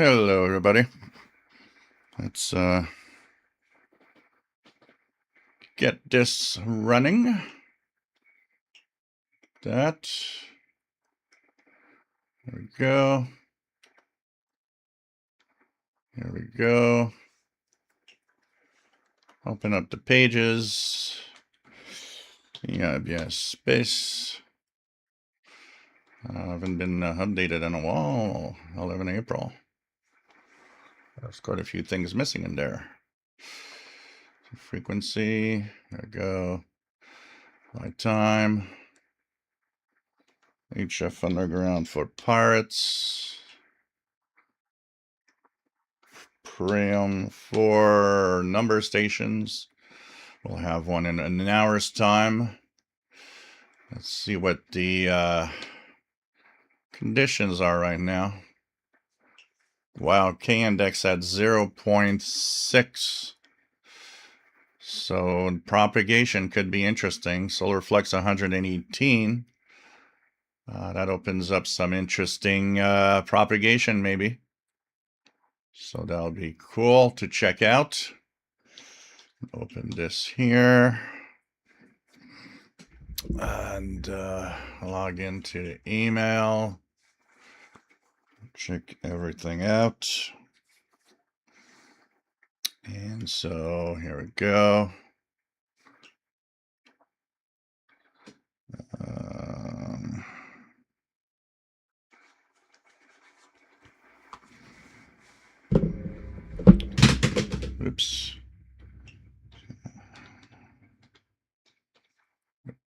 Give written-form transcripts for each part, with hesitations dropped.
Hello, everybody. Let's get this running. That. There we go. Here we go. Open up the pages. Yeah, space. Haven't been updated in a while. 11 April. There's quite a few things missing in there. Frequency. There we go. Light time. HF Underground for Pirates. Priam for number stations. We'll have one in an hour's time. Let's see what the conditions are right now. Wow, K-index at 0.6. So propagation could be interesting. Solar flux 118. That opens up some interesting propagation maybe. So that'll be cool to check out. Open this here. And log into the email. Check everything out. And so here we go. Oops.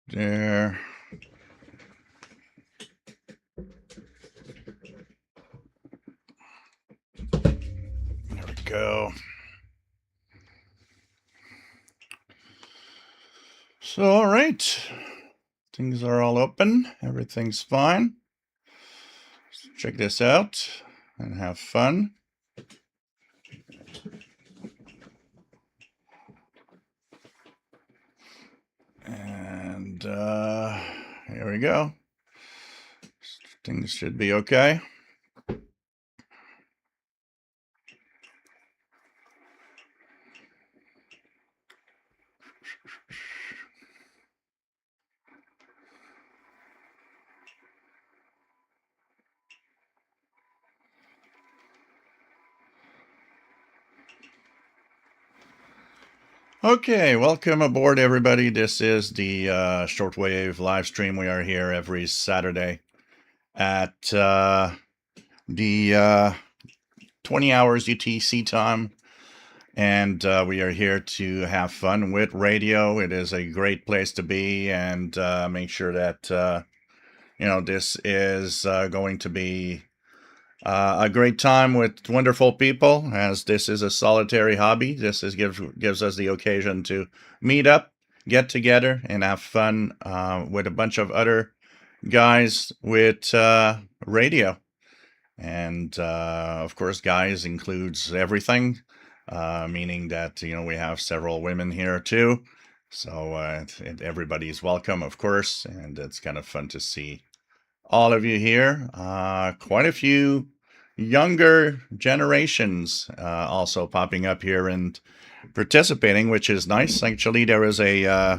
There. There we go. So, all right. Things are all open. Everything's fine. Let's check this out and have fun. And here we go. Things should be okay. Okay, welcome aboard, everybody. This is the Shortwave live stream. We are here every Saturday at the 20 hours UTC time, and we are here to have fun with radio. It is a great place to be, and make sure that this is going to be a great time with wonderful people, as this is a solitary hobby. This gives us the occasion to meet up, get together, and have fun with a bunch of other guys with radio. And of course, guys includes everything, meaning that we have several women here too. So everybody's welcome, of course, and it's kind of fun to see all of you here. Quite a few younger generations also popping up here and participating, which is nice. Actually, there was I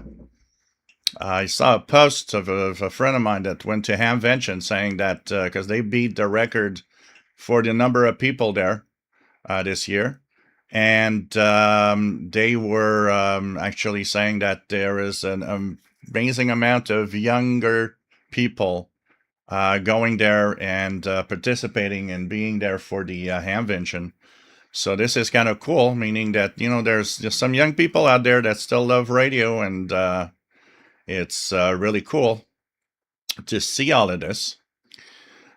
saw a post of a friend of mine that went to Hamvention saying that because they beat the record for the number of people there this year. And they were actually saying that there is an amazing amount of younger people going there and participating and being there for the Hamvention. So this is kind of cool, meaning that, there's just some young people out there that still love radio, and it's really cool to see all of this.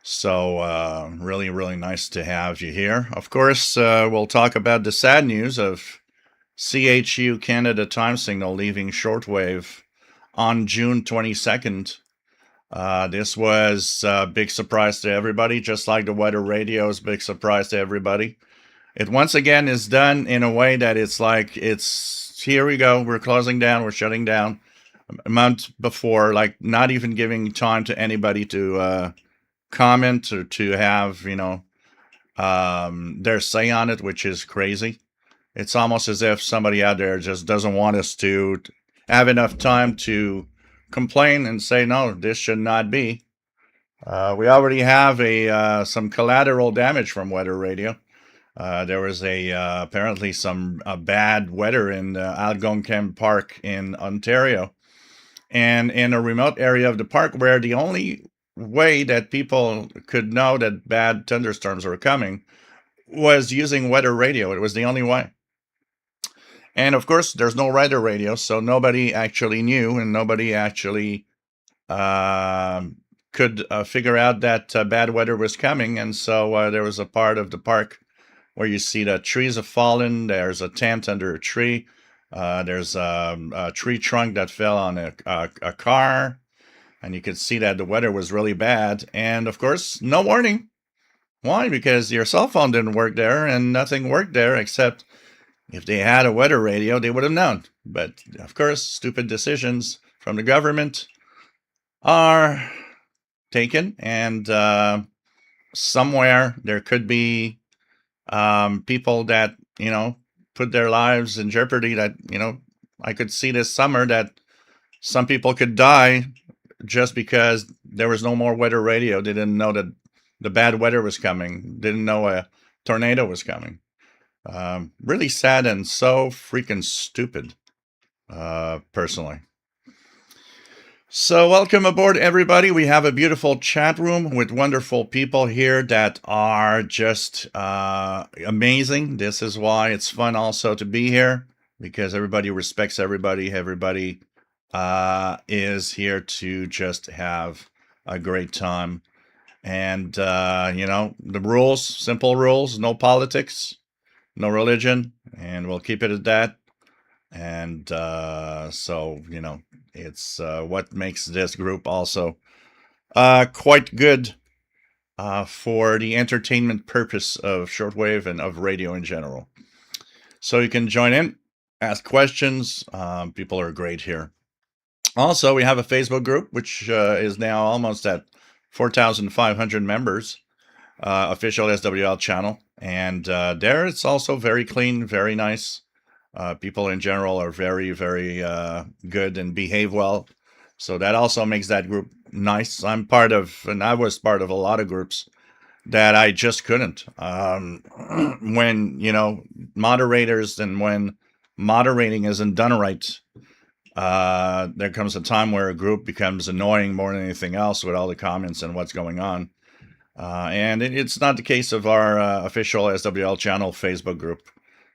So really, really nice to have you here. Of course, we'll talk about the sad news of CHU Canada Time Signal leaving Shortwave on June 22nd. This was a big surprise to everybody, just like the weather radio is a big surprise to everybody. It once again is done in a way that it's like, here we go, we're closing down, we're shutting down a month before, like not even giving time to anybody to comment or to have, their say on it, which is crazy. It's almost as if somebody out there just doesn't want us to have enough time to complain and say, no, this should not be. We already have some collateral damage from weather radio. There was apparently some bad weather in Algonquin Park in Ontario, and in a remote area of the park where the only way that people could know that bad thunderstorms were coming was using weather radio. It was the only way. And of course, there's no weather radio, so nobody actually knew, and nobody actually uh, could figure out that bad weather was coming. And so there was a part of the park where you see the trees have fallen. There's a tent under a tree. There's a tree trunk that fell on a car. And you could see that the weather was really bad. And of course, no warning. Why? Because your cell phone didn't work there and nothing worked there except if they had a weather radio, they would have known. But of course, stupid decisions from the government are taken. And somewhere there could be people that, put their lives in jeopardy that, I could see this summer that some people could die just because there was no more weather radio. They didn't know that the bad weather was coming. Didn't know a tornado was coming. Really sad and so freaking stupid, personally. So welcome aboard, everybody. We have a beautiful chat room with wonderful people here that are just amazing. This is why it's fun also to be here, because everybody respects everybody. Everybody is here to just have a great time. And, the rules, simple rules, no politics, no religion, and we'll keep it at that. And so, it's what makes this group also quite good for the entertainment purpose of shortwave and of radio in general. So you can join in, ask questions. People are great here. Also, we have a Facebook group, which is now almost at 4,500 members, official SWL channel. And there it's also very clean, very nice. People in general are very, very good and behave well. So that also makes that group nice. And I was part of a lot of groups that I just couldn't. When, moderators and when moderating isn't done right, there comes a time where a group becomes annoying more than anything else with all the comments and what's going on. And it's not the case of our official SWL channel Facebook group.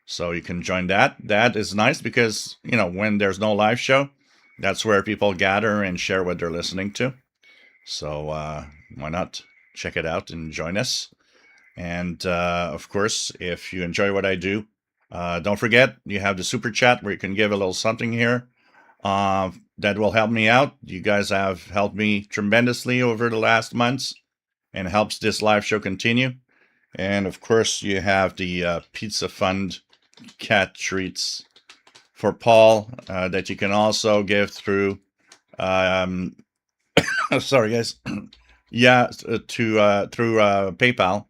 So you can join that. That is nice because, when there's no live show, that's where people gather and share what they're listening to. So why not check it out and join us? And of course, if you enjoy what I do, don't forget, you have the super chat where you can give a little something here. That will help me out. You guys have helped me tremendously over the last months and helps this live show continue. And of course, you have the Pizza Fund cat treats for Paul that you can also give through sorry guys yeah through PayPal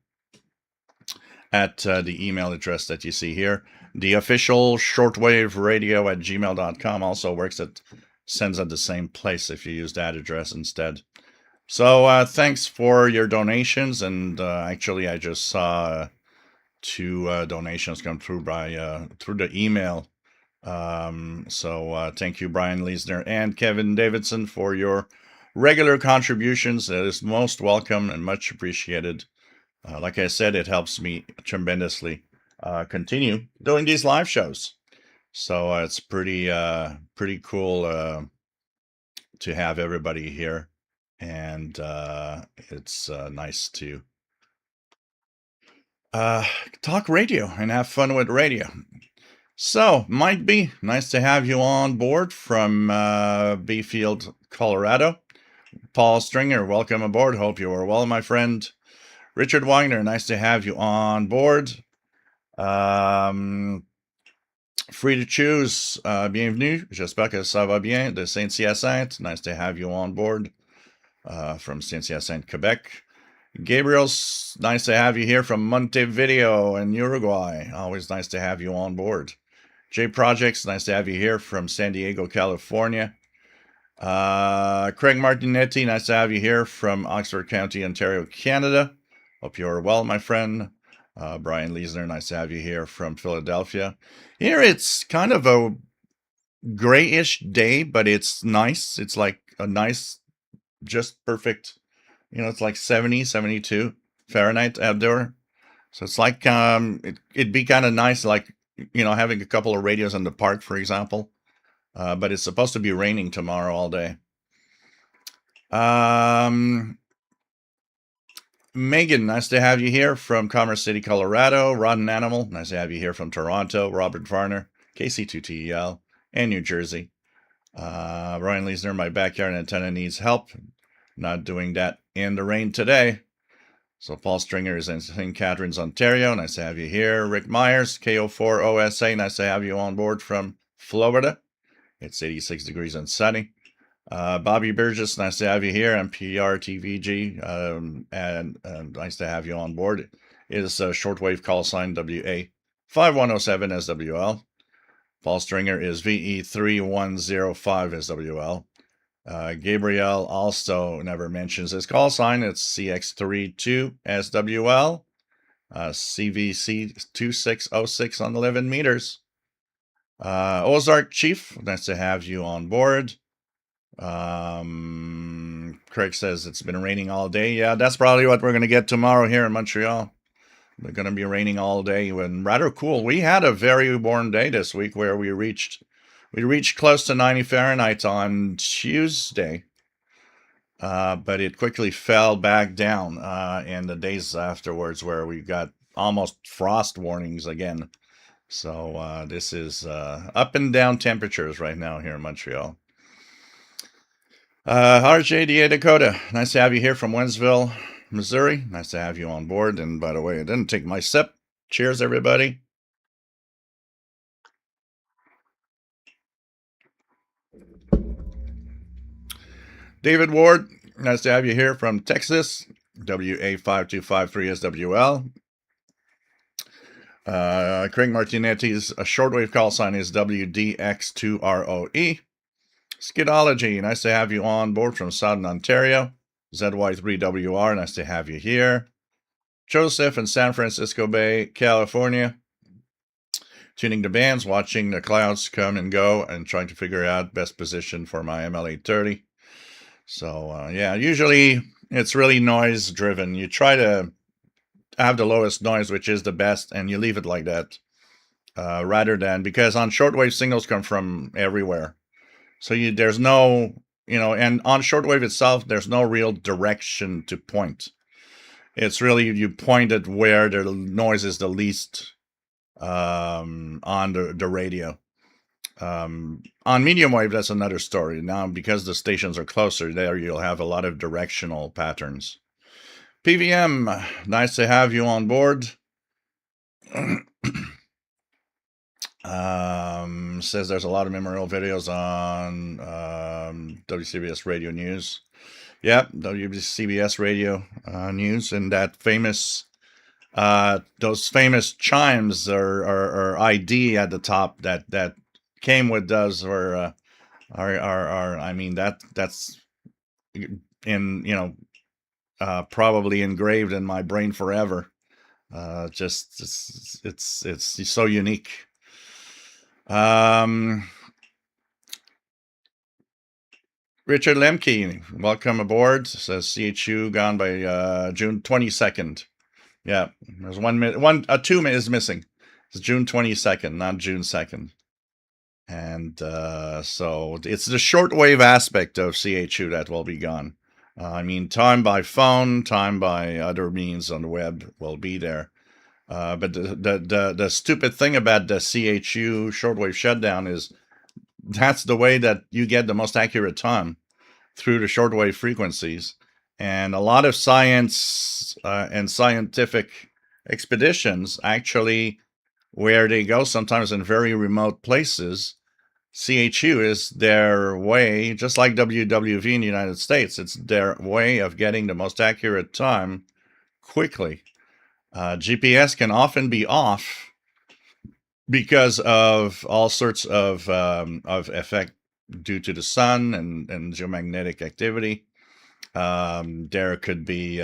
at the email address that you see here. The official shortwaveradio@gmail.com also works. It sends at the same place if you use that address instead. So thanks for your donations. And actually I just saw 2 donations come through through the email. So thank you, Brian Leisner and Kevin Davidson, for your regular contributions. It is most welcome and much appreciated. Like I said, it helps me tremendously continue doing these live shows. So it's pretty cool to have everybody here. And it's nice to talk radio and have fun with radio. So, might be nice to have you on board from Bayfield, Colorado. Paul Stringer, welcome aboard. Hope you are well, my friend. Richard Wagner, nice to have you on board. Free to choose, bienvenue. J'espère que ça va bien de Saint-Hyacinthe. Nice to have you on board from Saint-Hyacinthe, Quebec. Gabriel's nice to have you here from Montevideo in Uruguay. Always nice to have you on board. J Projects, nice to have you here from San Diego, California. Craig Martinetti, nice to have you here from Oxford County, Ontario, Canada. Hope you're well, my friend. Brian Leisner, nice to have you here from Philadelphia. Here it's kind of a grayish day, but it's nice. It's like a nice, just perfect, it's like 70, 72 Fahrenheit outdoor. So it's like, it'd be kind of nice, like, having a couple of radios in the park, for example. But it's supposed to be raining tomorrow all day. Megan, nice to have you here from Commerce City, Colorado. Rotten Animal, nice to have you here from Toronto. Robert Varner, KC2TEL, and New Jersey. Brian Leisner, my backyard antenna needs help. Not doing that in the rain today. So Paul Stringer is in St. Catharines, Ontario. Nice to have you here. Rick Myers, KO4OSA. Nice to have you on board from Florida. It's 86 degrees and sunny. Bobby Burgess, nice to have you here. MPR TVG, and nice to have you on board. It is a shortwave call sign WA 5107 SWL. Paul Stringer is VE3105 SWL. Gabriel also never mentions his call sign. It's CX32 SWL. CVC 2606 on 11 meters. Ozark Chief, nice to have you on board. Craig says it's been raining all day. Yeah, that's probably what we're going to get tomorrow here in Montreal. We're going to be raining all day and rather cool. We had a very warm day this week where we reached close to 90 Fahrenheit on Tuesday. But it quickly fell back down in the days afterwards where we got almost frost warnings again. So this is up and down temperatures right now here in Montreal. RJ Dakota, nice to have you here from Wentzville, Missouri. Nice to have you on board. And by the way, I didn't take my sip. Cheers, everybody. David Ward, nice to have you here from Texas, WA5253SWL. Craig Martinetti's shortwave call sign is WDX2ROE. Skidology, nice to have you on board from Southern Ontario. ZY3WR, nice to have you here. Joseph in San Francisco Bay, California. Tuning the bands, watching the clouds come and go, and trying to figure out best position for my ML830. So, yeah, usually it's really noise driven. You try to have the lowest noise, which is the best, and you leave it like that. Rather than, because on shortwave signals come from everywhere. So there's no, and on shortwave itself, there's no real direction to point. It's really, you point at where the noise is the least on the radio. On medium wave, that's another story. Now, because the stations are closer, there you'll have a lot of directional patterns. PVM, nice to have you on board. Says there's a lot of memorial videos on WCBS Radio News. Yep, WCBS Radio News, and that famous, those famous chimes or ID at the top that came with those are I mean that's in probably engraved in my brain forever. Just it's so unique. Richard Lemke, welcome aboard. Says CHU gone by June 22nd. Yeah, there's 1 minute. A 2 is missing. It's June 22nd, not June 2nd. And so it's the shortwave aspect of CHU that will be gone. I mean, time by phone, time by other means on the web will be there. But the stupid thing about the CHU shortwave shutdown is that's the way that you get the most accurate time through the shortwave frequencies. And a lot of science and scientific expeditions, actually, where they go sometimes in very remote places, CHU is their way, just like WWV in the United States, it's their way of getting the most accurate time quickly. GPS can often be off because of all sorts of effect due to the sun and geomagnetic activity. There could be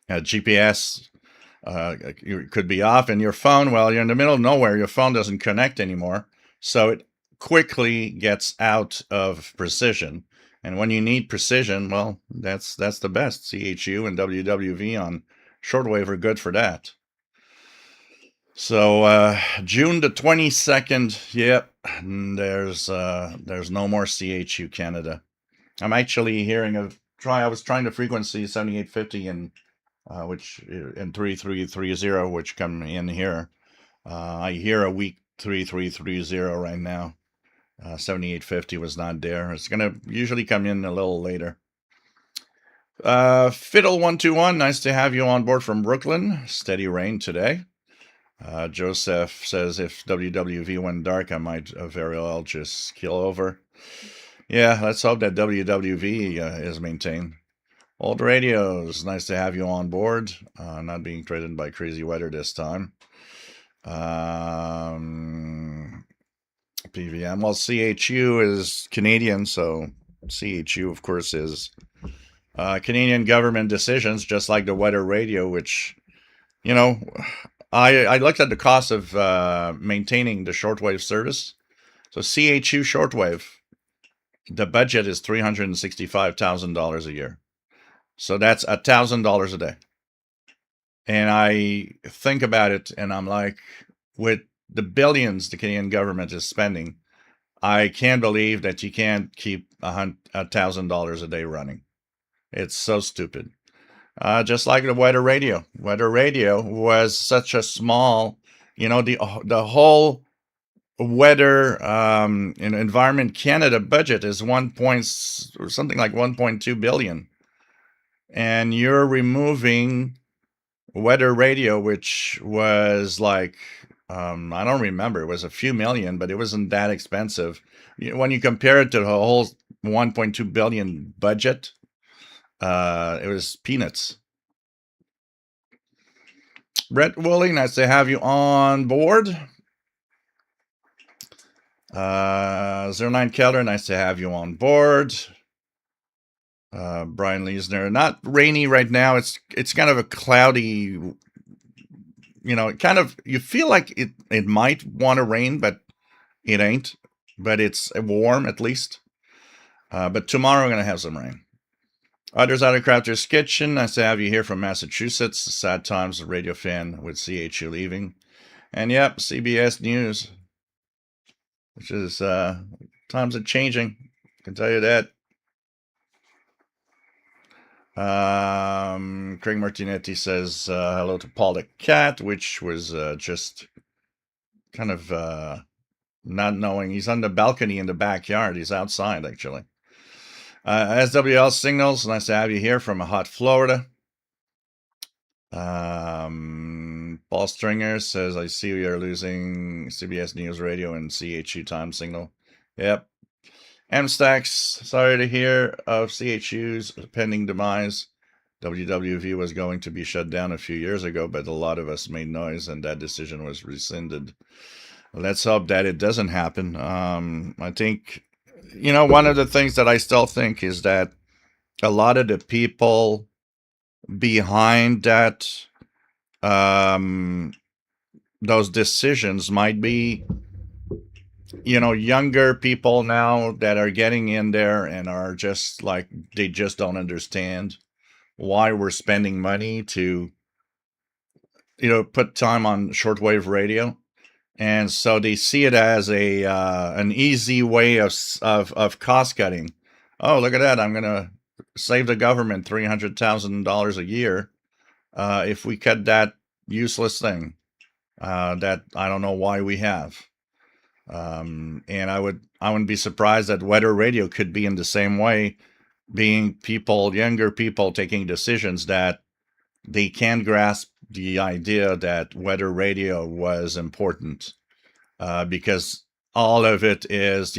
GPS could be off, and your phone, well, you're in the middle of nowhere, your phone doesn't connect anymore, so it quickly gets out of precision. And when you need precision, well, that's the best. CHU and WWV on shortwave are good for that. So June the 22nd, yep, there's no more CHU Canada. I'm actually hearing I was trying the frequency 7850 and which in 3330, which come in here. I hear a weak 3330 right now. 7850 was not there. It's gonna usually come in a little later. Fiddle121, nice to have you on board from Brooklyn. Steady rain today. Joseph says if WWV went dark, I might very well just keel over. Yeah, let's hope that WWV is maintained. Old radios, nice to have you on board. Not being threatened by crazy weather this time. PVM, well, CHU is Canadian, so CHU, of course, is Canadian government decisions, just like the weather radio, which, you know, I looked at the cost of maintaining the shortwave service. So CHU shortwave, the budget is $365,000 a year. So that's $1,000 a day. And I think about it, and I'm like, with the billions the Canadian government is spending, I can't believe that you can't keep $1,000 a day running. It's so stupid. Just like the weather radio. Weather radio was such a small, the whole weather and Environment Canada budget is something like 1.2 billion, and you're removing weather radio, which was like I don't remember, it was a few million, but it wasn't that expensive when you compare it to the whole 1.2 billion budget. It was peanuts. Brett Woolley, nice to have you on board. 09 Keller, nice to have you on board. Brian Leisner, not rainy right now. It's kind of a cloudy, you feel like it might want to rain, but it ain't. But it's warm at least. But tomorrow we're going to have some rain. Others out of Crafter's Kitchen, nice to have you here from Massachusetts. Sad times, a radio fan with CHU leaving. And yep, CBS News, which is, times are changing, I can tell you that. Craig Martinetti says hello to Paul the Cat, which was just kind of not knowing. He's on the balcony in the backyard. He's outside, actually. SWL Signals, nice to have you here from a hot Florida. Paul Stringer says, I see we are losing CBS News Radio and CHU time signal. Yep. M-Stacks, sorry to hear of CHU's pending demise. WWV was going to be shut down a few years ago, but a lot of us made noise and that decision was rescinded. Let's hope that it doesn't happen. I think, one of the things that I still think is that a lot of the people behind that, those decisions might be, younger people now that are getting in there and are just like, they just don't understand why we're spending money to, put time on shortwave radio. And so they see it as an easy way of cost cutting. Oh, look at that. I'm going to save the government $300,000 a year if we cut that useless thing that I don't know why we have. And I wouldn't be surprised that weather radio could be in the same way, being younger people taking decisions that they can't grasp the idea that weather radio was important, because all of it is,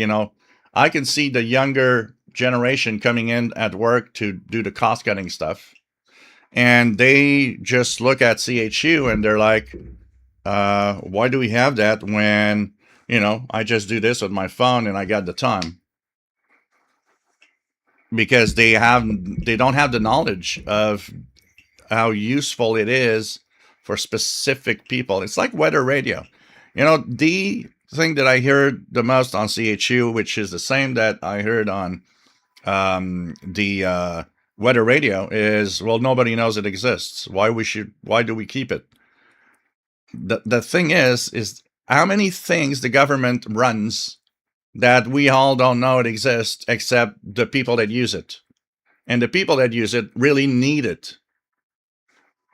I can see the younger generation coming in at work to do the cost cutting stuff. And they just look at CHU and they're like, why do we have that when, I just do this with my phone and I got the time? Because they don't have the knowledge of how useful it is for specific people. It's like weather radio. The thing that I heard the most on CHU, which is the same that I heard on the weather radio, is, well, nobody knows it exists. Why do we keep it? The thing is how many things the government runs that we all don't know it exists except the people that use it. And the people that use it really need it.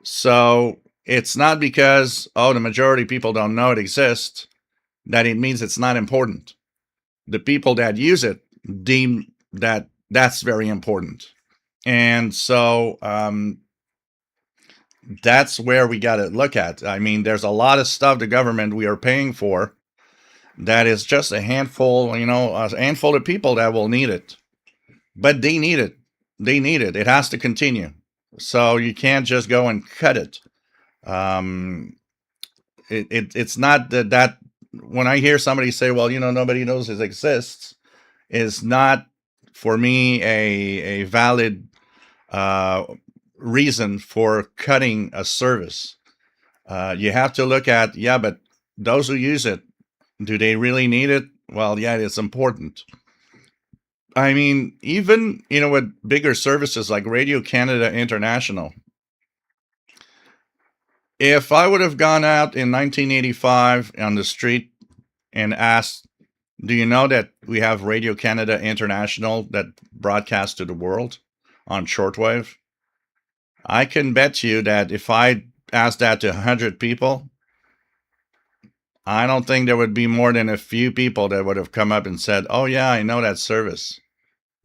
So it's not because, the majority of people don't know it exists, that it means it's not important. The people that use it deem that that's very important. And so that's where we got to look at. I mean, there's a lot of stuff the government we are paying for that is just a handful, a handful of people that will need it. But they need it. They need it. It has to continue. So you can't just go and cut it. It's not that when I hear somebody say, well, nobody knows it exists, is not for me a valid reason for cutting a service. You have to look at, but those who use it, do they really need it? Well, yeah, it's important. I mean, even, with bigger services like Radio Canada International, if I would have gone out in 1985 on the street and asked, do you know that we have Radio Canada International that broadcasts to the world on shortwave? I can bet you that if I asked that to 100 people, I don't think there would be more than a few people that would have come up and said, oh, yeah, I know that service.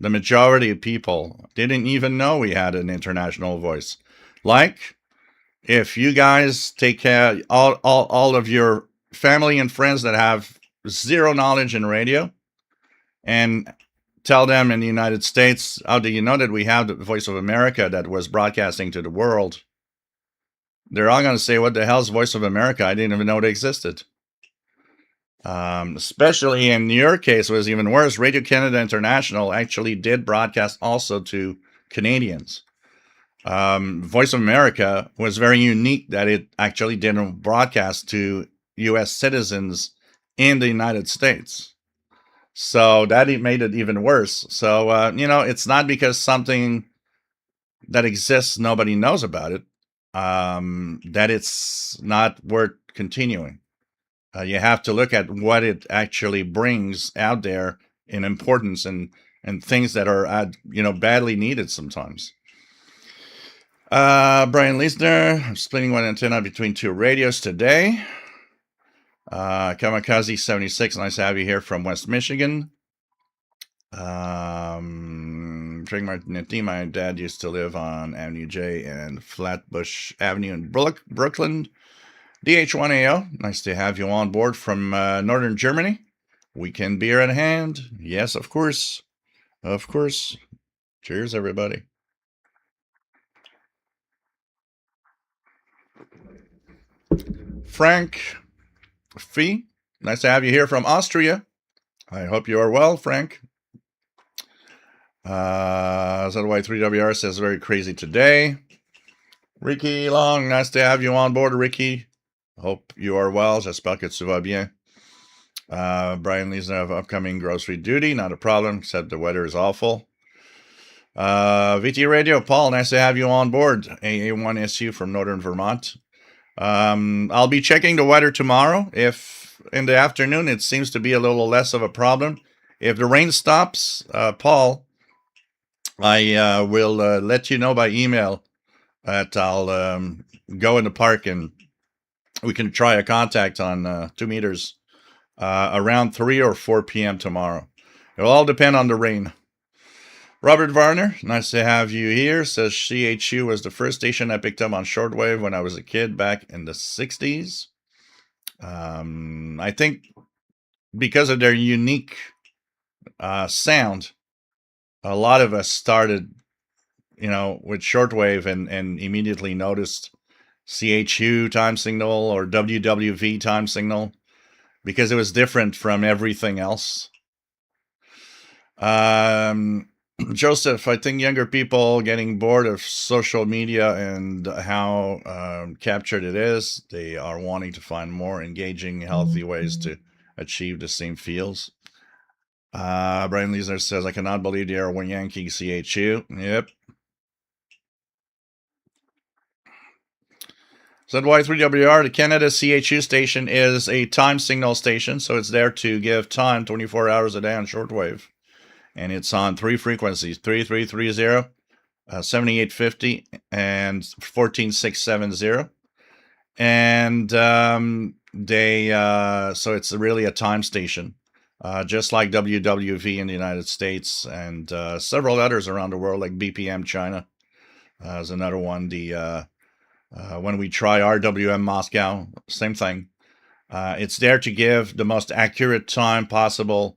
The majority of people didn't even know we had an international voice. Like, if you guys take care all of your family and friends that have zero knowledge in radio and tell them in the United States, do you know that we have the Voice of America that was broadcasting to the world? They're all going to say, what the hell's Voice of America? I didn't even know it existed. Especially in your case, it was even worse. Radio Canada International actually did broadcast also to Canadians. Voice of America was very unique that it actually didn't broadcast to U.S. citizens in the United States. So that made it even worse. So, it's not because something that exists, nobody knows about it, that it's not worth continuing. You have to look at what it actually brings out there in importance and things that are, badly needed sometimes. Brian Leisner, I'm splitting one antenna between two radios today. Kamikaze 76, nice to have you here from West Michigan. Drink Martinetti, my dad used to live on Avenue J and Flatbush Avenue in Brooklyn. DH1AO, nice to have you on board from northern Germany. Weekend beer in hand. Yes, of course. Of course. Cheers, everybody. Frank Fee, nice to have you here from Austria. I hope you are well, Frank. ZY3WR says very crazy today. Ricky Long, nice to have you on board, Ricky. Hope you are well. J'espère que tu vas bien. Brian Leesner of upcoming grocery duty. Not a problem, except the weather is awful. VT Radio, Paul, nice to have you on board. AA1SU from Northern Vermont. I'll be checking the weather tomorrow. If in the afternoon it seems to be a little less of a problem. If the rain stops, Paul, I will let you know by email that I'll go in the park and we can try a contact on 2 meters around 3 or 4 p.m. tomorrow. It'll all depend on the rain. Robert Varner, nice to have you here, says CHU was the first station I picked up on shortwave when I was a kid back in the 60s. I think because of their unique sound, a lot of us started with shortwave and immediately noticed CHU time signal or WWV time signal because it was different from everything else. Joseph, I think younger people getting bored of social media and how captured it is. They are wanting to find more engaging, healthy ways to achieve the same feels. Brian Leesner says, I cannot believe they are yanking CHU. Yep. ZY3WR, the Canada CHU station is a time signal station, so it's there to give time 24 hours a day on shortwave. And it's on 3 frequencies, 3330, 7850, and 14670. And so it's really a time station, just like WWV in the United States and several others around the world, like BPM China is another one. When we try RWM Moscow, same thing. It's there to give the most accurate time possible,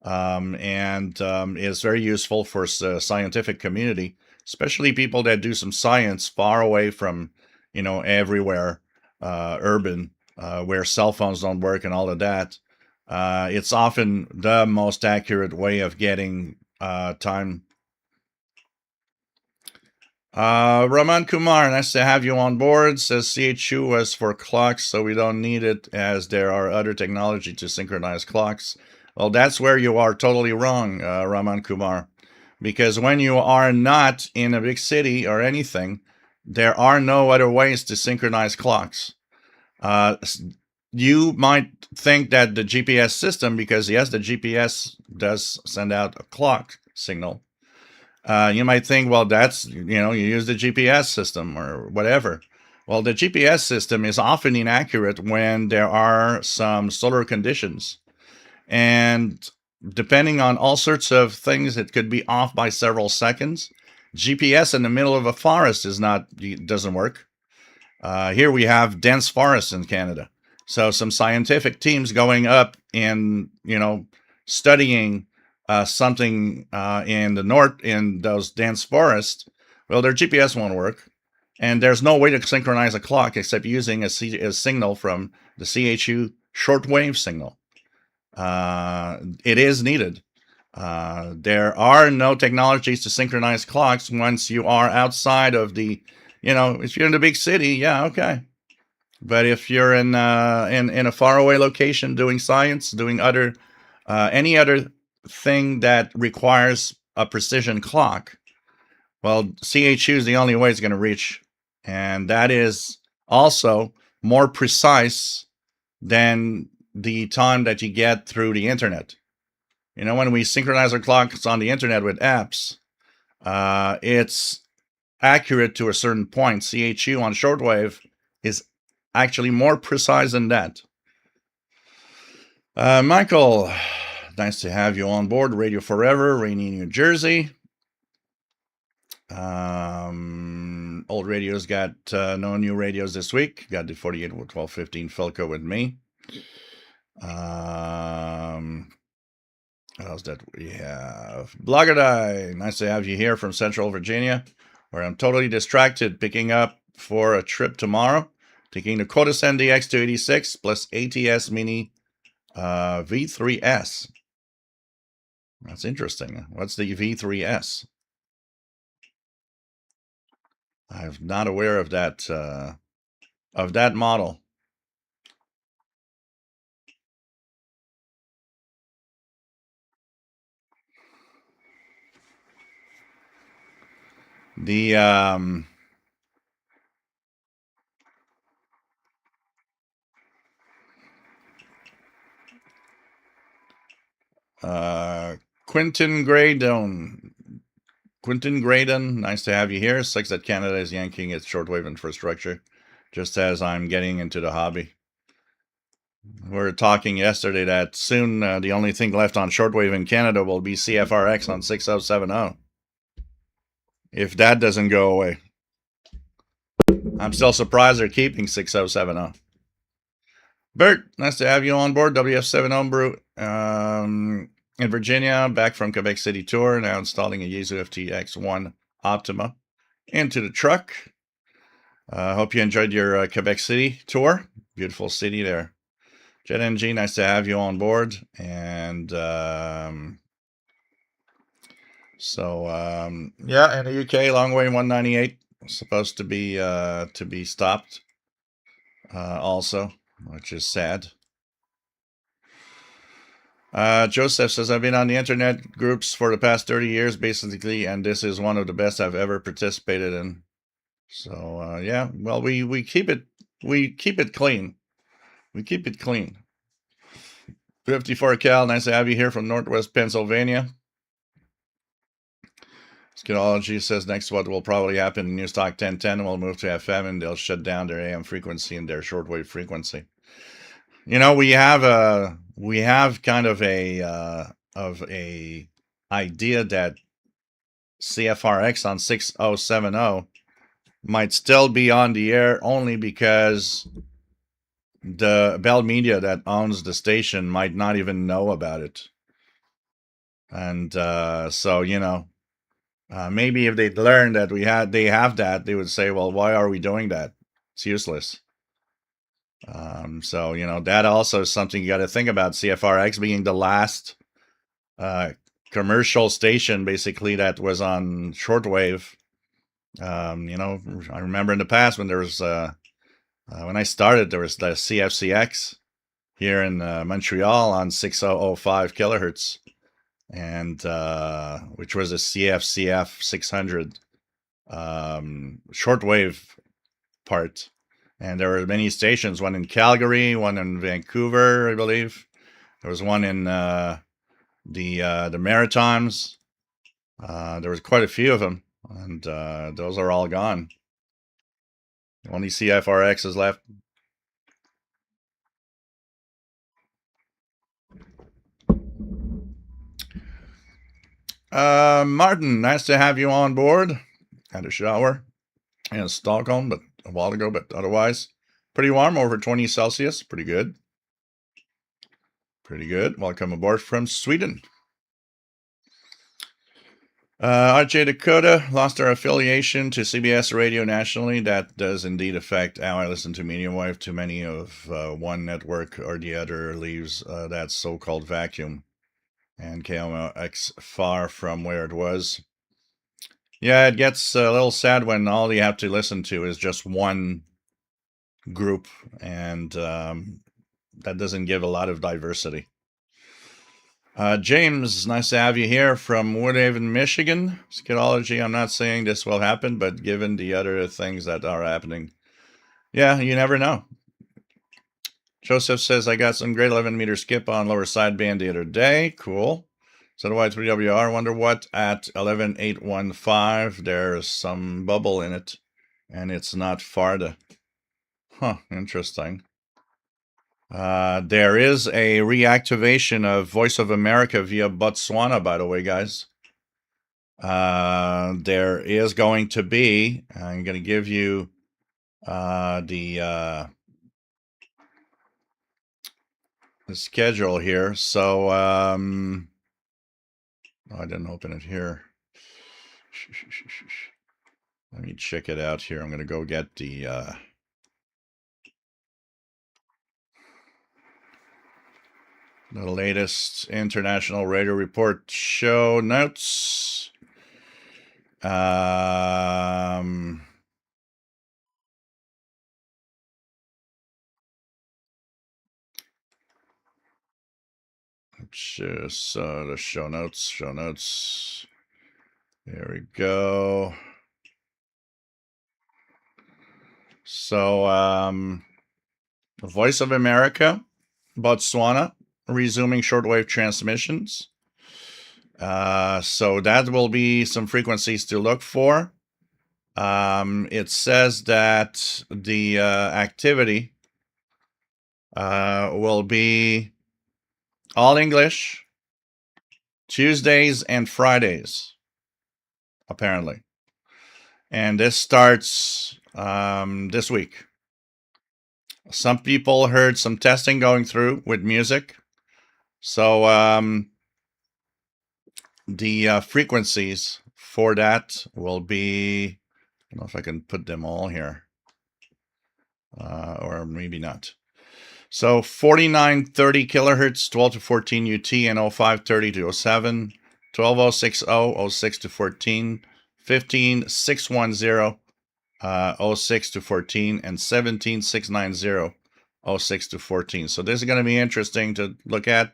and is very useful for the scientific community, especially people that do some science far away from, everywhere, urban, where cell phones don't work and all of that. It's often the most accurate way of getting time. Raman Kumar, nice to have you on board. Says CHU was for clocks, so we don't need it as there are other technology to synchronize clocks. Well, that's where you are totally wrong, Raman Kumar. Because when you are not in a big city or anything, there are no other ways to synchronize clocks. You might think that the GPS system, because yes, the GPS does send out a clock signal. You might think, well, that's, you use the GPS system or whatever. Well, the GPS system is often inaccurate when there are some solar conditions. And depending on all sorts of things, it could be off by several seconds. GPS in the middle of a forest doesn't work. Here we have dense forests in Canada. So some scientific teams going up and, studying something in the north in those dense forests, well, their GPS won't work. And there's no way to synchronize a clock except using a signal from the CHU shortwave signal. It is needed. There are no technologies to synchronize clocks once you are outside of the, if you're in the big city, yeah, okay. But if you're in a faraway location doing science, doing any other thing that requires a precision clock, well, CHU is the only way it's going to reach, and that is also more precise than the time that you get through the internet. When we synchronize our clocks on the internet with apps, it's accurate to a certain point. CHU on shortwave is actually more precise than that. Michael, nice to have you on board. Radio Forever, Rainy, New Jersey. Old radios got no new radios this week. Got the 48 with 1215 Felco with me. What else that we have? Bloggerdi, nice to have you here from Central Virginia, where I'm totally distracted picking up for a trip tomorrow. Taking the Codicen DX286 plus ATS Mini V3S. That's interesting. What's the V3S? I'm not aware of that model. The Quentin Graydon, nice to have you here. Sucks that Canada is yanking its shortwave infrastructure, just as I'm getting into the hobby. We were talking yesterday that soon the only thing left on shortwave in Canada will be CFRX on 6070. If that doesn't go away. I'm still surprised they're keeping 6070. Bert, nice to have you on board. WF7 Homebrew in Virginia, back from Quebec City tour, now installing a Yaesu FTX1 Optima into the truck. Hope you enjoyed your Quebec City tour. Beautiful city there. Jet NG, nice to have you on board. And yeah, in the UK, Longway 198 supposed to be stopped also, which is sad. Joseph says, I've been on the internet groups for the past 30 years, basically, and this is one of the best I've ever participated in. So, yeah, well, we keep it clean. We keep it clean. 54 Cal, nice to have you here from Northwest Pennsylvania. Skidology says next what will probably happen in Newstalk 1010 will move to FM and they'll shut down their AM frequency and their shortwave frequency. You know, we have kind of a idea that CFRX on 6070 might still be on the air only because the Bell Media that owns the station might not even know about it. And so, you know, maybe if they'd learned that they have that, they would say, well, why are we doing that? It's useless. So, you know, that also is something you got to think about. CFRX being the last commercial station, basically, that was on shortwave. You know, I remember in the past when there was, when I started, there was the CFCX here in Montreal on 6005 kilohertz, and which was a CFCF 600 shortwave part. And there were many stations, one in Calgary, one in Vancouver, I believe. There was one in the Maritimes. There was quite a few of them, and those are all gone. Only CFRX is left. Martin, nice to have you on board. Had a shower in Stockholm, but a while ago, but otherwise pretty warm, over 20 Celsius. Pretty good. Pretty good. Welcome aboard from Sweden. RJ Dakota lost our affiliation to CBS Radio nationally. That does indeed affect how I listen to medium wave. Too many of one network or the other leaves that so-called vacuum. And KMOX far from where it was. Yeah, it gets a little sad when all you have to listen to is just one group, and that doesn't give a lot of diversity. James, nice to have you here from Woodhaven, Michigan. Skidology, I'm not saying this will happen, but given the other things that are happening, yeah, you never know. Joseph says, I got some great 11-meter skip on lower sideband the other day. Cool. So do I 3WR. Wonder what at 11815 there's some bubble in it, and it's not farther. Huh, interesting. There is a reactivation of Voice of America via Botswana, by the way, guys. There is going to be, I'm going to give you the schedule here. So, I didn't open it here. Let me check it out here. I'm going to go get the latest International Radio Report show notes. Just the show notes. There we go. So, Voice of America, Botswana, resuming shortwave transmissions. So that will be some frequencies to look for. It says that the activity will be all English, Tuesdays and Fridays, apparently. And this starts this week. Some people heard some testing going through with music. So the frequencies for that will be, I don't know if I can put them all here, or maybe not. So 4930 kilohertz, 12 to 14 UT, and 0530 to 07, 12060, 06 to 14, 15610, 06 to 14, and 17690, 06 to 14. So this is going to be interesting to look at.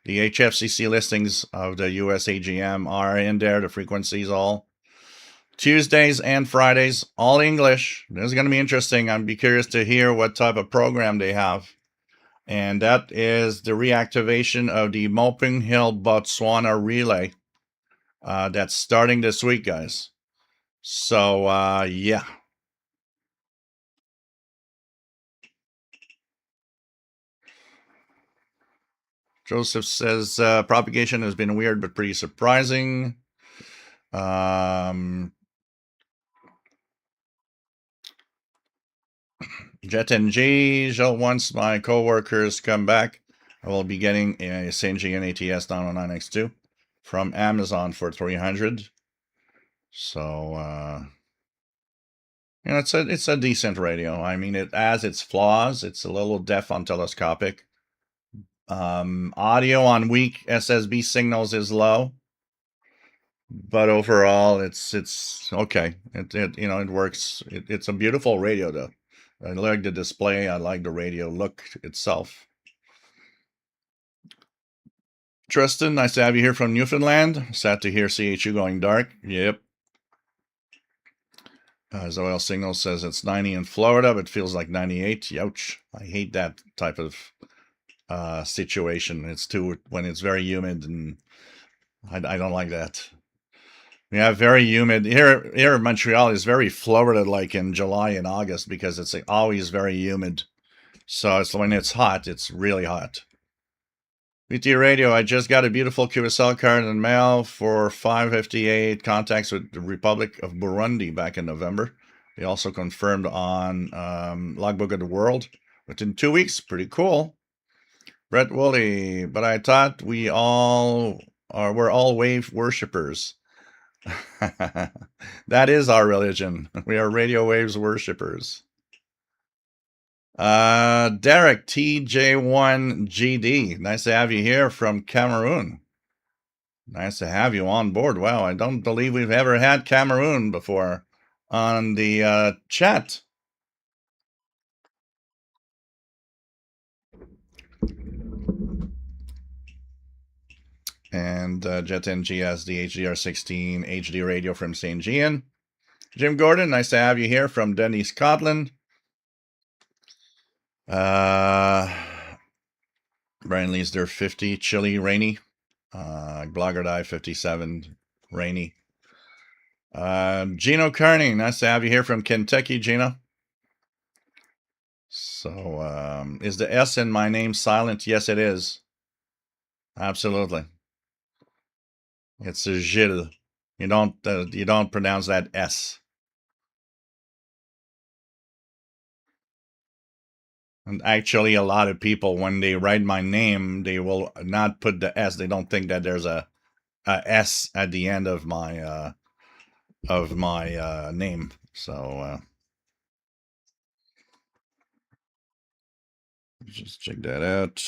The HFCC listings of the US AGM are in there, the frequencies all. Tuesdays and Fridays, all English. This is going to be interesting. I'd be curious to hear what type of program they have. And that is the reactivation of the Moping Hill Botswana relay. That's starting this week, guys. So, yeah. Joseph says, propagation has been weird but pretty surprising. Jet NG, once my coworkers come back, I will be getting a Senji NATS 909X2 from Amazon for 300. So, you know, it's a decent radio. I mean, it has its flaws. It's a little deaf on telescopic. Audio on weak SSB signals is low, but overall, it's okay. It you know, it works. It's a beautiful radio though. I like the display. I like the radio look itself. Tristan, nice to have you here from Newfoundland. Sad to hear CHU going dark. Yep. Zoel Signal says it's 90 in Florida, but feels like 98. Youch. I hate that type of situation. It's too, when it's very humid, and I don't like that. We have very humid here in Montreal is very Florida like in July and August because it's always very humid. So it's when it's hot, it's really hot. BT Radio, I just got a beautiful QSL card in the mail for 558 contacts with the Republic of Burundi back in November. They also confirmed on Logbook of the World within 2 weeks. Pretty cool. Brett Woolley, but I thought we're all wave worshippers. That is our religion. We are radio waves worshippers. Derek TJ1GD, nice to have you here from Cameroon. Nice to have you on board. Wow, I don't believe we've ever had Cameroon before on the chat. And Jet NG has the HDR16 HD radio from St. Gian. Jim Gordon, nice to have you here from Denny, Scotland. Brian Lee's there 50, chilly, rainy. Blogger Die 57, rainy. Gino Carney, nice to have you here from Kentucky, Gino. So, is the S in my name silent? Yes, it is. Absolutely. It's a Gilles. You don't pronounce that S. And actually, a lot of people, when they write my name, they will not put the S. They don't think that there's a S at the end of my name. So just check that out.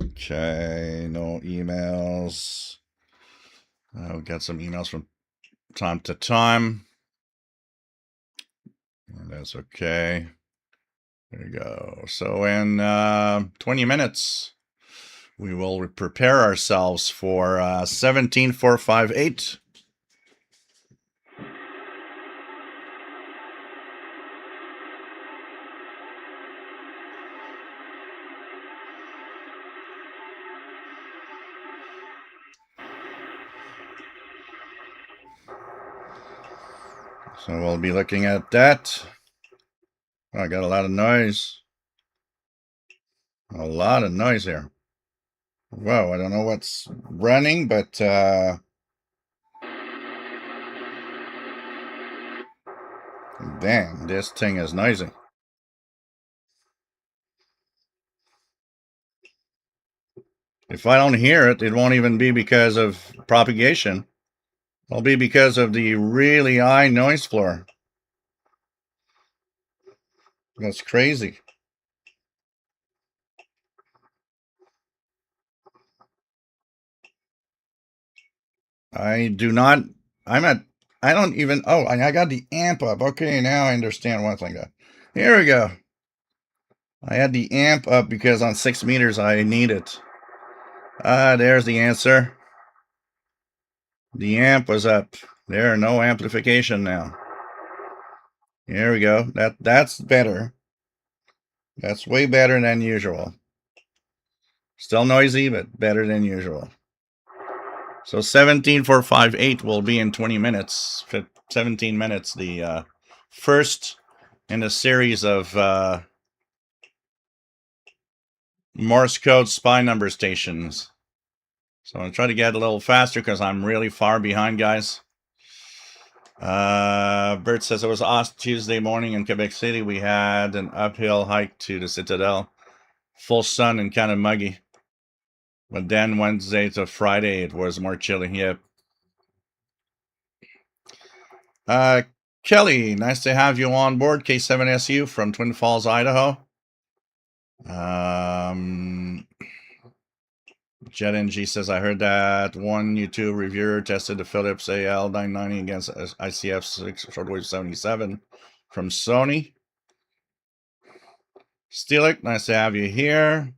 Okay, no emails. We've got some emails from time to time. That's okay. There you go. So in 20 minutes, we will prepare ourselves for 17458. So we'll be looking at that. Oh, I got a lot of noise. A lot of noise here. Whoa, I don't know what's running, but damn, this thing is noisy. If I don't hear it, it won't even be because of propagation. It'll be because of the really high noise floor. That's crazy. I do not. I'm at. I don't even. Oh, I got the amp up. Okay, now I understand one thing. Here we go. I had the amp up because on 6 meters I need it. There's the answer. The amp was up. There, no amplification now. Here we go. That's better. That's way better than usual. Still noisy, but better than usual. So 17458 will be in 20 minutes. 17 minutes. The first in a series of Morse code spy number stations. So I'm going to try to get a little faster because I'm really far behind, guys. Bert says it was awesome Tuesday morning in Quebec City. We had an uphill hike to the Citadel. Full sun and kind of muggy. But then Wednesday to Friday, it was more chilly. Yep. Kelly, nice to have you on board. K7SU from Twin Falls, Idaho. Jet NG says, I heard that one YouTube reviewer tested the Philips AL990 against ICF6 Shortwave 77 from Sony. Steelic, nice to have you here.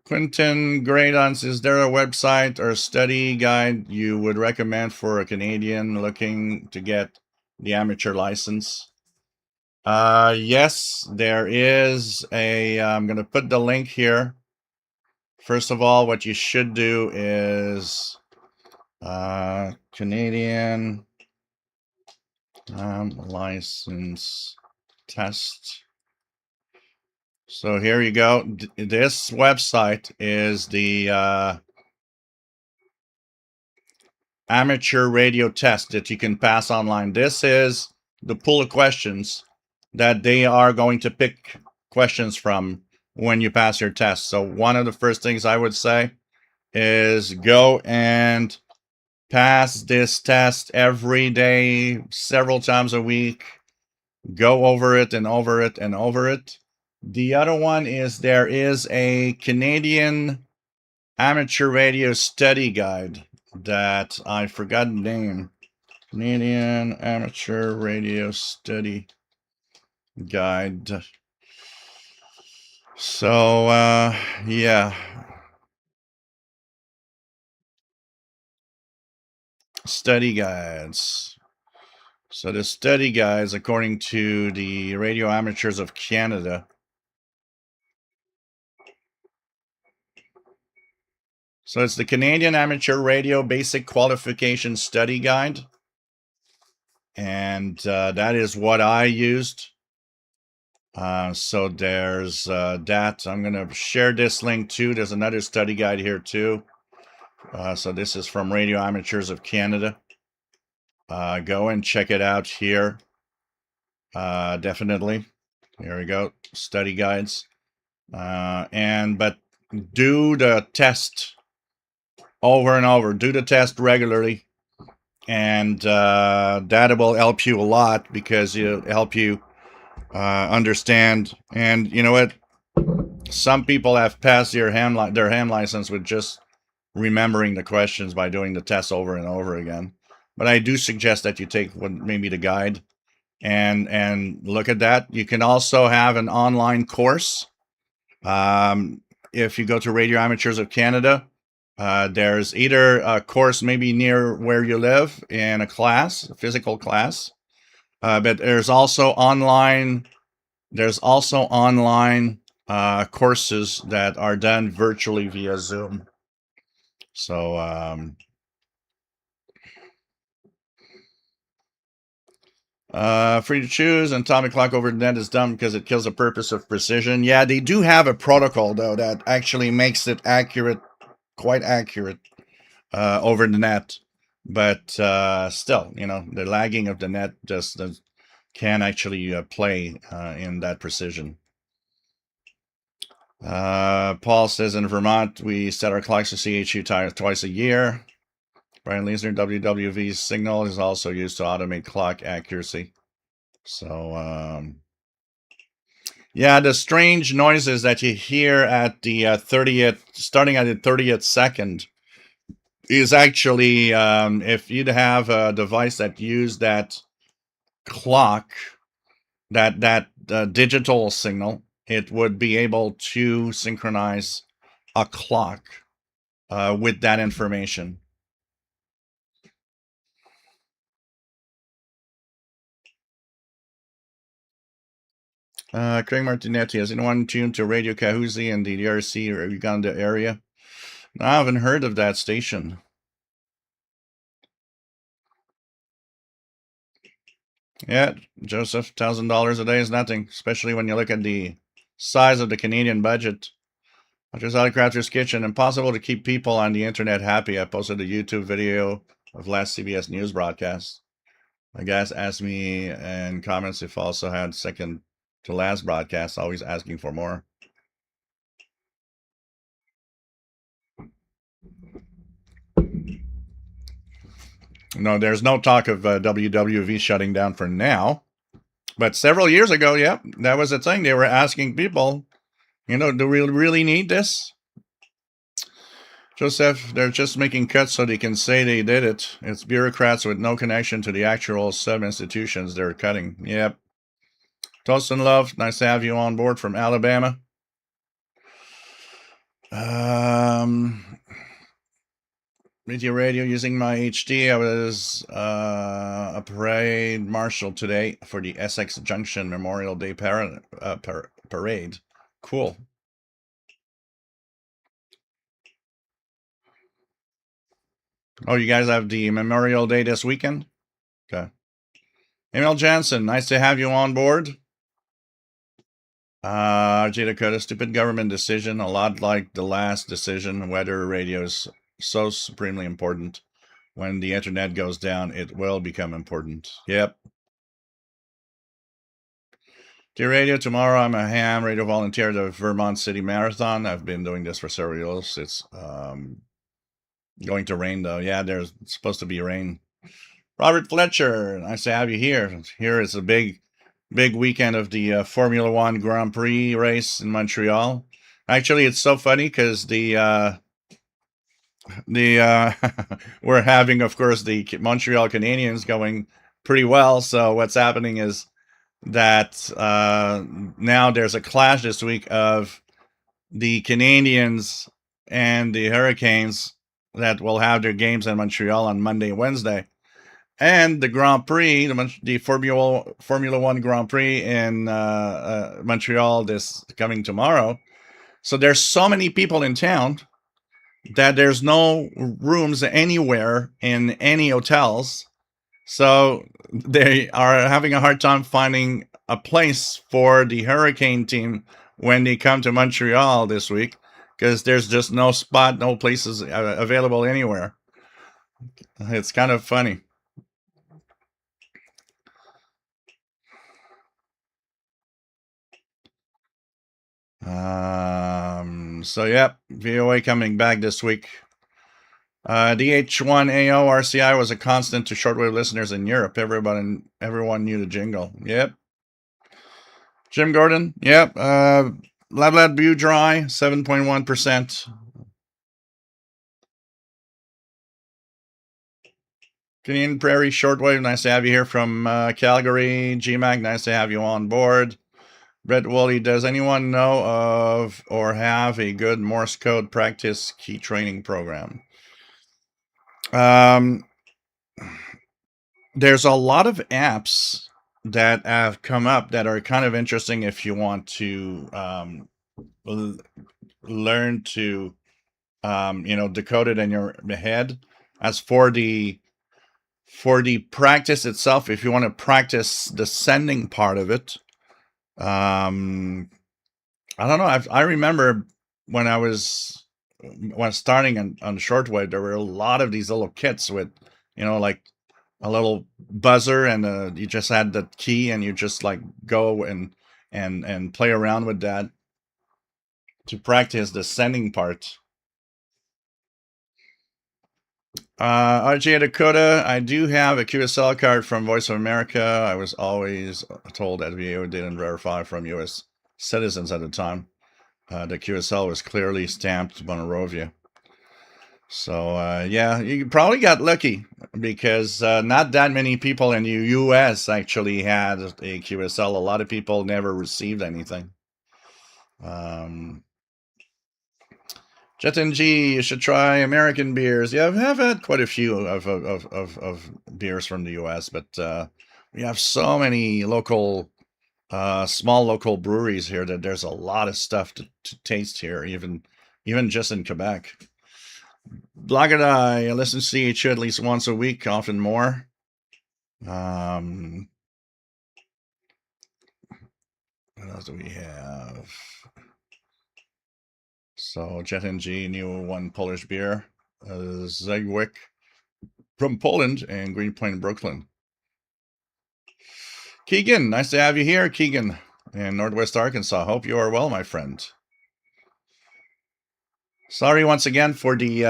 Quentin Gradons, is there a website or study guide you would recommend for a Canadian looking to get the amateur license? Yes, there is a, I'm going to put the link here. First of all, what you should do is Canadian license test. So here you go. This website is the amateur radio test that you can pass online. This is the pool of questions that they are going to pick questions from when you pass your test. So one of the first things I would say is go and pass this test every day, several times a week. Go over it and over it and over it. The other one is there is a Canadian amateur radio study guide that I forgot the name. Canadian Amateur Radio Study Guide. So, yeah. Study guides. So the study guides, according to the Radio Amateurs of Canada. So it's the Canadian Amateur Radio Basic Qualification Study Guide. And that is what I used. So there's that. I'm going to share this link too. There's another study guide here too. So this is from Radio Amateurs of Canada. Go and check it out here. Definitely. Here we go. Study guides. But do the test over and over. Do the test regularly. And that will help you a lot because it'll help you understand. And you know what? Some people have passed their ham license with just remembering the questions by doing the test over and over again. But I do suggest that you take maybe the guide and look at that. You can also have an online course. If you go to Radio Amateurs of Canada, there's either a course maybe near where you live in a class, a physical class, but there's also online. There's also online courses that are done virtually via Zoom. So free to choose, and atomic clock over the net is dumb because it kills the purpose of precision. Yeah, they do have a protocol though that actually makes it accurate, quite accurate over the net. But still, you know, the lagging of the net just can actually play in that precision. Paul says in Vermont, we set our clocks to CHU twice a year. Brian Leesner, WWV's signal is also used to automate clock accuracy. So, yeah, the strange noises that you hear at the 30th, starting at the 30th second, is actually, if you'd have a device that used that clock, that digital signal, it would be able to synchronize a clock with that information. Craig Martinetti, has anyone tuned to Radio Kahuzi in the DRC or Uganda area? I haven't heard of that station. Yeah, Joseph, $1,000 a day is nothing, especially when you look at the size of the Canadian budget. Just out of Crafter's Kitchen, impossible to keep people on the internet happy. I posted a YouTube video of last CBS News broadcast. My guys asked me in comments if I also had second to last broadcast, always asking for more. No, there's no talk of WWV shutting down for now. But several years ago, yeah, that was a thing. They were asking people, do we really need this? Joseph, they're just making cuts so they can say they did it. It's bureaucrats with no connection to the actual sub-institutions they're cutting. Yep. Toast and love, nice to have you on board from Alabama. Media radio using my HD. I was a parade marshal today for the Essex Junction Memorial Day parade. Cool. Oh, you guys have the Memorial Day this weekend? Okay. Emil Jansen, nice to have you on board. RJ Dakota, stupid government decision, a lot like the last decision. Weather radio is so supremely important. When the internet goes down, it will become important. Yep. Dear Radio, tomorrow I'm a ham radio volunteer at the Vermont City Marathon. I've been doing this for several years. It's going to rain, though. Yeah, there's supposed to be rain. Robert Fletcher, nice to have you here. Here is a big weekend of the Formula One Grand Prix race in Montreal. Actually, it's so funny because we're having, of course, the Montreal Canadiens going pretty well. So what's happening is that now there's a clash this week of the Canadians and the Hurricanes that will have their games in Montreal on Monday, Wednesday. And the Grand Prix, the Formula One Grand Prix in Montreal this coming tomorrow. So there's so many people in town that there's no rooms anywhere in any hotels. So they are having a hard time finding a place for the Hurricane team when they come to Montreal this week because there's just no spot, no places available anywhere. It's kind of funny. So yep, VOA coming back this week. DH1AO RCI was a constant to shortwave listeners in Europe. Everyone knew the jingle. Yep. Jim Gordon. Yep. Lab Bew Dry, 7.1%. Canadian Prairie Shortwave, nice to have you here from Calgary. GMAC, nice to have you on board. Brett Woolley, does anyone know of or have a good Morse code practice key training program? There's a lot of apps that have come up that are kind of interesting if you want to learn to decode it in your head. As for the practice itself, if you want to practice the sending part of it, I don't know. I remember when I was starting on shortwave, there were a lot of these little kits with, like a little buzzer, and you just had the key, and you just like go and play around with that. to practice the sending part. RJ Dakota, I do have a QSL card from Voice of America. I was always told that VO didn't verify from U.S. citizens at the time. The QSL was clearly stamped Monrovia. So, yeah, you probably got lucky because not that many people in the U.S. actually had a QSL. A lot of people never received anything. Jet and G, you should try American beers. Yeah, I've had quite a few of beers from the U.S., but we have so many local, small local breweries here that there's a lot of stuff to taste here, even just in Quebec. Black and I listen to CHU at least once a week, often more. What else do we have? So Jet and G, new one Polish beer, Zegwick from Poland and Greenpoint, Brooklyn. Keegan, nice to have you here, Keegan, in Northwest Arkansas. Hope you are well, my friend. Sorry once again for the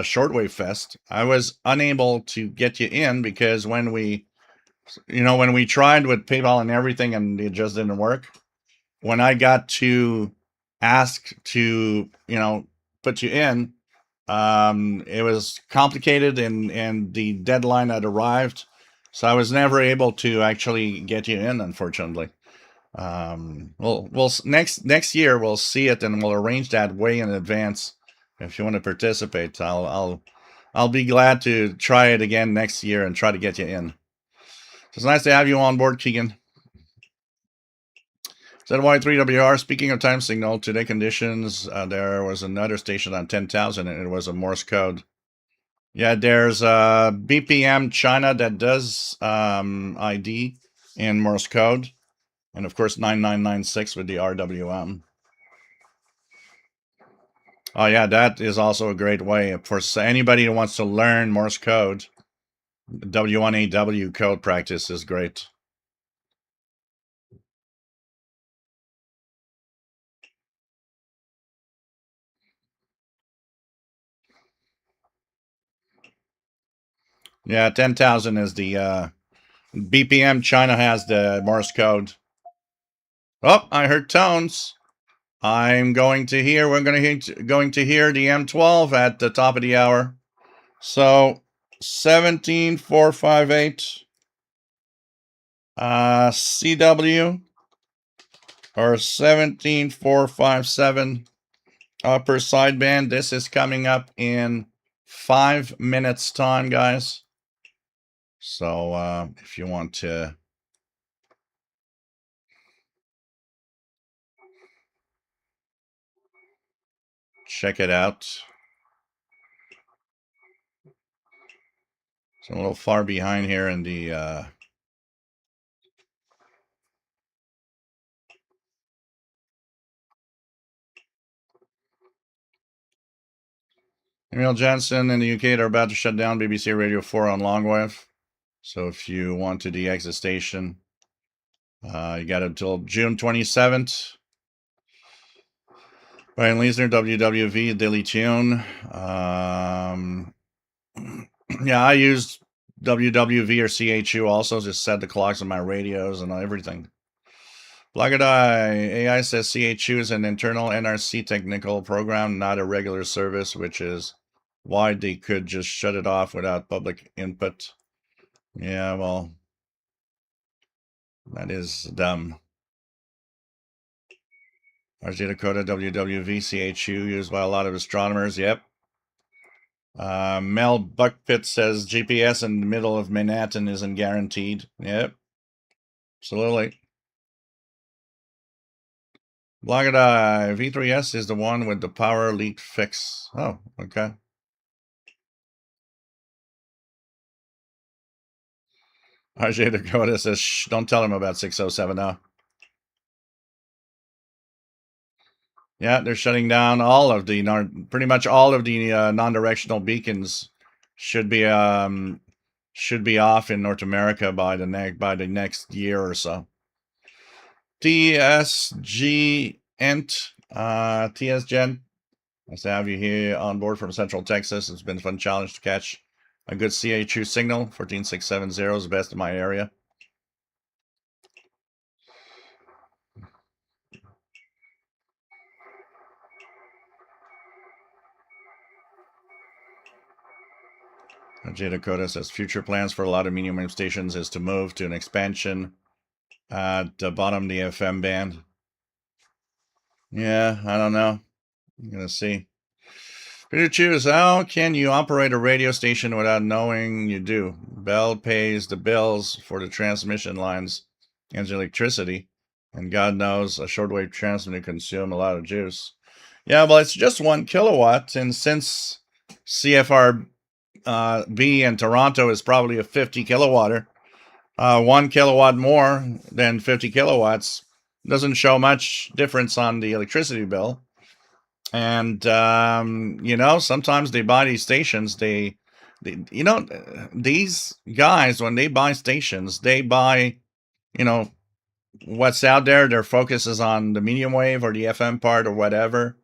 Shortwave Fest. I was unable to get you in because when we tried with PayPal and everything and it just didn't work. When I got to ask to put you in, it was complicated and the deadline had arrived, so I was never able to actually get you in, unfortunately. We'll next year we'll see it and we'll arrange that way in advance. If you want to participate, I'll be glad to try it again next year and try to get you in. It's nice to have you on board, Keegan. ZY3WR, speaking of time signal, today conditions, there was another station on 10,000 and it was a Morse code. Yeah, there's BPM China that does ID in Morse code. And of course, 9996 with the RWM. Oh, yeah, that is also a great way for anybody who wants to learn Morse code. W1AW code practice is great. Yeah, 10,000 is the BPM. China has the Morse code. Oh, I heard tones. I'm going to hear, we're going to hear the M12 at the top of the hour. So 17458 CW or 17457 upper sideband. This is coming up in 5 minutes time, guys. So if you want to check it out. It's a little far behind here in the Emil Jensen in the UK, they're about to shut down BBC Radio 4 on longwave. So if you want to the exit station, you got until June 27th. Brian Leisner, WWV, Daily Tune. Yeah, I used WWV or CHU also, just set the clocks on my radios and everything. Black and AI says CHU is an internal NRC technical program, not a regular service, which is why they could just shut it off without public input. Yeah, well, that is dumb. RJ Dakota, WWV, CHU, used by a lot of astronomers. Yep. Mel Buckpit says GPS in the middle of Manhattan isn't guaranteed. Yep. Absolutely. Blagadai, V3S is the one with the power leak fix. Oh, okay. RJ Dakota says, shh, don't tell him about 6070. Yeah, they're shutting down all of the, pretty much all of the non-directional beacons should be off in North America by the next year or so. TSG Ent, TS Gen. Nice to have you here on board from Central Texas. It's been a fun challenge to catch a good CHU signal. 14670 is the best in my area. J Dakota says future plans for a lot of medium wave stations is to move to an expansion at the bottom of the FM band. Yeah, I don't know. I'm gonna see. Peter Choose, how can you operate a radio station without knowing you do? Bell pays the bills for the transmission lines and the electricity, and God knows a shortwave transmitter consume a lot of juice. Yeah, well, it's just 1 kilowatt, and since CFR B in Toronto is probably a 50 kilowatter, 1 kilowatt more than 50 kilowatts doesn't show much difference on the electricity bill. And you know, sometimes they buy these stations. They you know, these guys, when they buy stations, they buy, you know, what's out there. Their focus is on the medium wave or the FM part or whatever.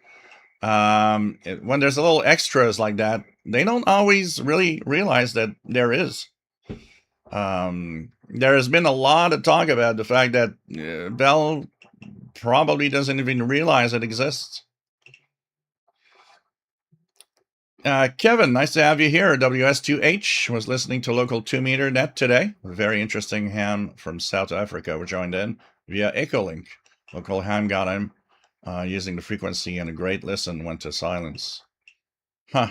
When there's a little extras like that, they don't always really realize that there is. There has been a lot of talk about the fact that Bell probably doesn't even realize it exists. Kevin, nice to have you here. WS2H was listening to local 2 meter net today. A very interesting ham from South Africa were joined in via Echolink. Local ham got him using the frequency, and a great listen went to silence. Huh.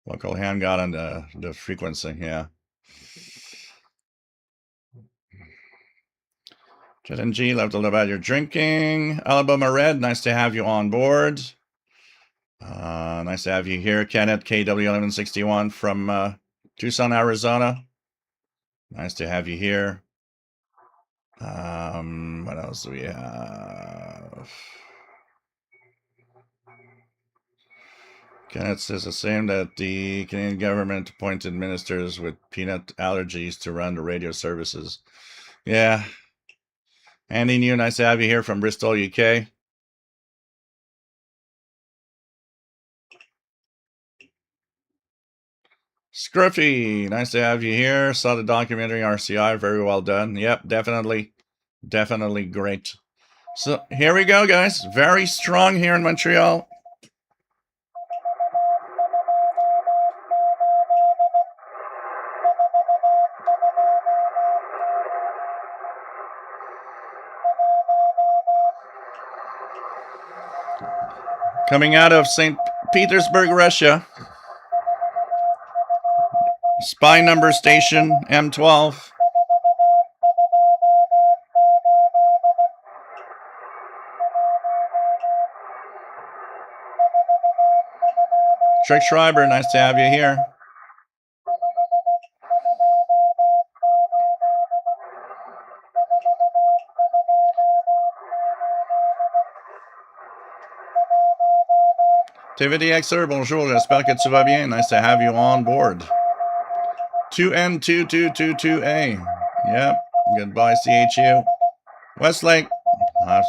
Local ham got on the frequency, yeah. Jet and G, loved to know about your drinking. Alabama Red, nice to have you on board. Nice to have you here. Kenneth, KW1161 from Tucson, Arizona. Nice to have you here. What else do we have? Kenneth says the same that the Canadian government appointed ministers with peanut allergies to run the radio services. Yeah. Andy New, nice to have you here from Bristol, UK. Scruffy, nice to have you here. Saw the documentary RCI, very well done. Yep, definitely great. So here we go, guys. Very strong here in Montreal. Coming out of St. Petersburg, Russia. Spy number station, M12. Trick Schreiber, nice to have you here. TVDXer, bonjour, j'espère que tu vas bien. Nice to have you on board. 2N2222A. Yep, goodbye, CHU. Westlake,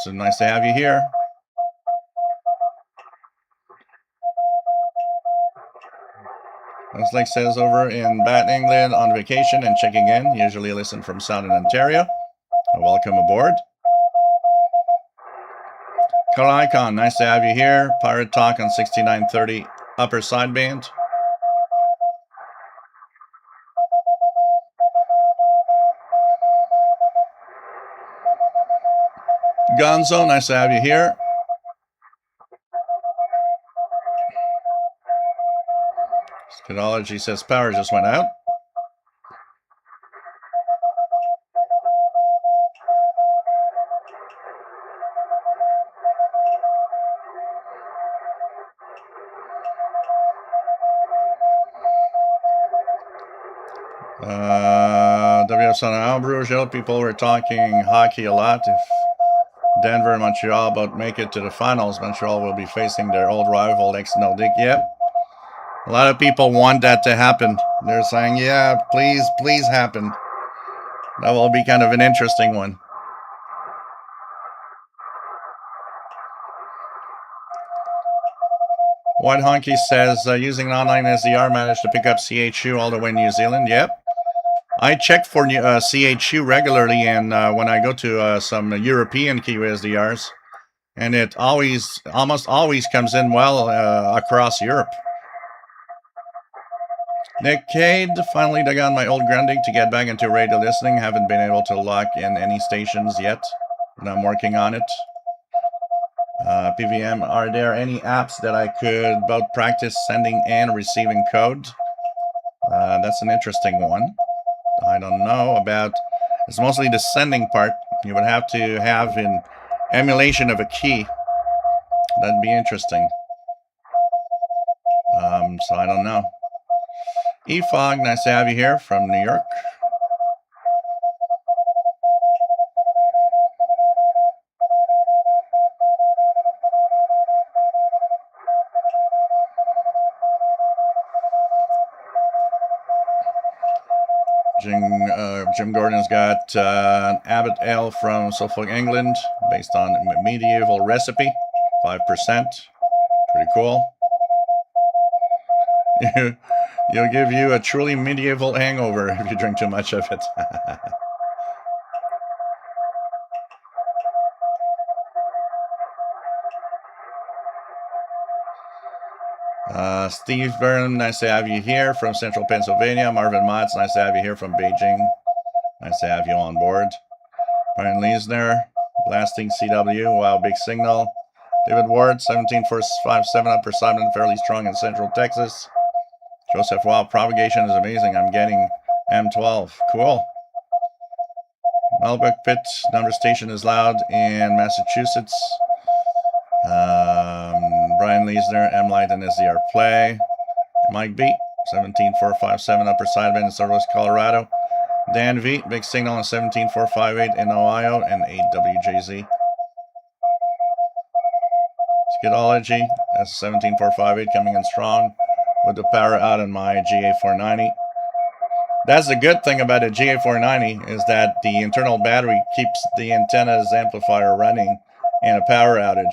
so nice to have you here. Westlake says over in Bat, England on vacation and checking in. Usually listen from Southern Ontario. Welcome aboard. Color Icon, nice to have you here. Pirate Talk on 6930 upper sideband. Gonzo, nice to have you here. Technology says power just went out. WSN Albrouge, people were talking hockey a lot. If Denver and Montreal both make it to the finals, Montreal will be facing their old rival, ex-Nordic. Yep. A lot of people want that to happen. They're saying, yeah, please happen. That will be kind of an interesting one. White Honky says, using an online SDR managed to pick up CHU all the way in New Zealand. Yep. I check for CHU regularly, and when I go to some European QSDRs, and it almost always comes in well across Europe. Nick Cade, finally dug on my old Grundig to get back into radio listening. Haven't been able to lock in any stations yet, but I'm working on it. PVM, are there any apps that I could both practice sending and receiving code? That's an interesting one. I don't know about, it's mostly the sending part. You would have to have an emulation of a key. That'd be interesting. So I don't know. EFOG, nice to have you here from New York. Jim Gordon's got an Abbott Ale from Suffolk, England, based on a medieval recipe, 5%. Pretty cool. It'll give you a truly medieval hangover if you drink too much of it. Steve Byrne, nice to have you here from Central Pennsylvania. Marvin Motz, nice to have you here from Beijing. Nice to have you on board. Brian Leisner, Blasting CW, wow, big signal. David Ward, 17457 up for Simon, fairly strong in Central Texas. Joseph, wow, Propagation is amazing. I'm getting M12. Cool. Melbourne Pit, number station is loud in Massachusetts. Brian Leisner, M-Light and SDR Play. Mike B, 17457 upper sideband in Southwest Colorado. Dan V, big signal on 17458 in Ohio and 8WJZ. Skidology, that's 17458 coming in strong with the power out on my GA490. That's the good thing about a GA490 is that the internal battery keeps the antenna's amplifier running in a power outage.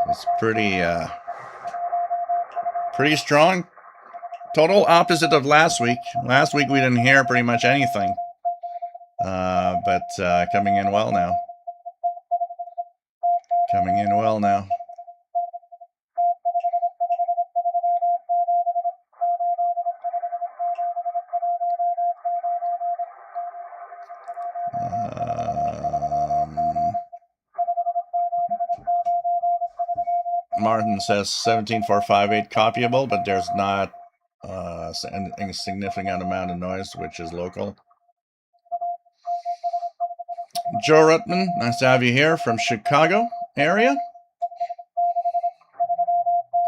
It's pretty strong. Total opposite of last week. Last week we didn't hear pretty much anything. But coming in well now. Coming in well now. Martin says 17458 copyable, but there's not a significant amount of noise, which is local. Joe Rutman, nice to have you here from Chicago area.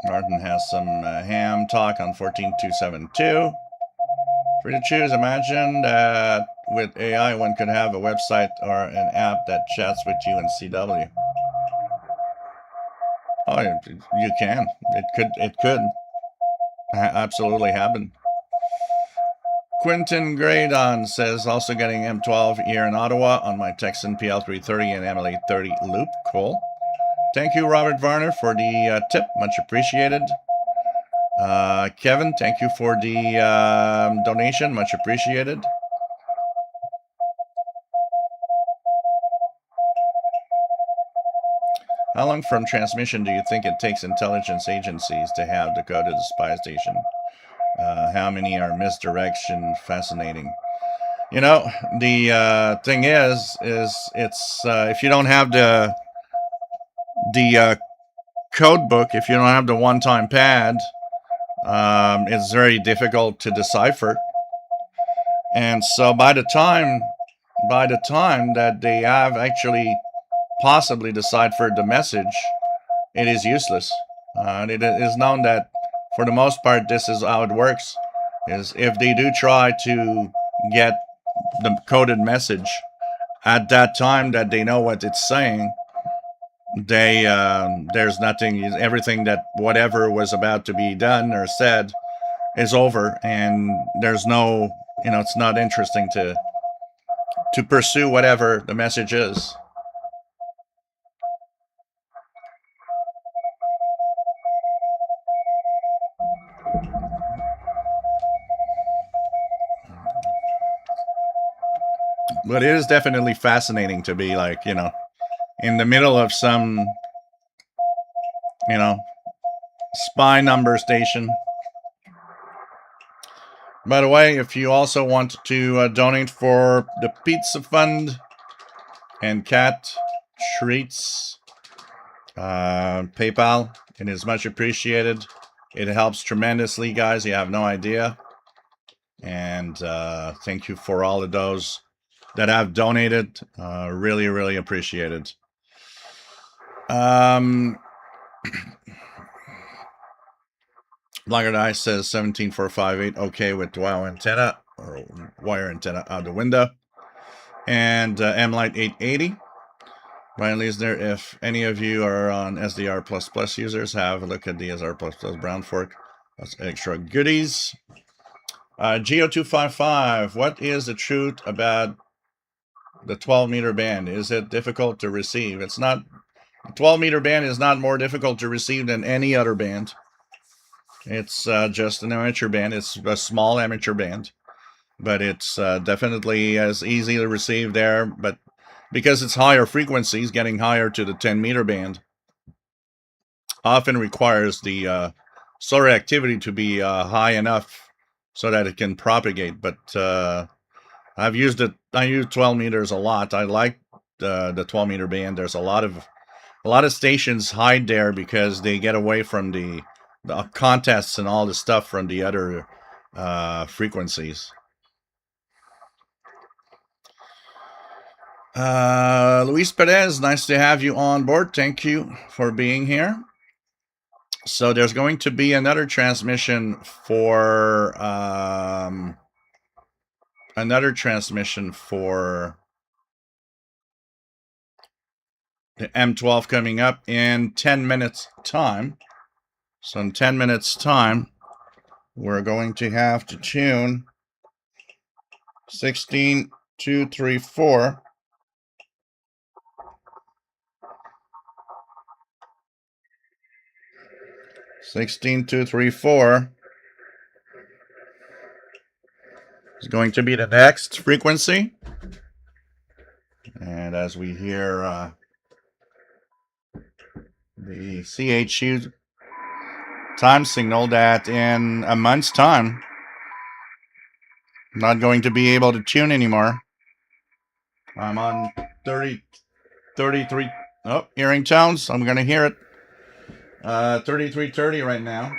Martin has some ham talk on 14272. Free to choose. Imagine that with AI, one could have a website or an app that chats with you in CW. Oh, you can. It could absolutely happen. Quentin Graydon says, also getting M12 here in Ottawa on my Texan PL330 and ML830 loop. Cool. Thank you, Robert Varner, for the tip. Much appreciated. Kevin, thank you for the donation. Much appreciated. How long from transmission do you think it takes intelligence agencies to have decoded the spy station? How many are misdirection? Fascinating. You know, the thing is it's if you don't have the code book, if you don't have the one-time pad, it's very difficult to decipher. And so by the time that they have actually possibly deciphered the message, it is useless. It is known that for the most part, this is how it works, is if they do try to get the coded message at that time that they know what it's saying, there's nothing, everything that whatever was about to be done or said is over, and there's no, it's not interesting to pursue whatever the message is. But it is definitely fascinating to be like, in the middle of some, spy number station. By the way, if you also want to donate for the pizza fund and cat treats, PayPal, it is much appreciated. It helps tremendously, guys. You have no idea. And thank you for all of those that have donated. Really, really appreciated. Blackguard Eye says 17458, okay with WoW antenna or wire antenna out the window. And M-Light 880. Brian Leesner, if any of you are on SDR++ users, have a look at the SDR++ Brown Fork. That's extra goodies. Geo255, what is the truth about the 12-meter band? Is it difficult to receive? It's not. The 12-meter band is not more difficult to receive than any other band. It's just an amateur band. It's a small amateur band. But it's definitely as easy to receive there. But because it's higher frequencies, getting higher to the 10-meter band often requires the solar activity to be high enough so that it can propagate. But I've used it. I use 12 meters a lot. I like the 12-meter band. There's a lot of stations hide there because they get away from the contests and all the stuff from the other frequencies. Luis Perez, nice to have you on board. Thank you for being here. So there's going to be another transmission for the M12 coming up in 10 minutes time. So in 10 minutes time, we're going to have to tune 16234. 16234 is going to be the next frequency. And as we hear the CHU time signal that in a month's time, I'm not going to be able to tune anymore. I'm on 33. Oh, hearing tones. I'm going to hear it. 3330 right now.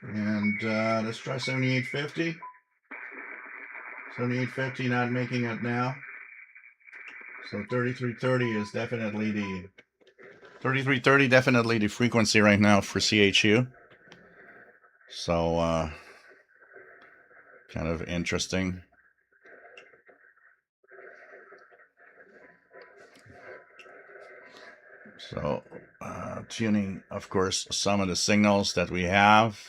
And let's try 7850. 7850 not making it now. So 3330 is definitely the 3330 definitely the frequency right now for CHU. So kind of interesting. So tuning, of course, some of the signals that we have.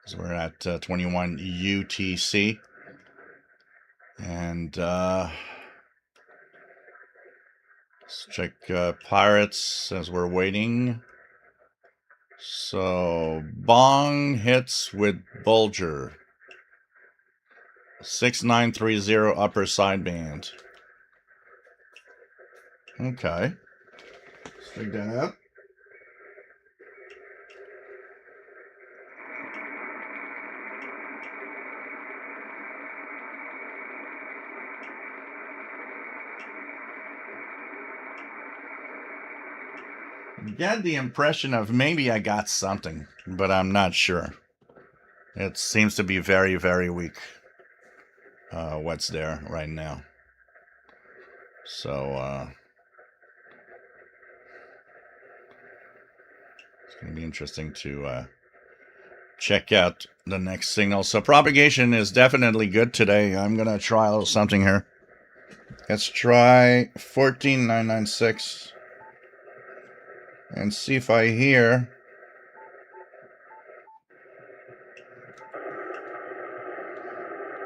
So we're at 21 UTC. And let's check Pirates as we're waiting. So Bong hits with Bulger. 6930 upper sideband. Okay. Let's check that out. Get the impression of maybe I got something, but I'm not sure. It seems to be very, very weak. What's there right now? So it's going to be interesting to check out the next signal. So propagation is definitely good today. I'm going to try a little something here. Let's try 14996 and see if I hear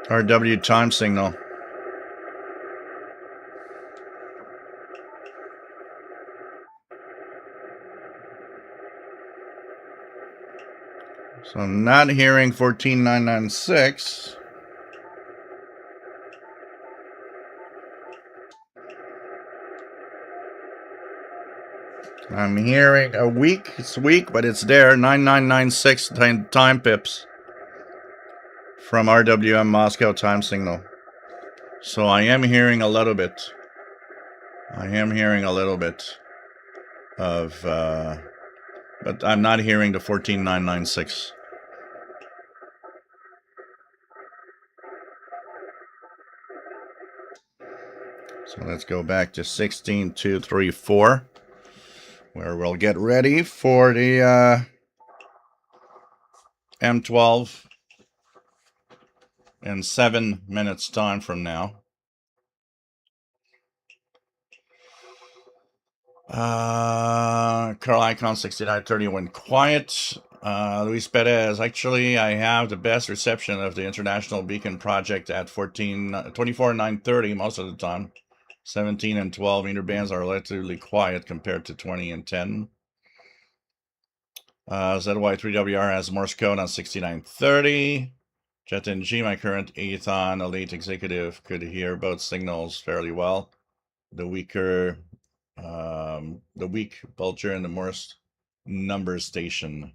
RW time signal. So I'm not hearing 14996. I'm hearing a weak. It's weak, but it's there. 9996 time pips from RWM Moscow time signal. So I am hearing a little bit. I am hearing a little bit of, but I'm not hearing the 14996. So let's go back to 16234, where we'll get ready for the M12 in 7 minutes time from now. Carl Icon 6930 went quiet. Luis Perez, actually, I have the best reception of the International Beacon Project at 24,930 most of the time. 17 and 12 meter bands are relatively quiet compared to 20 and 10. ZY3WR has Morse code on 6930. Jet NG, my current Ethon Elite Executive, could hear both signals fairly well. The weak Bulger and the Morse number station.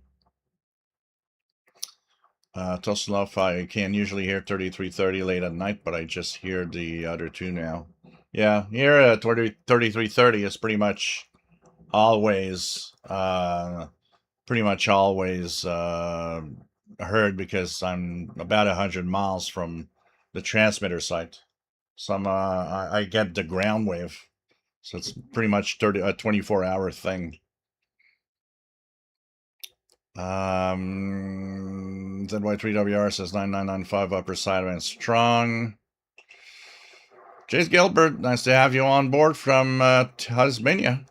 Toslov, I can usually hear 3330 late at night, but I just hear the other two now. Yeah, here at 3330 is pretty much always heard because I'm about 100 miles from the transmitter site. So I get the ground wave. So it's pretty much a 24-hour thing. ZY3WR says 9995 upper sideband strong. Jace Gilbert, nice to have you on board from Tasmania.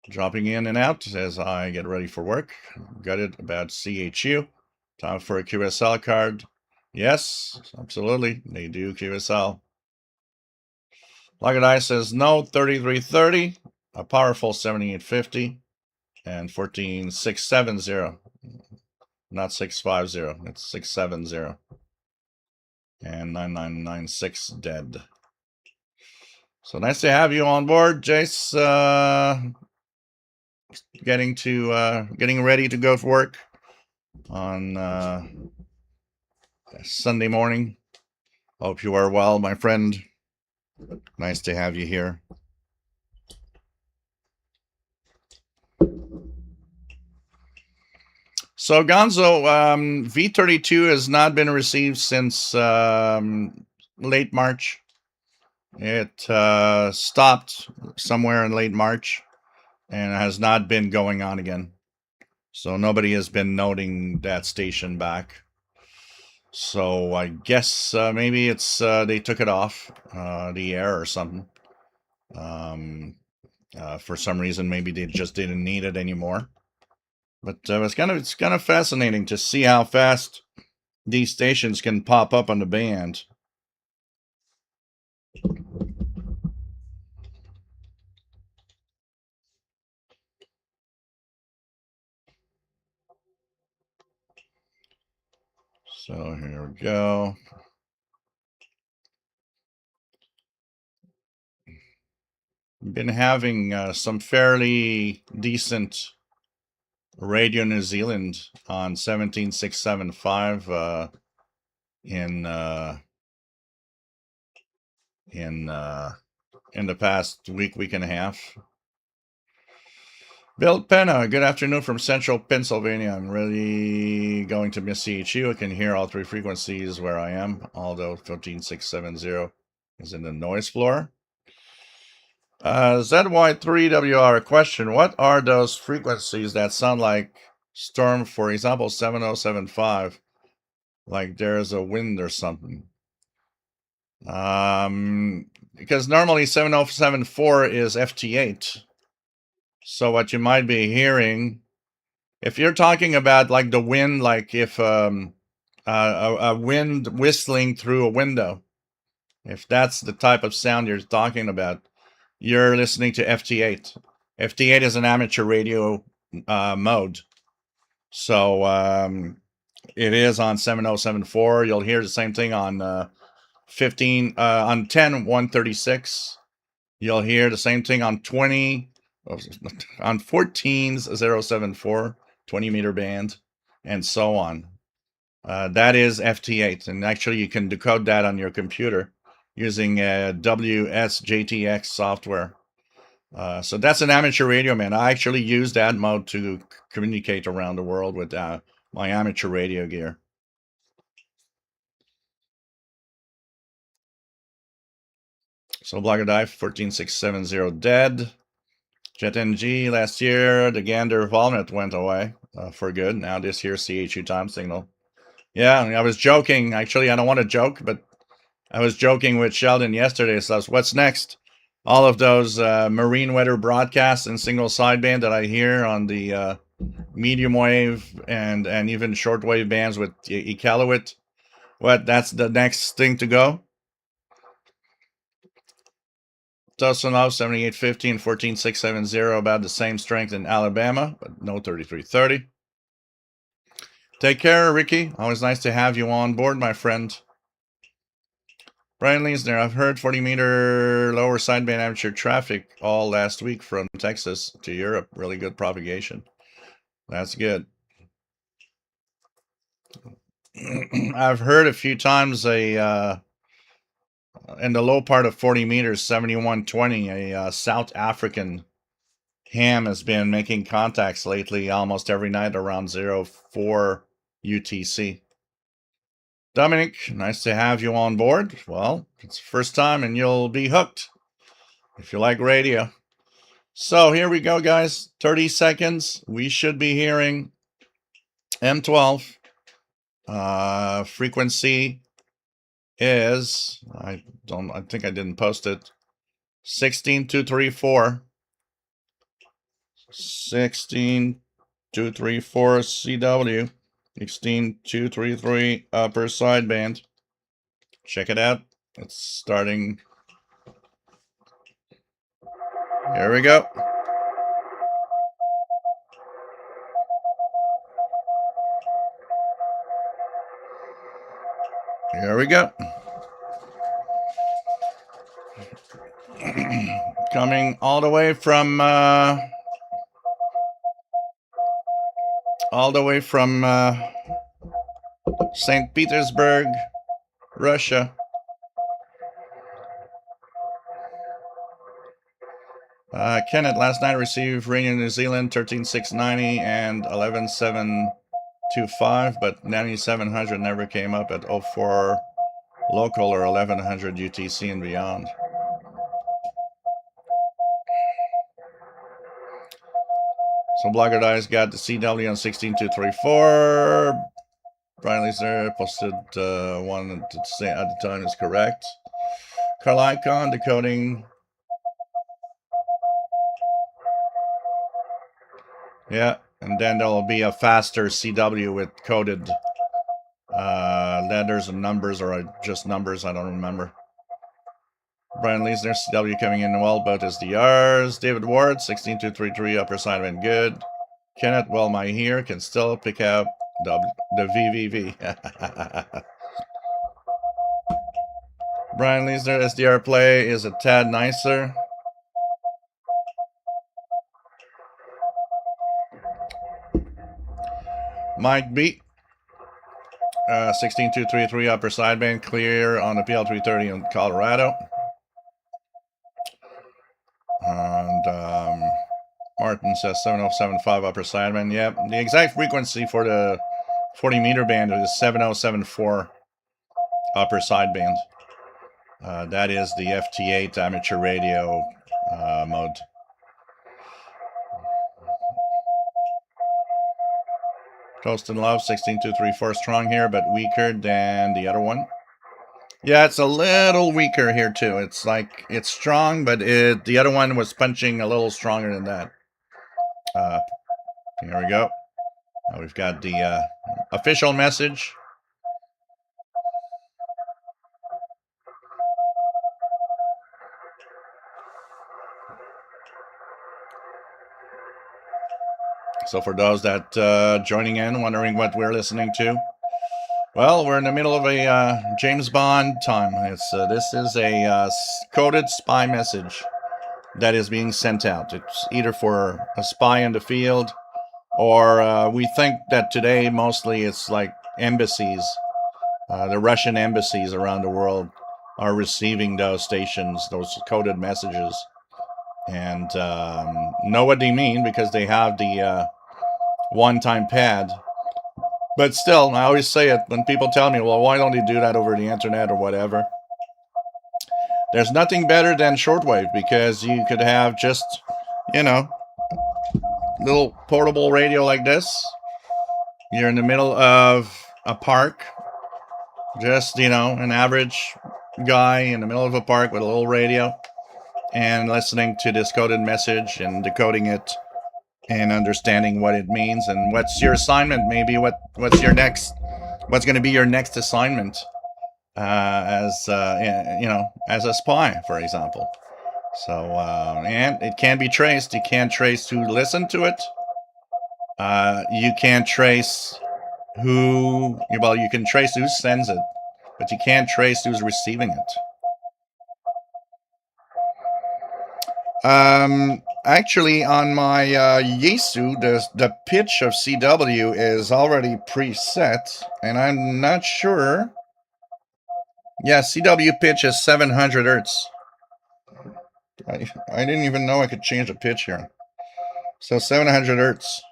Dropping in and out as I get ready for work. Got it about CHU. Time for a QSL card. Yes, absolutely. They do QSL. Locket Eye says no, 3330. A powerful 7850. And 14670. Not 650. It's 670. And 9996 dead. So nice to have you on board, Jace. Getting ready to go for work on Sunday morning. Hope you are well, my friend. Nice to have you here. So Gonzo, V32 has not been received since late March. It stopped somewhere in late March and has not been going on again. So nobody has been noting that station back. So I guess maybe it's they took it off the air or something. For some reason, maybe they just didn't need it anymore. But it's kind of fascinating to see how fast these stations can pop up on the band. So here we go. Been having some fairly decent Radio New Zealand on 17675 in the past week and a half. Bill Penna, good afternoon from central Pennsylvania. I'm really going to miss CHU. I can hear all three frequencies where I am, although 15670 is in the noise floor. ZY3WR, question. What are those frequencies that sound like storm, for example, 7075? Like there's a wind or something. Because normally 7074 is FT8. So what you might be hearing, if you're talking about like the wind, like if a wind whistling through a window, if that's the type of sound you're talking about, you're listening to FT8. FT8 is an amateur radio mode. So it is on 7074. You'll hear the same thing on 10136. You'll hear the same thing on 14074, 20-meter band, and so on. That is FT8, and actually you can decode that on your computer using WSJTX software. So that's an amateur radio, man. I actually use that mode to communicate around the world with my amateur radio gear. So Blogger Dive 14670 dead. Jet NG last year, the Gander Walnut went away for good. Now this here CHU time signal. Yeah, I was joking. Actually, I don't want to joke, but I was joking with Sheldon yesterday. So what's next? All of those marine weather broadcasts and single sideband that I hear on the medium wave and even shortwave bands with Iqaluit. What? That's the next thing to go? Tosanov 7850 and 14670 about the same strength in Alabama, but no 3330. Take care, Ricky. Always nice to have you on board, my friend. Brian Leesner, I've heard 40-meter lower sideband amateur traffic all last week from Texas to Europe. Really good propagation. That's good. I've heard a few times in the low part of 40 meters, 7120, a South African ham has been making contacts lately almost every night around 04 UTC. Dominic, nice to have you on board. Well, it's the first time and you'll be hooked if you like radio. So here we go, guys. 30 seconds. We should be hearing M12. Frequency is, I think I didn't post it. 16234. 16234 CW. 16233 upper sideband. Check it out. It's starting. Here we go. Here we go. Coming all the way from St. Petersburg, Russia. Kenneth, last night received Radio New Zealand 13690 and 11725, but 9700 never came up at 04 local or 1100 UTC and beyond. So Blogger Dice got the CW on 16234. Brian Leeser posted one to say at the time is correct. Carl Icon decoding. Yeah, and then there will be a faster CW with coded letters and numbers, or just numbers, I don't remember. Brian Leesner, CW coming in well, both SDRs. David Ward, 16233 upper sideband good. Kenneth, well, my here can still pick out the VVV. Brian Leesner, SDR play is a tad nicer. Mike B, 16233 upper sideband clear on the PL330 in Colorado. And Martin says 7075 upper sideband. Yep, the exact frequency for the 40-meter band is 7074 upper sideband. That is the FT8 amateur radio mode. Toast and Love, 16234 strong here, but weaker than the other one. Yeah, it's a little weaker here too. It's like it's strong, but the other one was punching a little stronger than that. Here we go. Now we've got the official message. So for those that joining in, wondering what we're listening to, well, we're in the middle of a James Bond time. This is a coded spy message that is being sent out. It's either for a spy in the field, or we think that today mostly it's like embassies. The Russian embassies around the world are receiving those stations, those coded messages, and know what they mean because they have the one-time pad. But still, I always say it when people tell me, well, why don't you do that over the internet or whatever? There's nothing better than shortwave because you could have just, you know, little portable radio like this. You're in the middle of a park, just, an average guy in the middle of a park with a little radio and listening to this coded message and decoding it and understanding what it means and what's your assignment, maybe what's going to be your next assignment as a spy, for example. So and it can be traced. You can't trace who listened to it. You can't trace you can trace who sends it, but you can't trace who's receiving it. Actually, on my Yaesu, the pitch of CW is already preset, and I'm not sure. Yeah, CW pitch is 700 hertz. I didn't even know I could change the pitch here. So 700 hertz.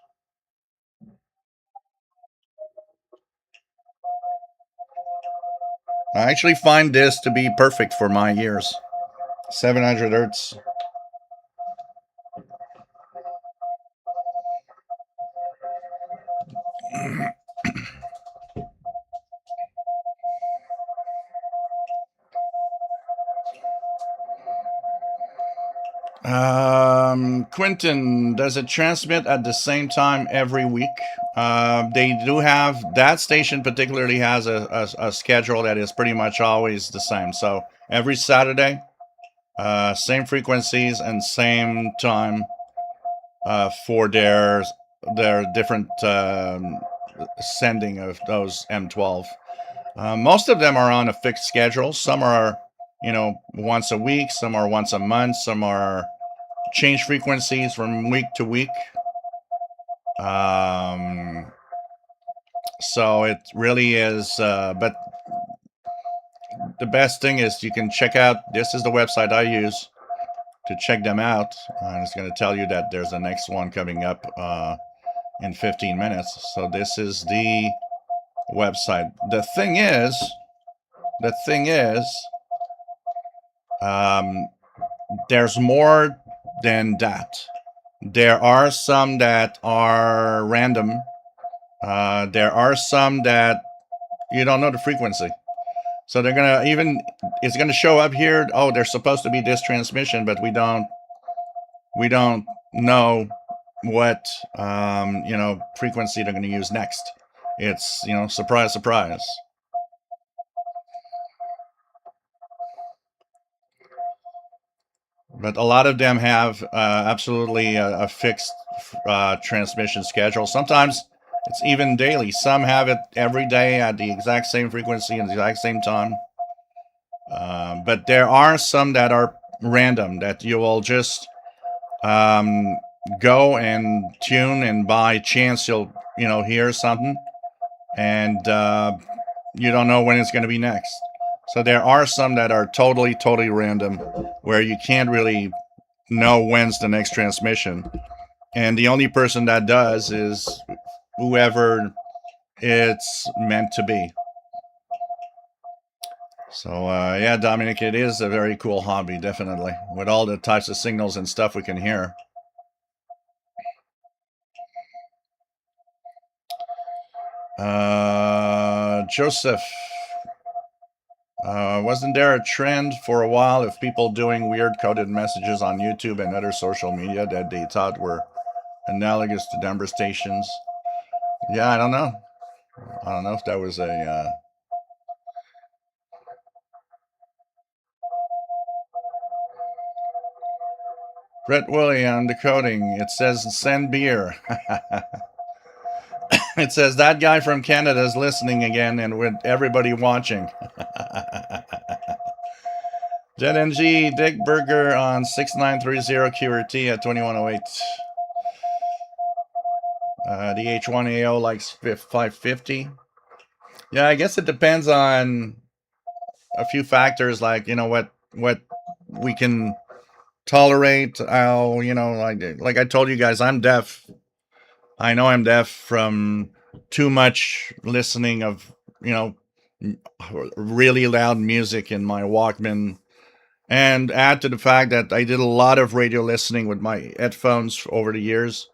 I actually find this to be perfect for my ears. 700 hertz. Quentin, does it transmit at the same time every week? They do have that station particularly has a schedule that is pretty much always the same. So every Saturday, same frequencies and same time for their different sending of those M12. Most of them are on a fixed schedule. Some are, once a week. Some are once a month. Some are change frequencies from week to week. So it really is. But the best thing is you can check out. This is the website I use to check them out. It's going to tell you that there's the next one coming up in 15 minutes. So this is the website. The thing is, there's more than that. There are some that are random. There are some that you don't know the frequency. So they're gonna it's gonna show up here. Oh, there's supposed to be this transmission, but we don't know what frequency they're gonna use next. It's surprise, surprise. But a lot of them have absolutely a fixed transmission schedule. Sometimes it's even daily. Some have it every day at the exact same frequency and the exact same time. But there are some that are random that you will just go and tune, and by chance you'll hear something, and you don't know when it's going to be next. So there are some that are totally random, where you can't really know when's the next transmission, and the only person that does is whoever it's meant to be. So yeah, Dominic, it is a very cool hobby, definitely, with all the types of signals and stuff we can hear. Joseph, Wasn't there a trend for a while of people doing weird coded messages on YouTube and other social media that they thought were analogous to number stations? Yeah, I don't know. I don't know if that was a. Brett Willie on decoding. It says send beer. It says that guy from Canada is listening again and with everybody watching. Jet NG Dick Burger on 6930 QRT at 2108. The H1AO likes 550. Yeah, I guess it depends on a few factors, like what we can tolerate. How like I told you guys, I'm deaf. I know I'm deaf from too much listening of really loud music in my Walkman, and add to the fact that I did a lot of radio listening with my headphones over the years.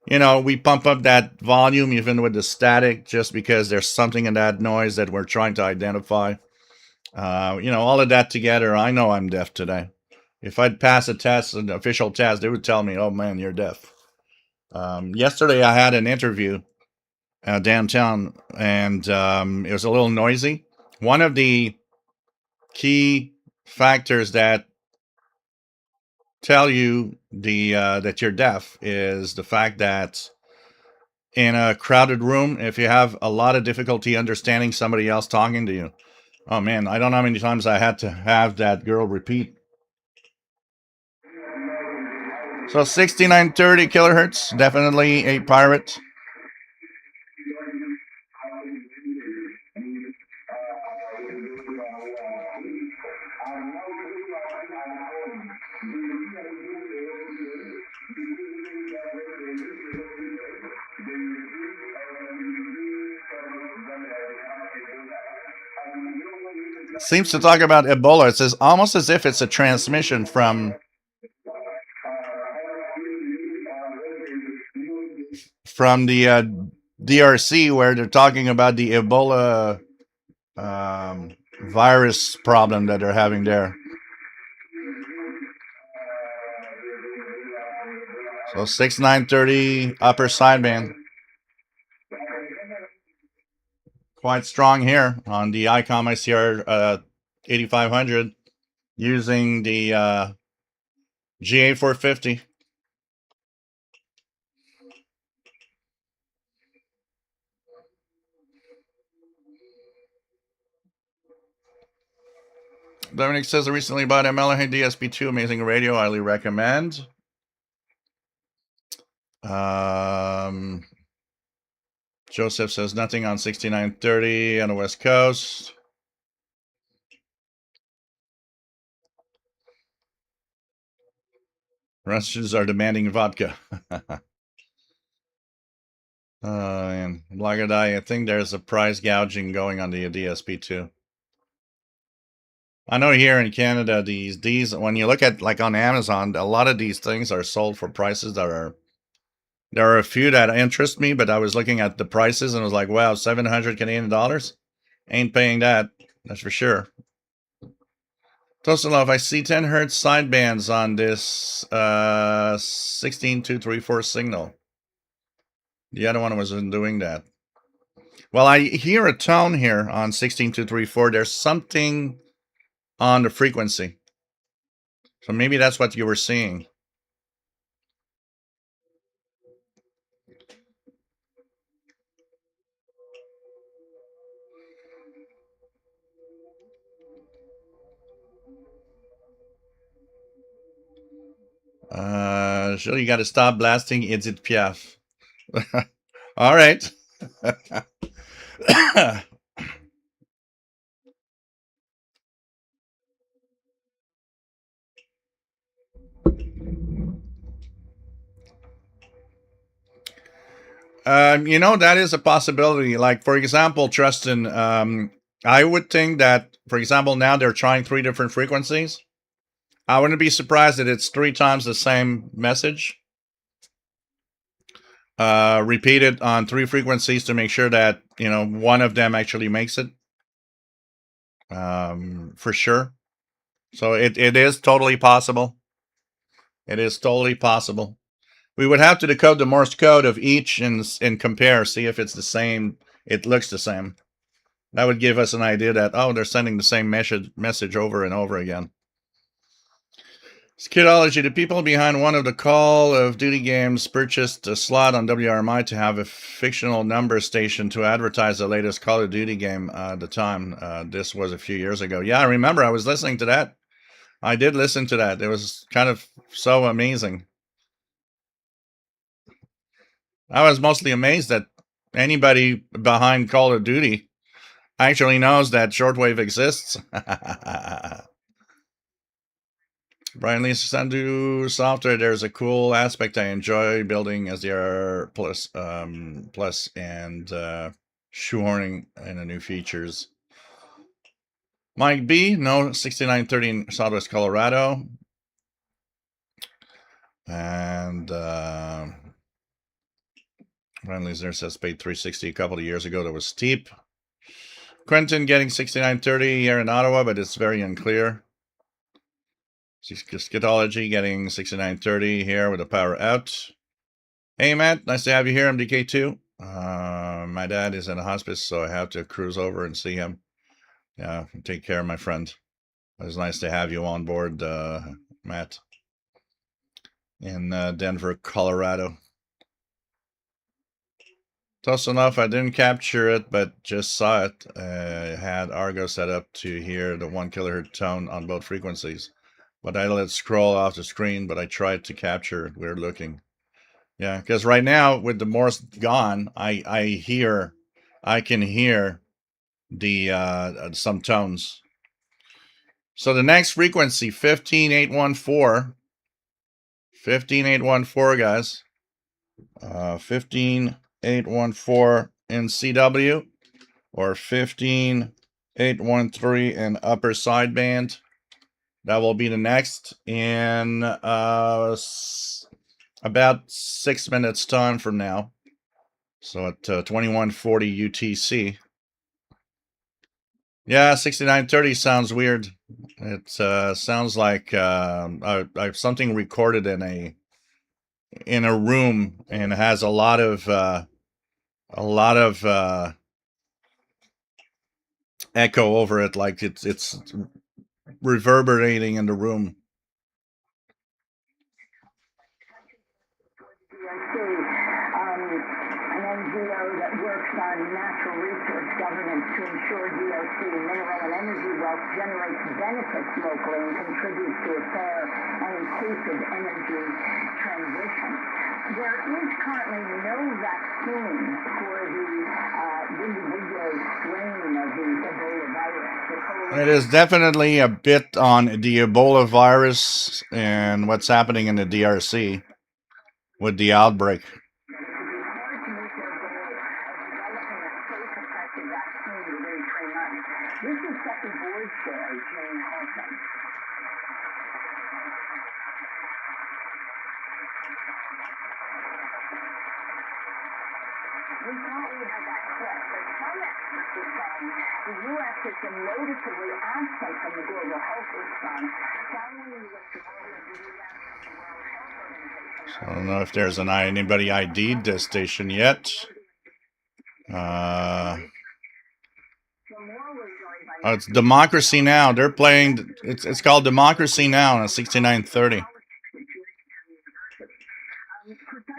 We pump up that volume even with the static just because there's something in that noise that we're trying to identify. All of that together, I know I'm deaf today. If I'd pass a test, an official test, they would tell me, oh man, you're deaf. Yesterday, I had an interview downtown, and it was a little noisy. One of the key factors that tell you that you're deaf is the fact that in a crowded room, if you have a lot of difficulty understanding somebody else talking to you, oh man, I don't know how many times I had to have that girl repeat. So 6930 kilohertz, definitely a pirate. Seems to talk about Ebola. It says almost as if it's a transmission from the DRC, where they're talking about the Ebola virus problem that they're having there. So 6930 upper sideband. Quite strong here on the ICOM ICR 8500 using the GA450. Dominic says I recently bought a Malahay DSP2, amazing radio, highly recommend. Joseph says nothing on 6930 on the West Coast. Russians are demanding vodka. And Lagadai, I think there's a price gouging going on the DSP2. I know here in Canada, these when you look at like on Amazon, a lot of these things are sold for prices that are. There are a few that interest me, but I was looking at the prices and was like, wow, 700 Canadian dollars? Ain't paying that, that's for sure. Tosalov, I see 10 hertz sidebands on this 16234 signal. The other one wasn't doing that. Well, I hear a tone here on 16234. There's something on the frequency. So maybe that's what you were seeing. Sure, you got to stop blasting Edith Piaf. All right. That is a possibility. Like, for example, Tristan, I would think that, for example, now they're trying 3 different frequencies. I wouldn't be surprised that it's 3 times the same message. Repeated on 3 frequencies to make sure that, one of them actually makes it. for sure. So it is totally possible. It is totally possible. We would have to decode the Morse code of each and compare, see if it's the same. It looks the same. That would give us an idea that, oh, they're sending the same message over and over again. Skidology, the people behind one of the Call of Duty games purchased a slot on WRMI to have a fictional number station to advertise the latest Call of Duty game at the time. This was a few years ago. Yeah, I remember. I was listening to that. I did listen to that. It was kind of so amazing. I was mostly amazed that anybody behind Call of Duty actually knows that shortwave exists. Brian Lee Sandu software. There's a cool aspect I enjoy building SDR plus and shoehorning in the new features. Mike B, no 6930 in Southwest Colorado. And Brian Leesner says paid 360 a couple of years ago. That was steep. Quentin getting 6930 here in Ottawa, but it's very unclear. Scatology getting 6930 here with the power out. Hey, Matt, nice to have you here. I'm DK2. My dad is in a hospice, so I have to cruise over and see him. Yeah, take care, my friend. It was nice to have you on board, Matt, in Denver, Colorado. Close enough. I didn't capture it, but just saw it. Had Argo set up to hear the 1 kilohertz tone on both frequencies. But I let it scroll off the screen, but I tried to capture it. We're looking. Yeah, because right now with the Morse gone, I can hear the some tones. So the next frequency, 15814. 15814, guys. 15814 in CW or 15813 in upper sideband. That will be the next in about 6 minutes time from now. So at 2140 UTC. Yeah, 6930 sounds weird. It sounds like I've something recorded in a room and it has a lot of echo over it, like it's reverberating in the room. An NGO that works on natural resource governance to ensure DOC mineral and energy wealth generates benefits locally and contributes to a fair and inclusive energy transition. There is currently no vaccine for the individual strain of the Ebola virus. It is definitely a bit on the Ebola virus and what's happening in the DRC with the outbreak. This is second board chair, Jane Halton. We thought we had that clip, but some experts are saying the U.S. has been noticeably absent from the global health response following the withdrawal of the U.S. from the World Health Organization. So I don't know if there's anybody ID'd this station yet. Oh, it's Democracy Now. They're playing. It's called Democracy Now on 6930.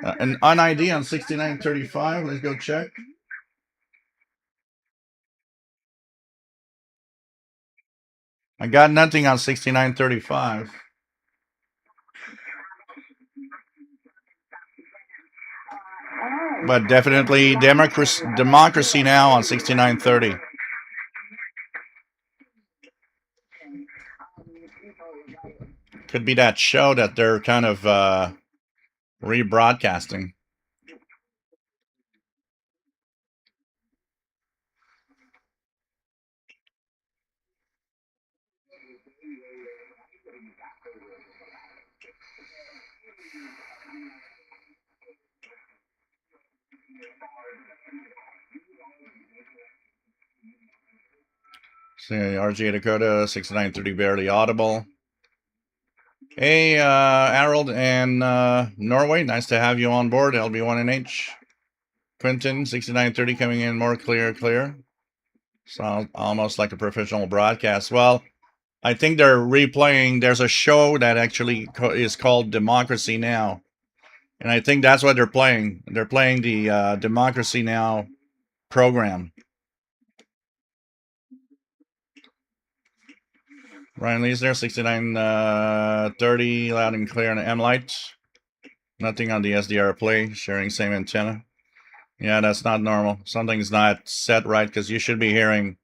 An UNID on 6935. Let's go check. I got nothing on 6935. But definitely Democracy Now on 6930. Could be that show that they're kind of rebroadcasting. RGA Dakota, 6930 barely audible. Hey, Harold and Norway, nice to have you on board. LB1NH. Quentin, 6930 coming in more clear. Sounds almost like a professional broadcast. Well, I think they're replaying. There's a show that actually is called Democracy Now! And I think that's what they're playing. They're playing the Democracy Now! Program. Ryan Leesner, 6930, loud and clear on the M-Light. Nothing on the SDR play, sharing same antenna. Yeah, that's not normal. Something's not set right because you should be hearing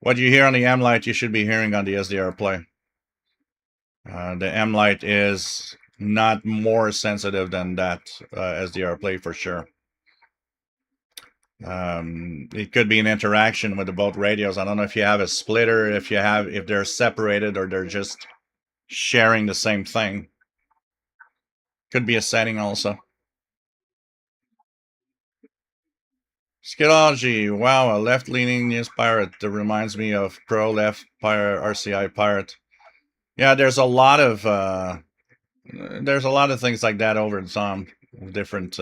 what you hear on the M-Light, you should be hearing on the SDR play. The M-Light is not more sensitive than that SDR play for sure. It could be an interaction with the both radios. I don't know if you have a splitter, if they're separated or they're just sharing the same thing. Could be a setting also. Skidology, wow, a left-leaning news pirate that reminds me of pro-left pirate, RCI pirate. Yeah, there's a lot of things like that over in some different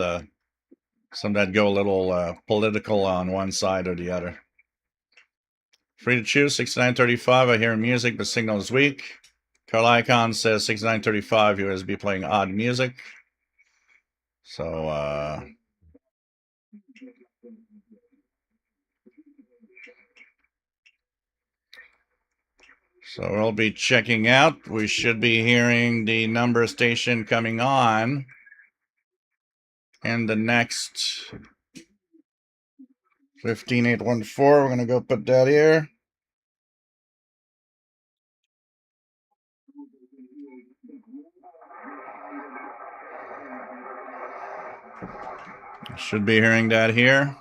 some that go a little political on one side or the other. Free to choose, 6935. I hear music, but signal is weak. Carl Icon says 6935 USB playing odd music. So we'll be checking out. We should be hearing the number station coming on in the next 15814. We're going to go put that here. Should be hearing that here.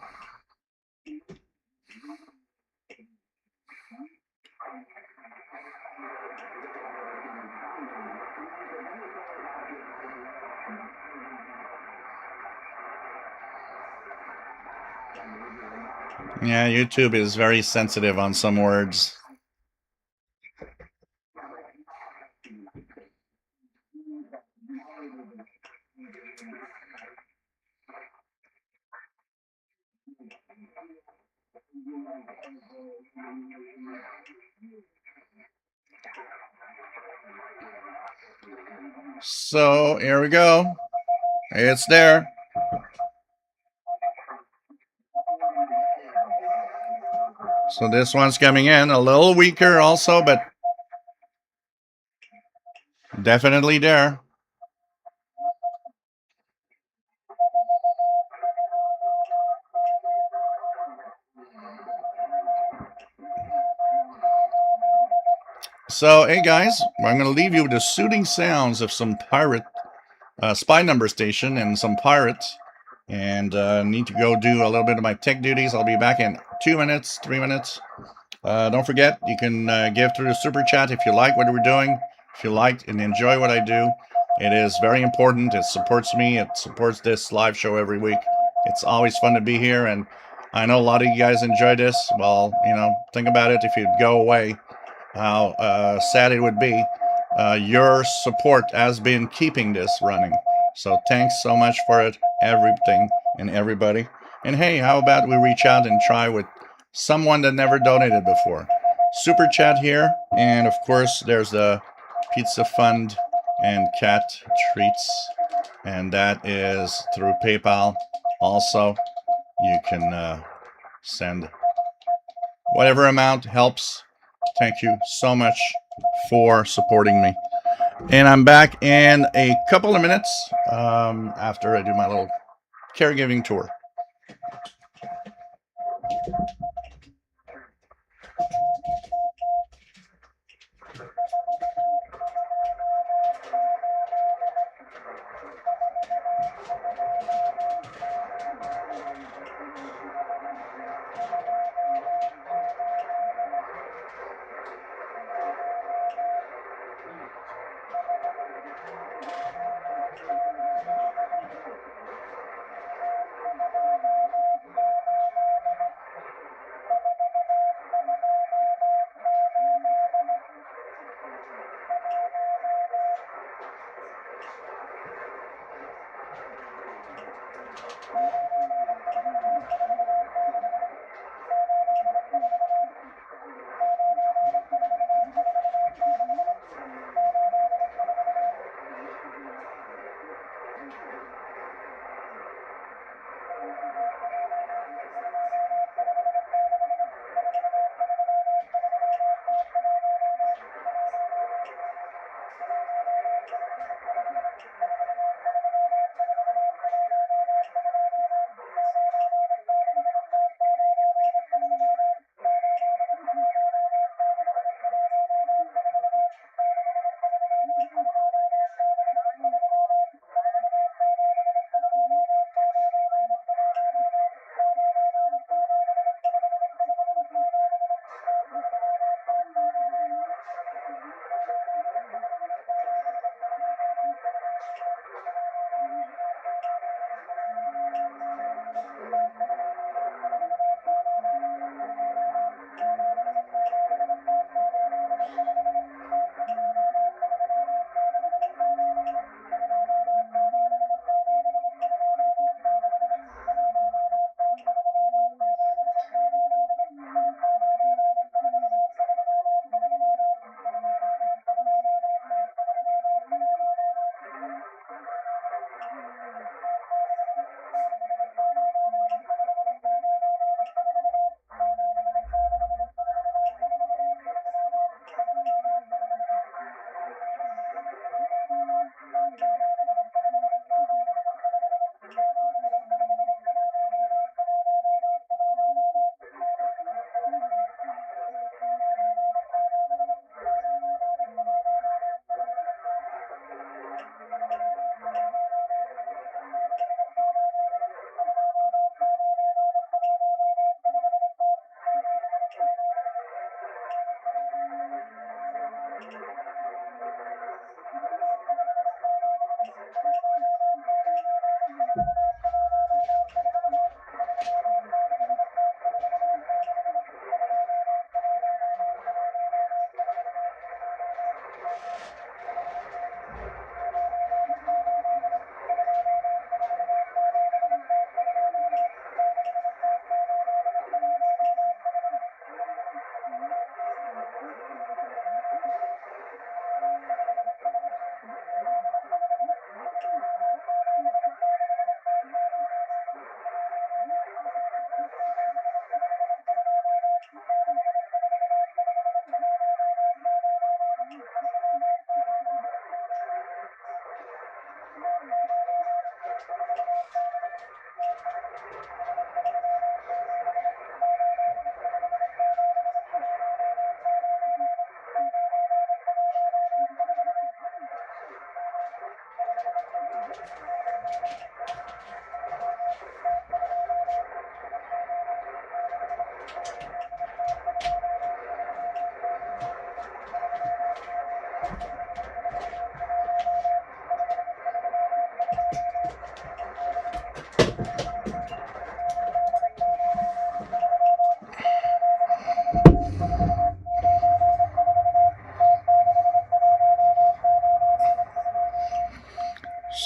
Yeah, YouTube is very sensitive on some words. So here we go. It's there. So this one's coming in a little weaker also, but definitely there. So, hey guys, I'm going to leave you with the soothing sounds of some pirate spy number station and some pirates. And need to go do a little bit of my tech duties. I'll be back in 2 minutes, 3 minutes. Don't forget, you can give through the super chat if you like what we're doing. If you like and enjoy what I do, it is very important. It supports me. It supports this live show every week. It's always fun to be here, and I know a lot of you guys enjoy this. Well, think about it. If you'd go away, how sad it would be. Your support has been keeping this running. So thanks so much for it, everything and everybody. And hey, how about we reach out and try with someone that never donated before? Super chat here, and of course there's the pizza fund and cat treats, and that is through PayPal. Also, you can send whatever amount helps. Thank you so much for supporting me. And I'm back in a couple of minutes after I do my little caregiving tour.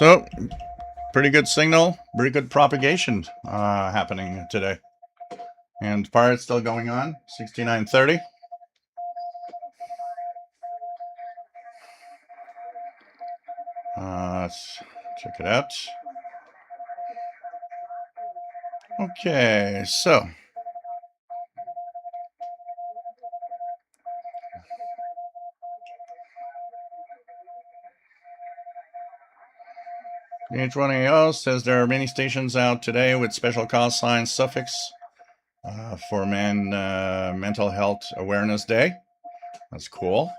So, pretty good signal, pretty good propagation happening today. And pirate's still going on, 6930. Let's check it out. Okay, so H1AO says there are many stations out today with special call sign suffix for Mental Health Awareness Day. That's cool.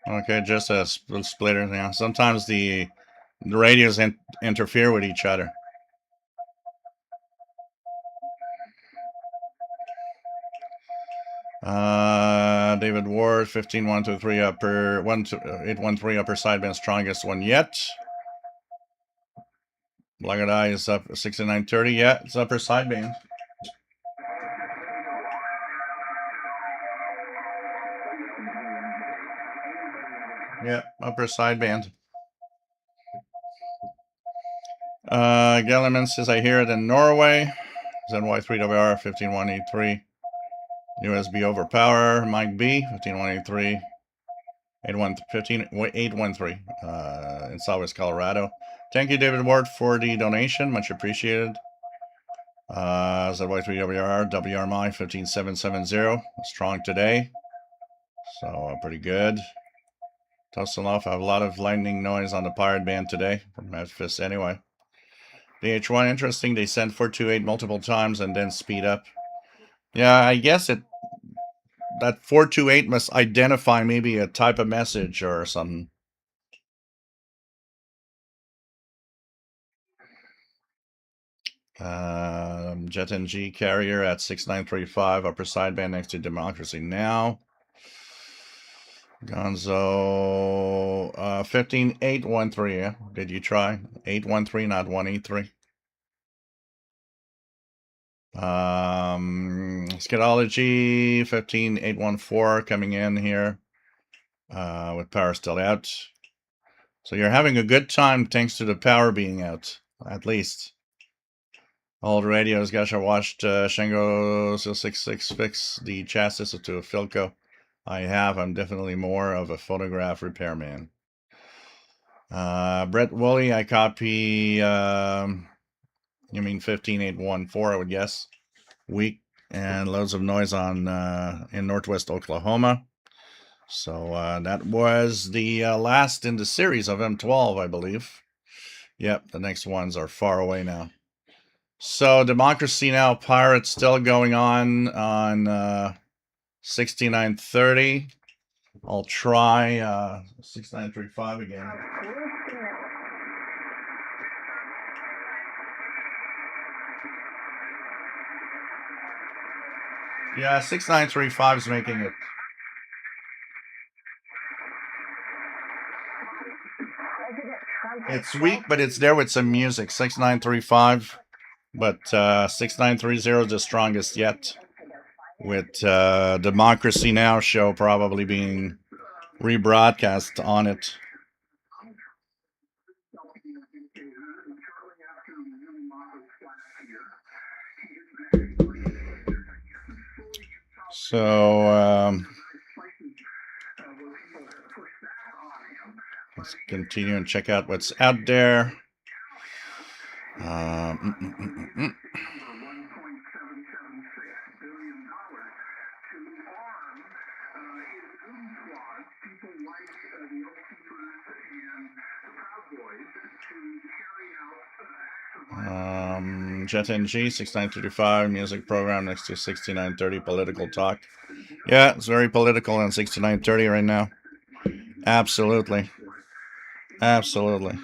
Okay, just a splitter now. Sometimes the radios interfere with each other. David Ward, 15123 upper 813 upper sideband, strongest one yet. Black Eye is up 6930. Yeah, it's upper sideband. Yeah, upper sideband. Gellerman says I hear it in Norway. ZY3WR 15183. USB over power. Mike B 15183. 813 in Southwest Colorado. Thank you, David Ward, for the donation. Much appreciated. ZY3WR WRMI 15770. Strong today. So pretty good. Tough enough. I have a lot of lightning noise on the pirate band today from Memphis anyway. DH1, interesting. They send 428 multiple times and then speed up. Yeah, I guess that 428 must identify maybe a type of message or something. Jet NG carrier at 6935, upper sideband next to Democracy Now. Gonzo 15813. Yeah, did you try 813, not 183? Scatology 15814 coming in here with power still out. So you're having a good time thanks to the power being out, at least. Old radios, gosh, I watched Shango 666 fix the chassis to a Philco. I have. I'm definitely more of a phonograph repairman. Brett Woolley, I copy, you mean 15814, I would guess. Weak and loads of noise on in northwest Oklahoma. So that was the last in the series of M12, I believe. Yep, the next ones are far away now. So Democracy Now! Pirate still going on 6930. I'll try 6935 again. Yeah, 6935 is making it. It's weak, but it's there with some music. 6935. But 6930 is the strongest yet, with Democracy Now! Show probably being rebroadcast on it. So let's continue and check out what's out there. Jet NG 6935 music program next to 6930 political talk. Yeah, it's very political on 6930 right now. Absolutely. Absolutely.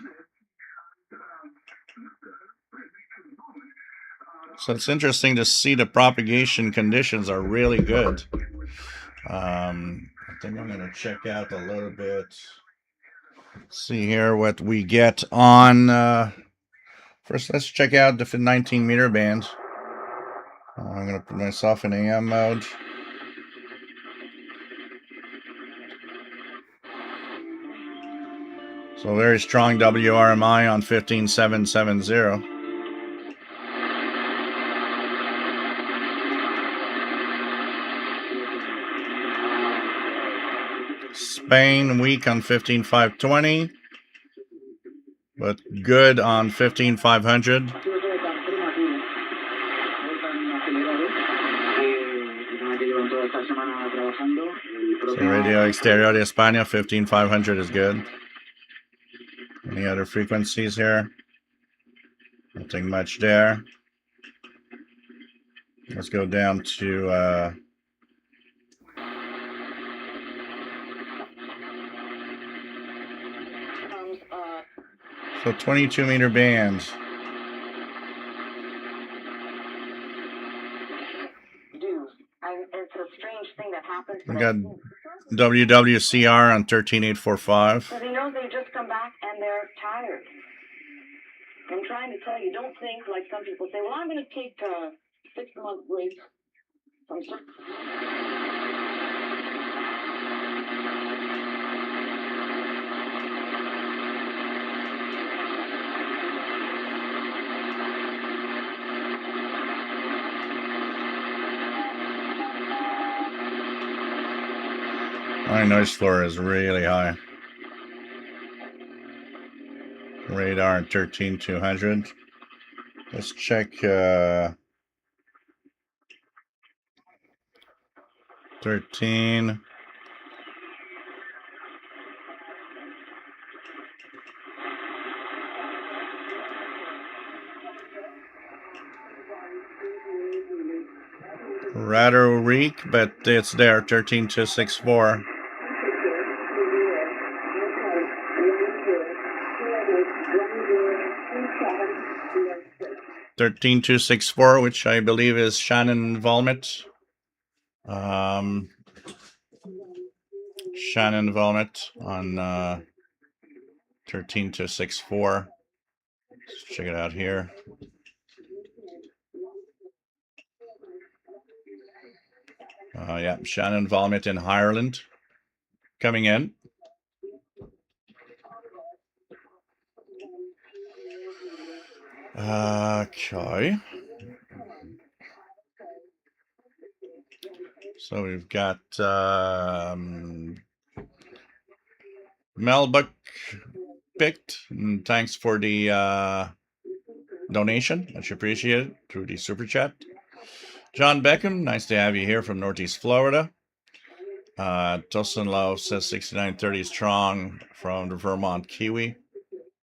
So it's interesting to see the propagation conditions are really good. I think I'm going to check out a little bit. See here what we get on. First, let's check out the 19 meter band. I'm going to put myself in AM mode. So very strong WRMI on 15770. Spain weak on 15520, but good on 15500. So Radio Exterior de España 15500 is good. Any other frequencies here? Nothing much there. Let's go down to so 22 meter bands. It's a strange thing that happens. We got WWCR on 13845. Because he knows they just come back and they're tired. I'm trying to tell you, don't think like some people say, well, I'm going to take a 6-month break from My noise floor is really high. Radar at 13200. Let's check 13. Rather weak, but it's there. 13264. 13264, which I believe is Shannon Volmet. Shannon Volmet on 13264. Let's check it out here. Yeah, Shannon Volmet in Ireland coming in. Okay. So we've got Melbuck picked. And thanks for the donation. Much appreciated through the super chat. John Beckham, nice to have you here from Northeast Florida. Tosin Lowe says 6930 strong from the Vermont Kiwi.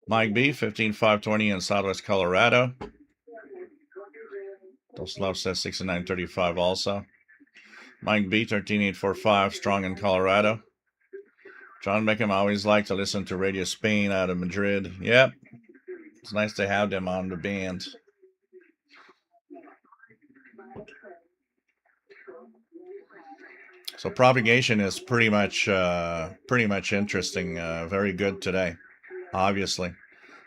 Mike B, 15520 in Southwest Colorado. Tosin Lowe says 6935 also. Mike B, 13845 strong in Colorado. John Beckham, I always like to listen to Radio Spain out of Madrid. Yep. It's nice to have them on the band. So Propagation is pretty much interesting. Very good today, obviously.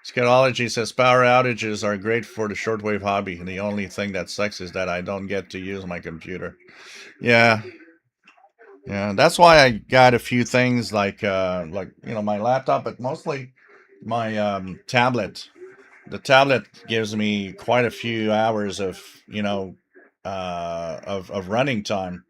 Scatology says power outages are great for the shortwave hobby. The only thing that sucks is that I don't get to use my computer. Yeah, that's why I got a few things like my laptop, but mostly my tablet. The tablet gives me quite a few hours of of running time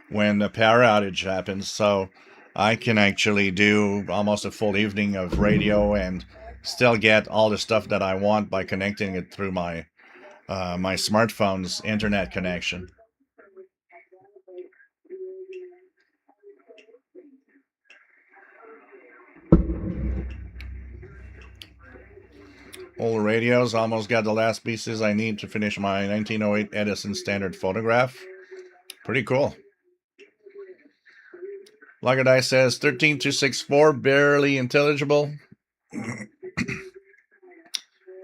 when the power outage happens, so I can actually do almost a full evening of radio and still get all the stuff that I want by connecting it through my my smartphone's internet connection. Old radios, almost got the last pieces I need to finish my 1908 Edison Standard phonograph. Pretty cool. Lagadai says 13264, barely intelligible.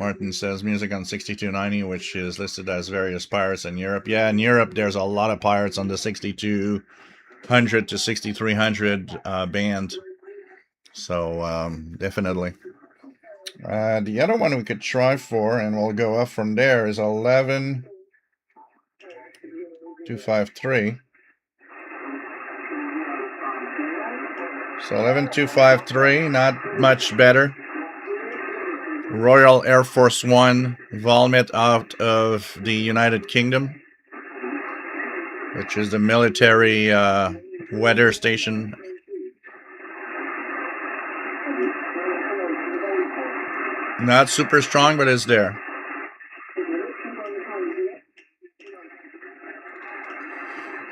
Martin says music on 6290, which is listed as various pirates in Europe. Yeah, in Europe, there's a lot of pirates on the 6200 to 6300 band. So definitely. The other one we could try for, and we'll go up from there, is 11253. So 11253, not much better. Royal Air Force One, Valmet out of the United Kingdom, which is the military weather station. Not super strong, but it's there.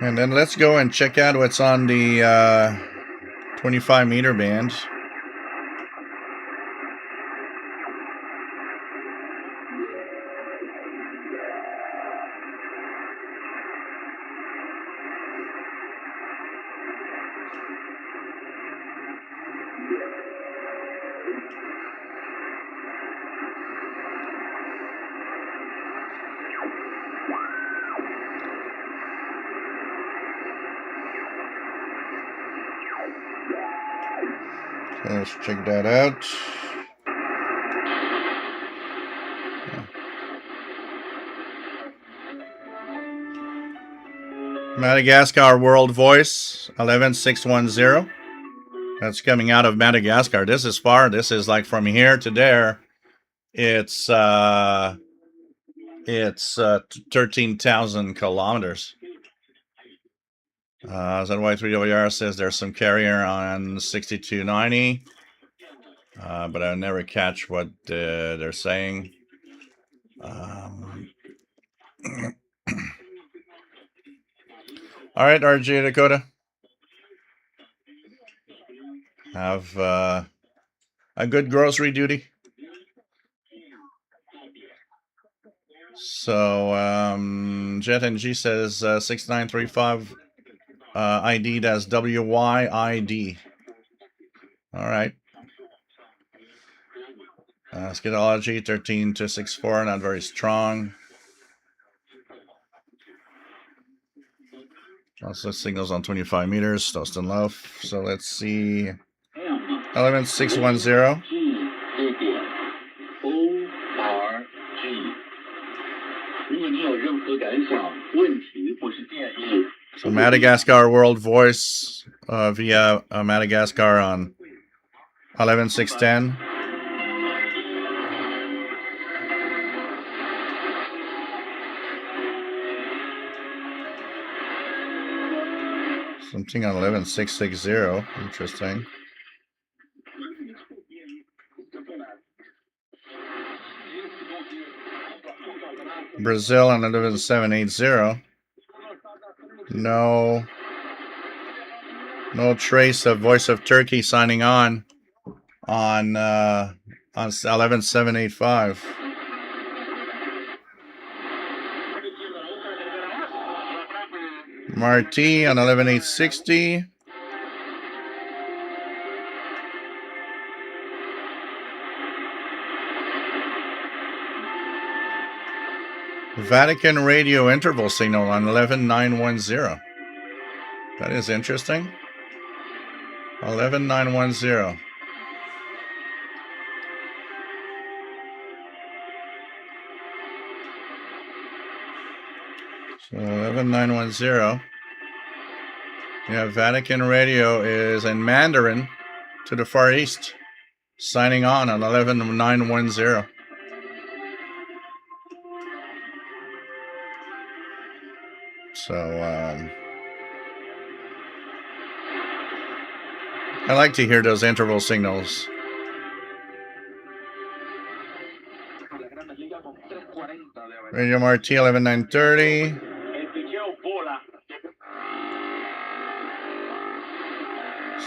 And then let's go and check out what's on the 25 meter band. So let's check that out. Madagascar World Voice 11610. That's coming out of Madagascar. This is far. This is like from here to there. It's 13,000 kilometers. ZY3WR says there's some carrier on 6290, but I never catch what they're saying. All right, RJ Dakota. Have a good grocery duty. So Jet NG says 6935 ID as WYID. All right. Skidology 13264, not very strong. Also signals on 25 meters, Dustin Love. So let's see. 11610. So Madagascar World Voice via Madagascar on 11610. Something on 11660. Interesting. Brazil on 11780. No trace of Voice of Turkey signing on 11785. Marti on 11860. Vatican radio interval signal on 11910. That is interesting. 11910. So 11910. Yeah, Vatican radio is in Mandarin to the Far East, signing on 11910. So I like to hear those interval signals. Radio Marti 11930.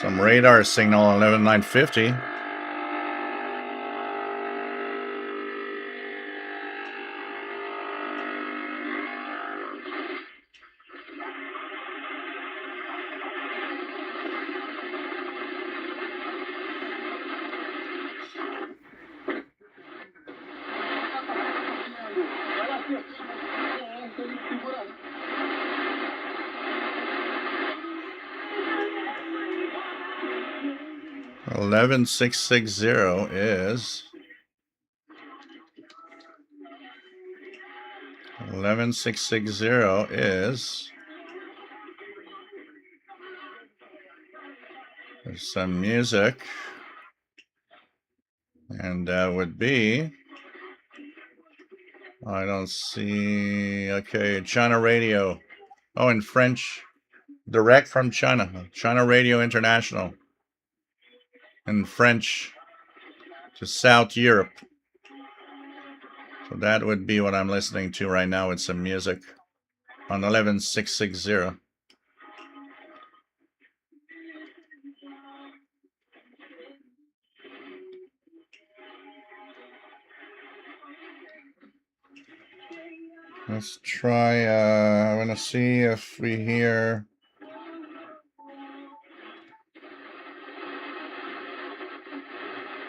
Some radar signal on 11950. Eleven 660 is 11660 is some music. And that would be, I don't see, okay, China Radio. Oh, in French, direct from China. China Radio International. In French to South Europe. So that would be what I'm listening to right now with some music on 11660. Let's try, I want to see if we hear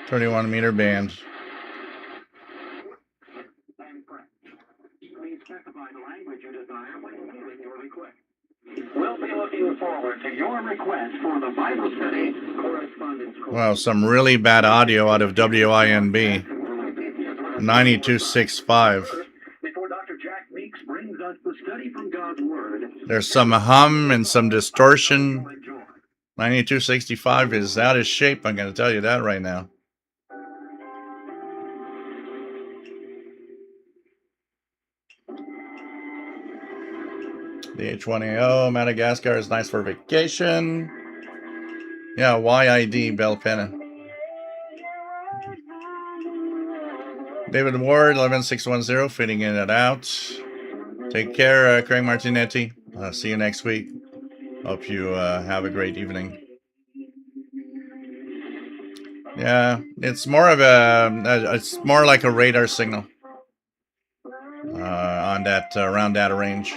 31-meter band. Please specify the language you desire when entering your request. We'll be looking forward to your request for the Bible study correspondence. Wow, some really bad audio out of WINB 9265. Before Dr. Jack Meeks brings us the study from God's Word, there's some hum and some distortion. 9265 is out of shape, I'm going to tell you that right now. The H1AO, Madagascar is nice for vacation. Yeah, YID, Belpenna. David Ward, 11610, fitting in and out. Take care, Craig Martinetti. See you next week. Hope you have a great evening. Yeah, it's more of it's more like a radar signal on that around that range.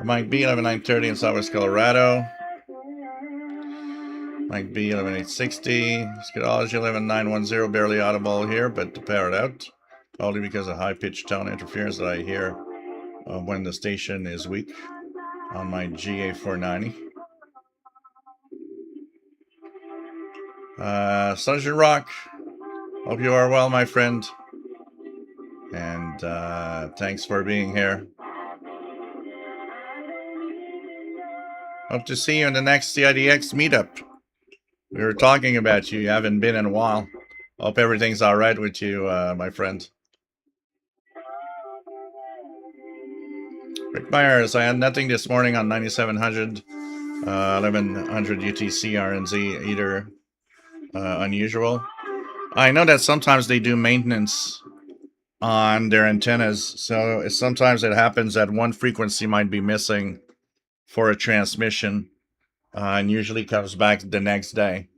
Mike B, 11930 in Southwest Colorado. Mike B, 11860. Scatology 11910, barely audible here, but to power it out. Only because of high-pitched tone interference that I hear when the station is weak on my GA490. Sunshine Rock, hope you are well, my friend. And thanks for being here. Hope to see you in the next CIDX meetup. We were talking about you. You haven't been in a while. Hope everything's all right with you, my friend. Rick Myers, I had nothing this morning on 9700, 1100 UTC RNZ, either unusual. I know that sometimes they do maintenance on their antennas, so sometimes it happens that one frequency might be missing for a transmission, and usually comes back the next day.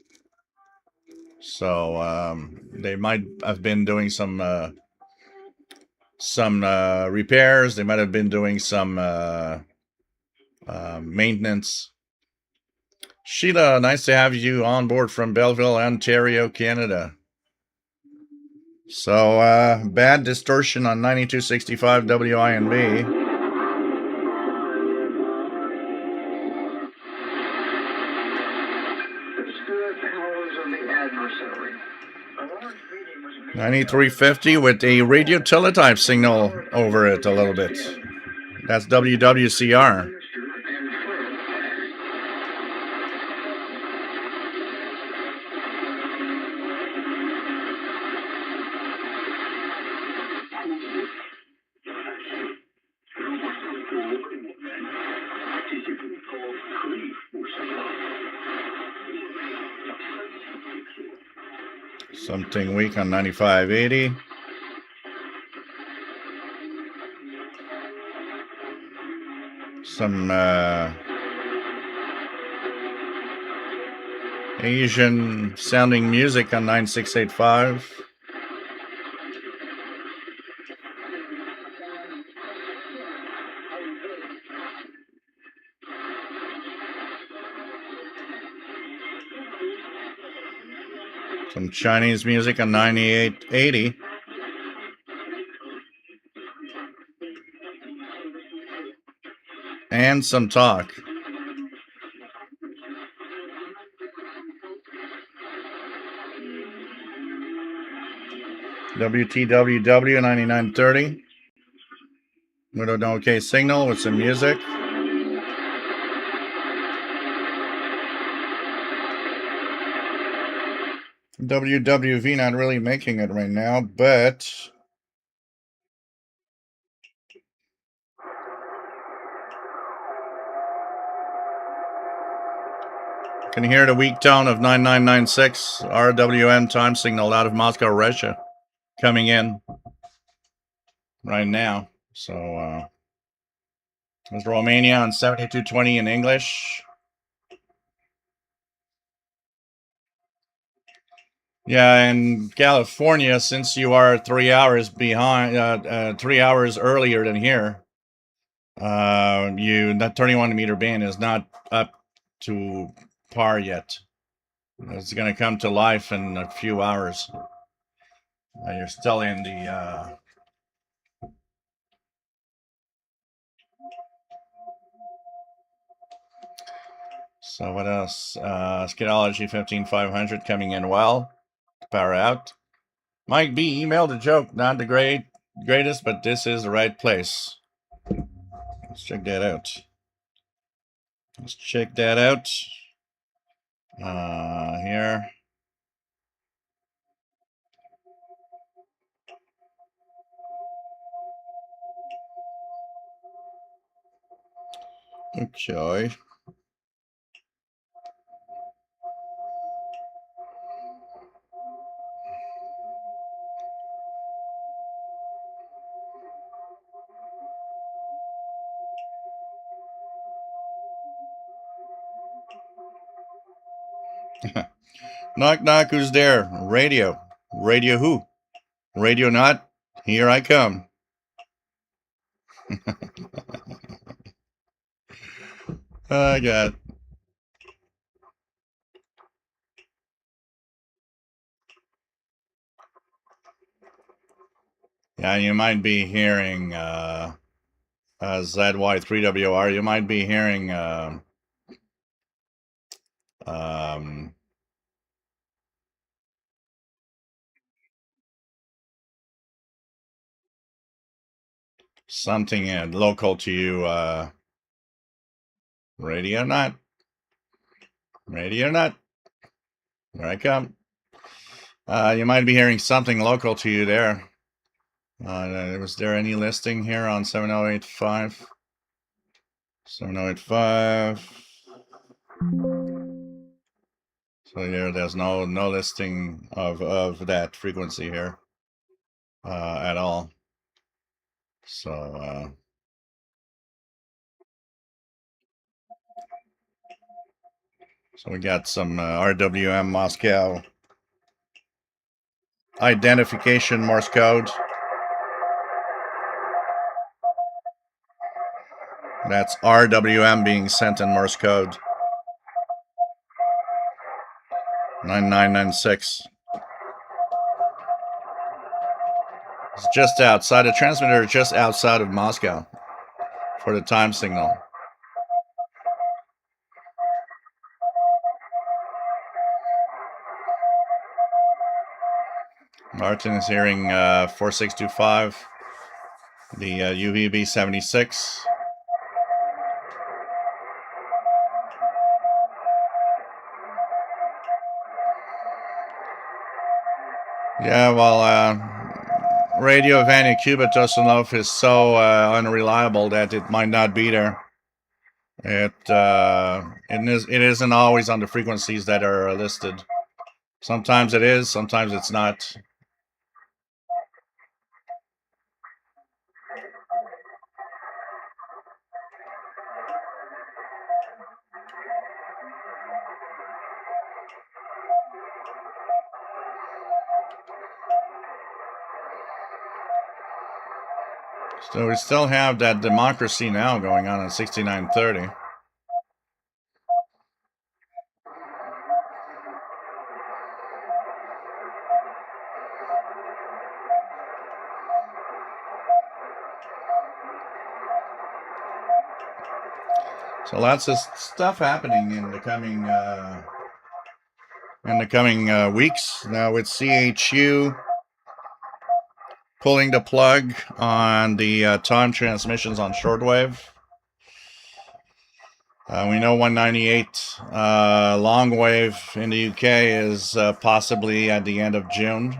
So they might have been doing some repairs. They might have been doing some maintenance. Sheila, nice to have you on board from Belleville, Ontario, Canada. So bad distortion on 9265 WINB. The spirit powers of the adversary. 9350 with a radio teletype signal over it a little bit. That's WWCR. Something weak on 9580. Some Asian sounding music on 9685. Some Chinese music on 9880. And some talk. WTWW 9930. With an okay signal with some music. WWV not really making it right now, but can hear the weak tone of 9996 RWM time signal out of Moscow, Russia, coming in right now. So there's Romania on 7220 in English. Yeah, in California, since you are 3 hours behind, 3 hours earlier than here, that 31-meter band is not up to par yet. It's going to come to life in a few hours. You're still in the so what else? Skidology 15500 coming in well. Power out. Might be emailed a joke, not the greatest, but this is the right place. Let's check that out. Let's check that out. Here. Okay. Knock knock, who's there? Radio. Radio who? Radio not? Here I come. Oh God. Yeah, you might be hearing ZY3WR. You might be hearing something local to you. Radio not. Radio not. Here I come. You might be hearing something local to you there. Was there any listing here on 7085? 7085. So here, there's no listing of that frequency here at all. So we got some RWM Moscow identification Morse code. That's RWM being sent in Morse code. 9996. It's just outside. The transmitter is just outside of Moscow for the time signal. Martin is hearing 4625, the UVB 76. Yeah, well, Radio Vanuatu Tosanov is so unreliable that it might not be there. It isn't always on the frequencies that are listed. Sometimes it is, sometimes it's not. So we still have that democracy now going on 6930. So lots of stuff happening in the coming weeks. Now with CHU pulling the plug on the time transmissions on shortwave. We know 198 long wave in the UK is possibly at the end of June.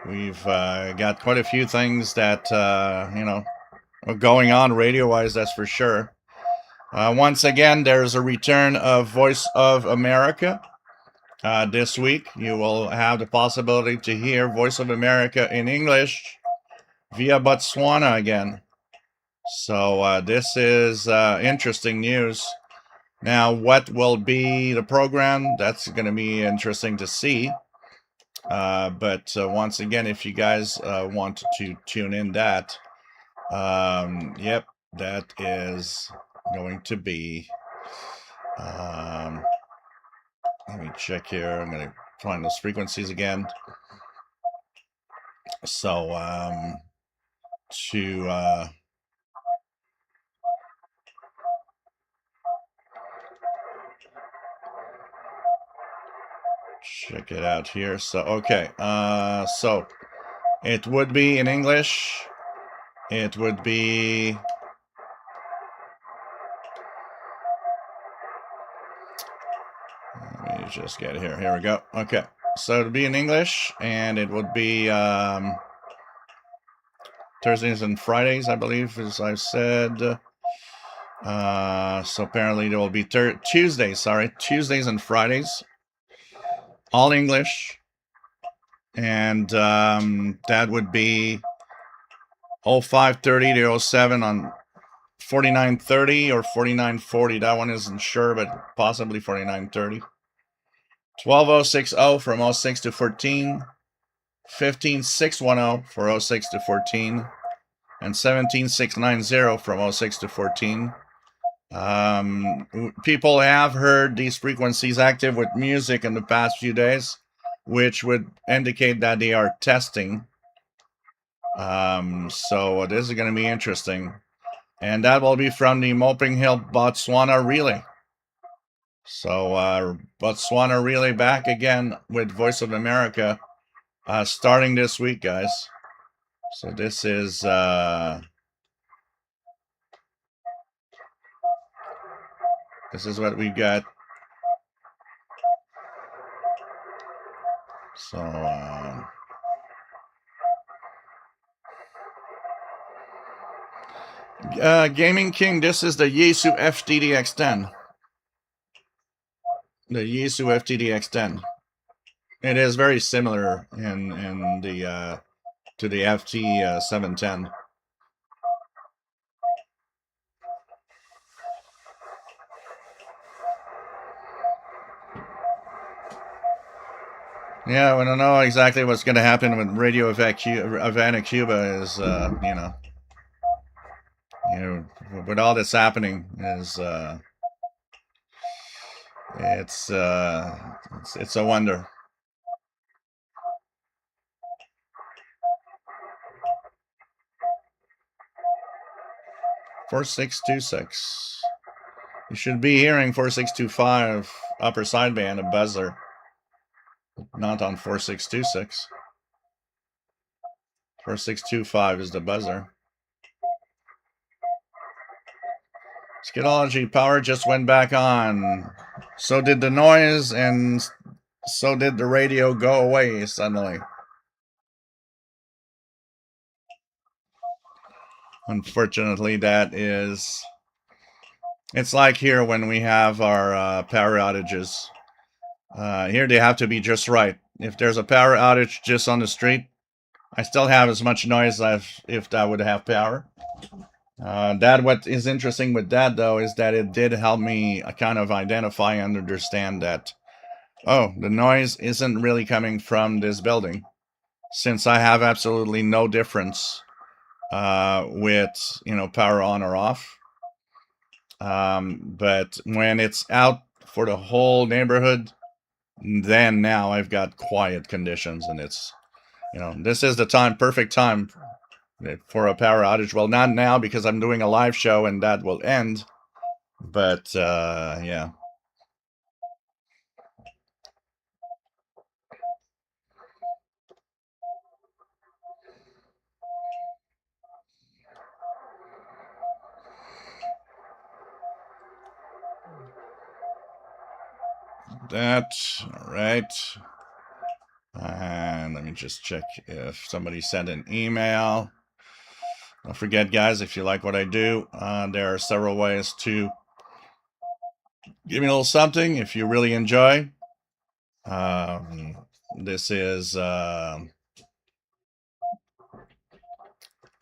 We've got quite a few things that, you know, are going on radio-wise, that's for sure. Once again, there's a return of Voice of America. This week, you will have the possibility to hear Voice of America in English via Botswana again. So this is interesting news. Now, what will be the program? That's going to be interesting to see. But once again, if you guys want to tune in that, yep, that is going to be, let me check here. I'm going to find those frequencies again. So to check it out here. So, okay. So it would be in English. It would be, let me just get it here. Here we go. Okay. So it'd be in English, and it would be Thursdays and Fridays, I believe, as I've said. So apparently there will be Tuesdays and Fridays, all English, and that would be 0530 to 07 on 4930 or 4940. That one isn't sure, but possibly 4930. 12060 from 06 to 14, 15610 for 06 to 14, and 17690 from 06 to 14. People have heard these frequencies active with music in the past few days, which would indicate that they are testing. So this is going to be interesting. And that will be from the Moping Hill Botswana Relay. So Botswana Relay back again with Voice of America starting this week, guys. So this is what we got. So Gaming King, this is the Yaesu FTDX10. The Yaesu FTDX10. It is very similar in the to the FT 710. Yeah, we don't know exactly what's going to happen with Radio Havana, Cuba. Is with all that's happening is it's a wonder. (4626). You should be hearing 4625 upper sideband, a buzzer, not on 4626. 4625 is the buzzer. Skidology power just went back on. So did the noise, and so did the radio go away suddenly. Unfortunately, that is... It's like here when we have our power outages. Here they have to be just right. If there's a power outage just on the street, I still have as much noise as if I would have power. What is interesting with that, though, is that it did help me kind of identify and understand that, oh, the noise isn't really coming from this building, since I have absolutely no difference with, power on or off. But when it's out for the whole neighborhood, then now I've got quiet conditions, and it's, this is the perfect time for a power outage. Well, not now, because I'm doing a live show and that will end, but yeah. that. All right. And let me just check if somebody sent an email. Don't forget, guys, if you like what I do, there are several ways to give me a little something if you really enjoy. This is,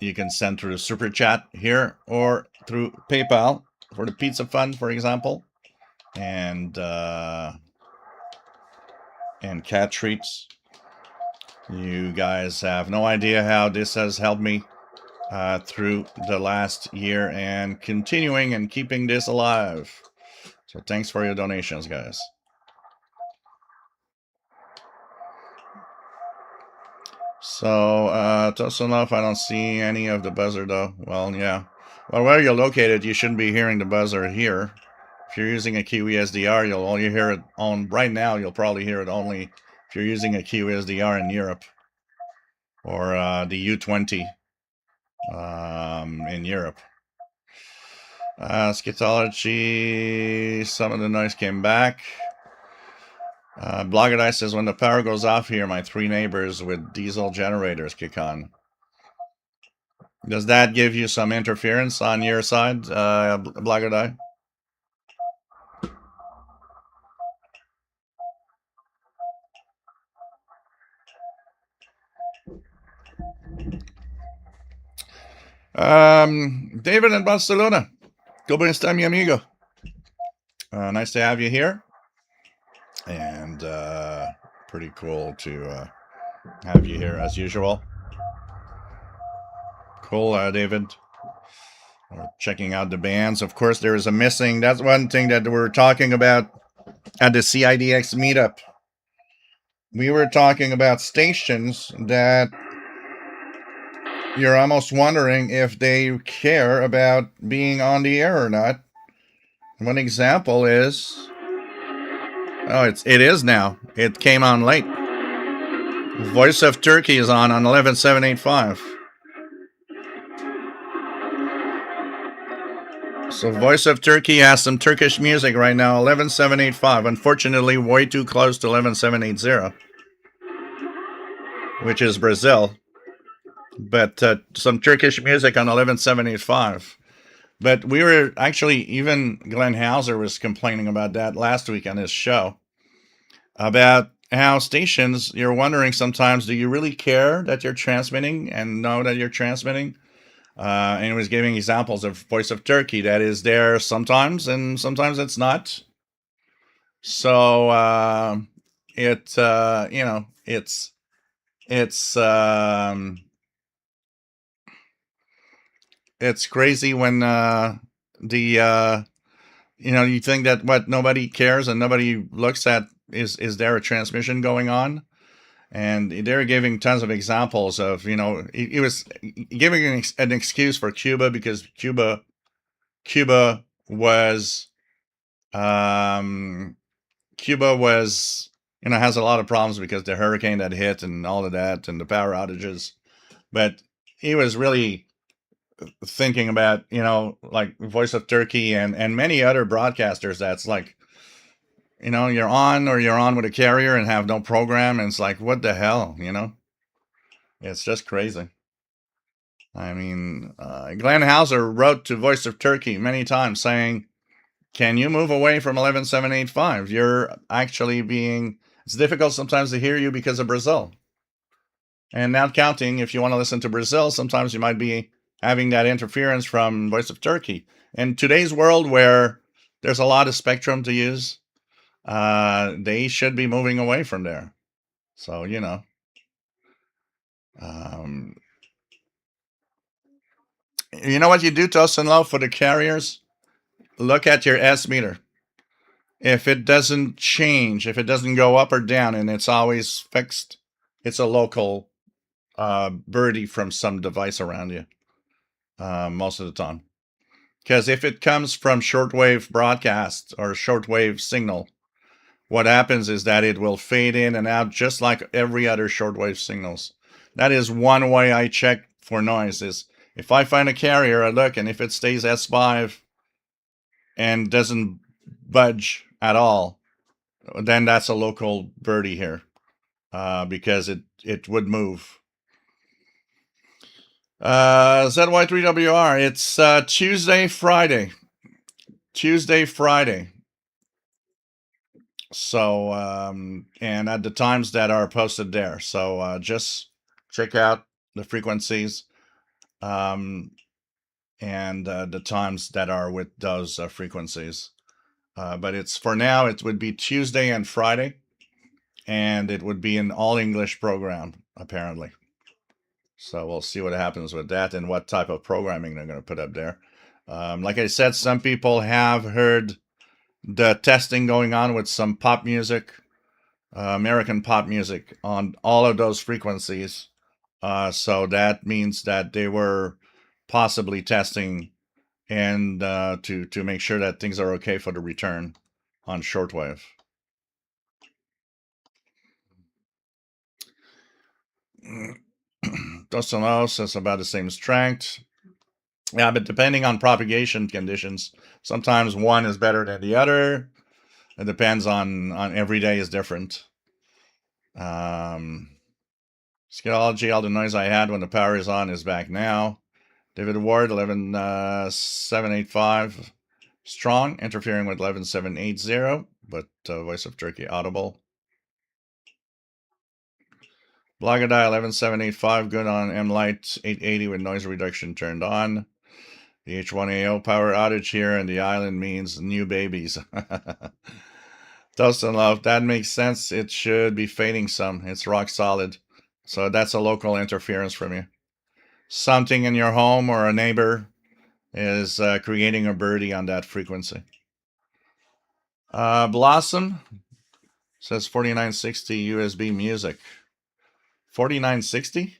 you can send through Super Chat here or through PayPal for the Pizza Fund, for example. And cat treats. You guys have no idea how this has helped me through the last year and continuing and keeping this alive. So thanks for your donations, guys. So, close enough, I don't see any of the buzzer, though. Well, yeah. Well, where you're located, you shouldn't be hearing the buzzer here. If you're using a Kiwi SDR, you'll only hear it on... Right now, you'll probably hear it only if you're using a Kiwi SDR in Europe. Or the U20 in Europe. Scatology, some of the noise came back. Blogger says, when the power goes off here, my 3 neighbors with diesel generators kick on. Does that give you some interference on your side, Blogger? David in Barcelona. ¿Cómo está, mi amigo? Nice to have you here. And pretty cool to have you here as usual. Cool, David. We're checking out the bands. Of course, there is a missing. That's one thing that we're talking about at the CIDX meetup. We were talking about stations that you're almost wondering if they care about being on the air or not. One example is... Oh, it is now. It came on late. Voice of Turkey is on 11785. So Voice of Turkey has some Turkish music right now, 11785. Unfortunately, way too close to 11780, which is Brazil. But some Turkish music on 11785. But we were actually, even Glenn Hauser was complaining about that last week on his show, about how stations, you're wondering sometimes, do you really care that you're transmitting and know that you're transmitting? And he was giving examples of Voice of Turkey that is there sometimes, and sometimes it's not. So it's crazy when you think that what nobody cares and nobody looks at is there a transmission going on. And they're giving tons of examples of, he was giving an excuse for Cuba because Cuba was, has a lot of problems because the hurricane that hit and all of that and the power outages. But he was really thinking about, like Voice of Turkey and many other broadcasters that's like, you're on with a carrier and have no program. And it's like, what the hell, It's just crazy. I mean, Glenn Hauser wrote to Voice of Turkey many times saying, can you move away from 11785? You're actually it's difficult sometimes to hear you because of Brazil. And not counting, if you want to listen to Brazil, sometimes you might be having that interference from Voice of Turkey. In today's world where there's a lot of spectrum to use, they should be moving away from there. So, you know what you do, Toast and Love, for the carriers? Look at your S meter. If it doesn't change, if it doesn't go up or down and it's always fixed, it's a local birdie from some device around you most of the time. Because if it comes from shortwave broadcast or shortwave signal, what happens is that it will fade in and out just like every other shortwave signals. That is one way I check for noise. Is if I find a carrier, I look, and if it stays S5 and doesn't budge at all, then that's a local birdie here, because it would move. ZY3WR. It's Tuesday, Friday. Tuesday, Friday. So, and at the times that are posted there. So just check out the frequencies, um, and the times that are with those frequencies. But it's for now, it would be Tuesday and Friday, and it would be an all English program, apparently. So we'll see what happens with that and what type of programming they're going to put up there. Like I said, some people have heard the testing going on with some pop music, American pop music, on all of those frequencies. So that means that they were possibly testing and to make sure that things are okay for the return on shortwave. Dostonos is about the same strength. Yeah, but depending on propagation conditions, sometimes one is better than the other. It depends on every day is different. Scatology, all the noise I had when the power is on is back now. David Ward, 11785. Strong, interfering with 11780, but Voice of Turkey audible. Bloggadai 11785, good on M-Light 880 with noise reduction turned on. The H1AO power outage here in the island means new babies. Dustin Love, that makes sense. It should be fading some. It's rock solid. So that's a local interference from you. Something in your home or a neighbor is creating a birdie on that frequency. Blossom says 4960 USB music. 4960?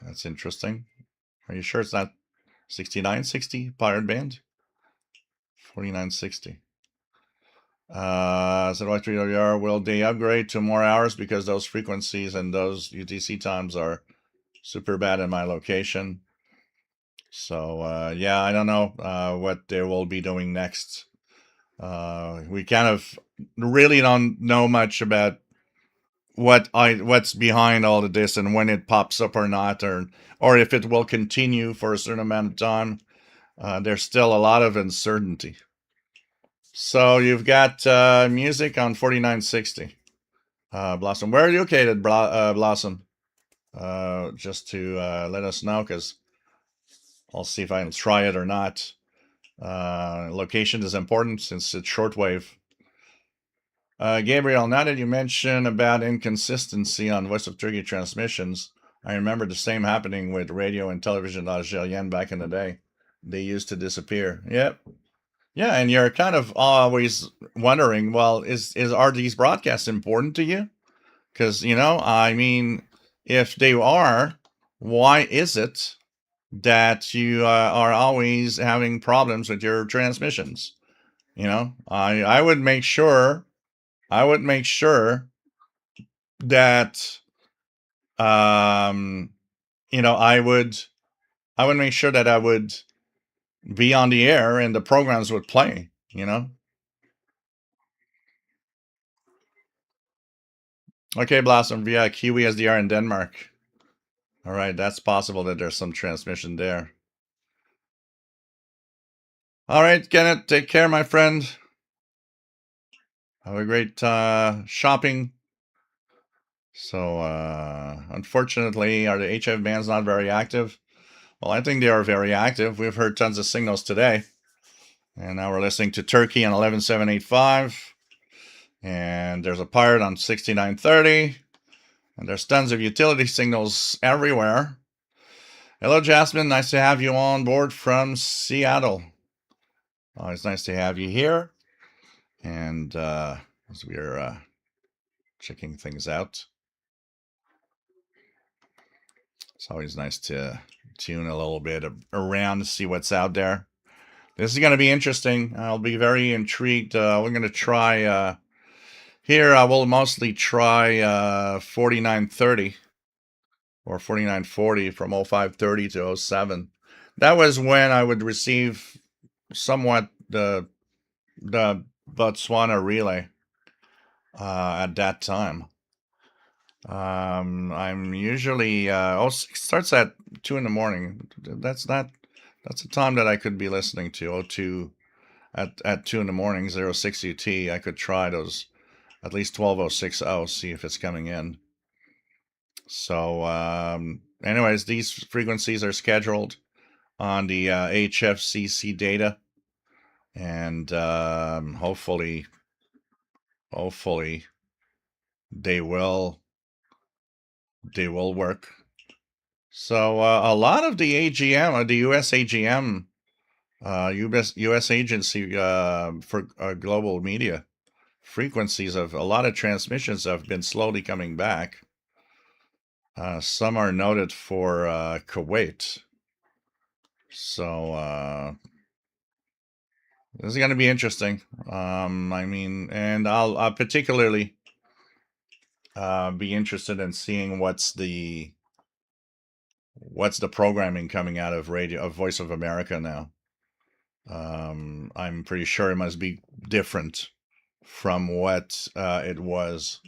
That's interesting. Are you sure it's not 6960 Pirate Band? 4960. ZY3WR, will they upgrade to more hours because those frequencies and those UTC times are super bad in my location? So, yeah, I don't know what they will be doing next. We kind of really don't know much about what's behind all of this and when it pops up or not, or if it will continue for a certain amount of time. There's still a lot of uncertainty. So you've got music on 4960. Blossom, where are you located, Blossom? Just to let us know, because I'll see if I can try it or not. Location is important since it's shortwave. Gabriel, now that you mention about inconsistency on Voice of Turkey transmissions, I remember the same happening with radio and television Algerian back in the day. They used to disappear. Yep. Yeah, and you're kind of always wondering, well, are these broadcasts important to you? Because, I mean, if they are, why is it that you are always having problems with your transmissions? I would make sure that I would make sure that I would be on the air and the programs would play. Okay, Blossom, via Kiwi SDR in Denmark. All right, that's possible that there's some transmission there. All right, Kenneth, take care, my friend. Have a great shopping. So, unfortunately, are the HF bands not very active? Well, I think they are very active. We've heard tons of signals today. And now we're listening to Turkey on 11785. And there's a pirate on 6930. And there's tons of utility signals everywhere. Hello, Jasmine. Nice to have you on board from Seattle. It's nice to have you here. And as we're checking things out, it's always nice to tune a little bit around to see what's out there. This is going to be interesting. I'll be very intrigued. We're going to try here. I will mostly try 4930 or 4940 from 0530 to 07. That was when I would receive somewhat the the Botswana relay at that time. I'm usually it starts at 2 in the morning. That's a time that I could be listening to. At 2 in the morning, 06 UT. I could try those at least 12:06 see if it's coming in. So, anyways, these frequencies are scheduled on the HFCC data, and hopefully they will work. So a lot of the AGM, the US AGM, US Agency for Global Media frequencies of a lot of transmissions have been slowly coming back. Some are noted for Kuwait. So this is going to be interesting. I mean, and I'll particularly be interested in seeing what's the programming coming out of Voice of America now. I'm pretty sure it must be different from what it was.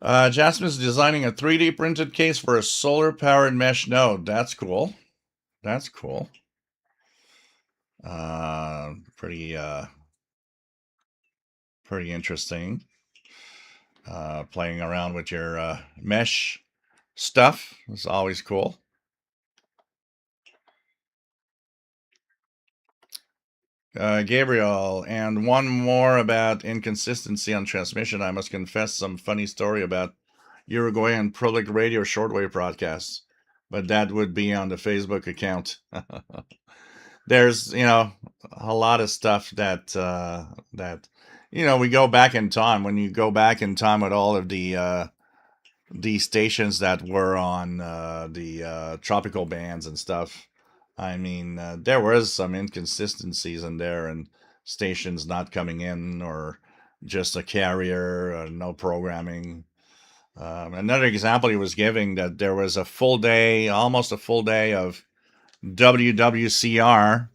Jasmine's designing a 3D printed case for a solar powered mesh node. That's cool. That's cool. Pretty interesting. Playing around with your mesh stuff is always cool. Gabriel, and one more about inconsistency on transmission. I must confess some funny story about Uruguayan public radio shortwave broadcasts, but that would be on the Facebook account. There's, a lot of stuff that we go back in time. When you go back in time with all of the stations that were on the tropical bands and stuff, I mean, there was some inconsistencies in there, and stations not coming in, or just a carrier, no programming. Another example he was giving, that there was almost a full day of WWCR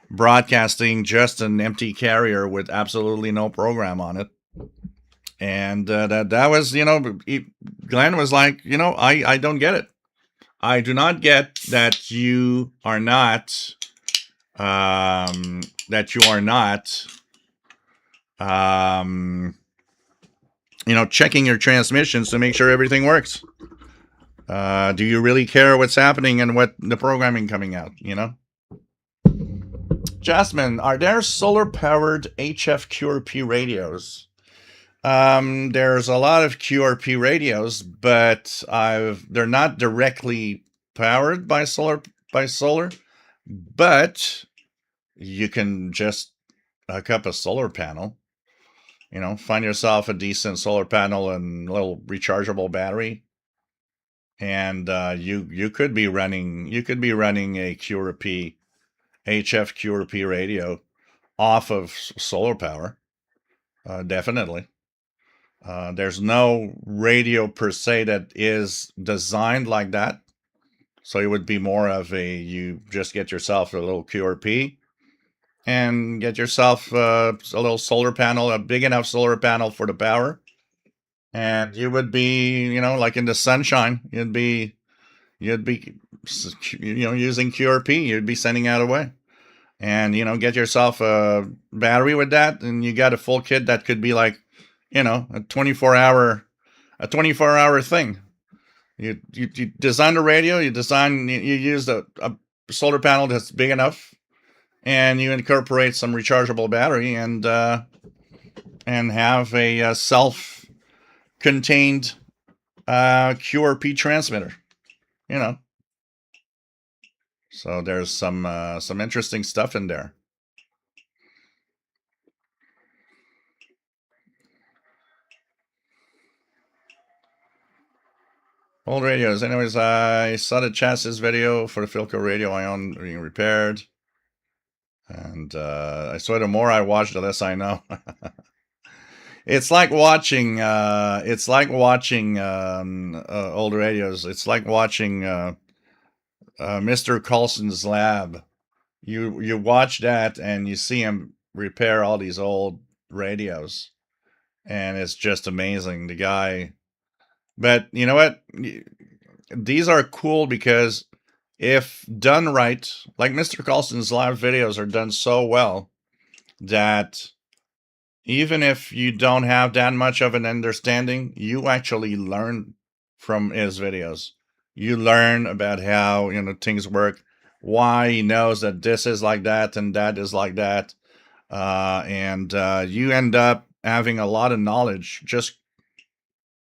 broadcasting just an empty carrier with absolutely no program on it. And that was, Glenn was like, I don't get it. I do not get that you are not checking your transmissions to make sure everything works. Do you really care what's happening and what the programming coming out? Jasmine, are there solar powered HF QRP radios? There's a lot of QRP radios, but they're not directly powered by solar, but you can just hook up a solar panel. Find yourself a decent solar panel and a little rechargeable battery, and you could be running a QRP HF QRP radio off of solar power. Definitely. There's no radio per se that is designed like that. So it would be more of you just get yourself a little QRP and get yourself a little solar panel, a big enough solar panel for the power. And you would be, like in the sunshine, you'd be using QRP, you'd be sending out away. And, get yourself a battery with that, and you got a full kit that could be like, a 24-hour thing. You design the radio, you use a solar panel that's big enough, and you incorporate some rechargeable battery, and have a self-contained QRP transmitter. So there's some interesting stuff in there. Old radios. Anyways, I saw the chassis video for the Philco radio I own being repaired. And I swear the more I watch, the less I know. It's like watching old radios. It's like watching Mr. Coulson's Lab you watch that and you see him repair all these old radios, and it's just amazing. The guy, but you know what? These are cool because if done right, like Mr. Carlson's live videos are done so well that even if you don't have that much of an understanding, you actually learn from his videos. You learn about how, things work, why he knows that this is like that and that is like that. And you end up having a lot of knowledge just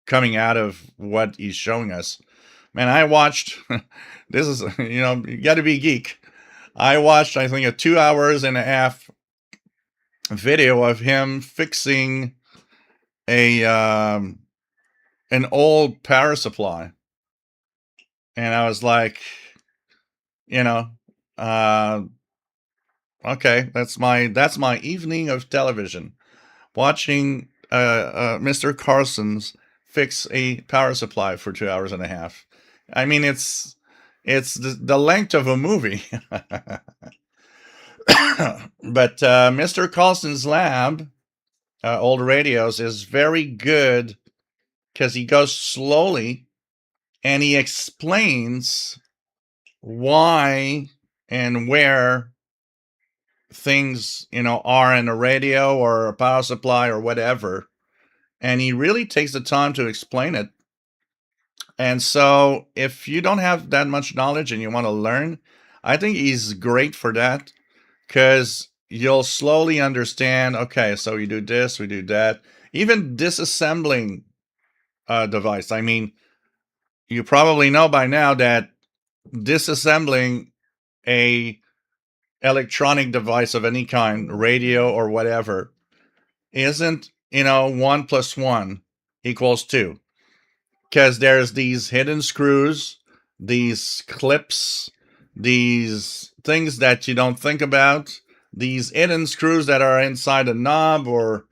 coming out of what he's showing us. Man, I watched, this is, you got to be geek. I watched, I think, a 2 hours and a half video of him fixing a an old power supply, and I was like, you know, uh, okay, that's my evening of television, watching Mr. Carson's fix a power supply for 2 hours and a half. I mean, it's the length of a movie. But Mr. Carlson's lab, old radios, is very good because he goes slowly and he explains why and where things, are in a radio or a power supply or whatever. And he really takes the time to explain it. And so if you don't have that much knowledge and you want to learn, I think he's great for that because you'll slowly understand, okay, so you do this, we do that. Even disassembling a device. I mean, you probably know by now that disassembling a electronic device of any kind, radio or whatever, isn't, 1 plus 1 equals 2. Because there's these hidden screws, these clips, these things that you don't think about, these hidden screws that are inside a knob or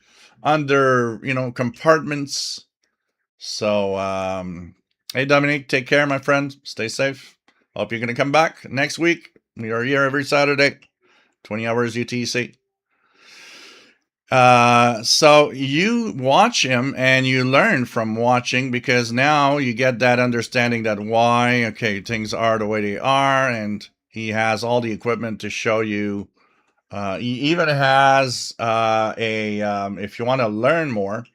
under, compartments. So, hey, Dominique, take care, my friend. Stay safe. Hope you're going to come back next week. We are here every Saturday, 20 hours UTC. So you watch him and you learn from watching because now you get that understanding that why, okay, things are the way they are, and he has all the equipment to show you. He even has if you want to learn more,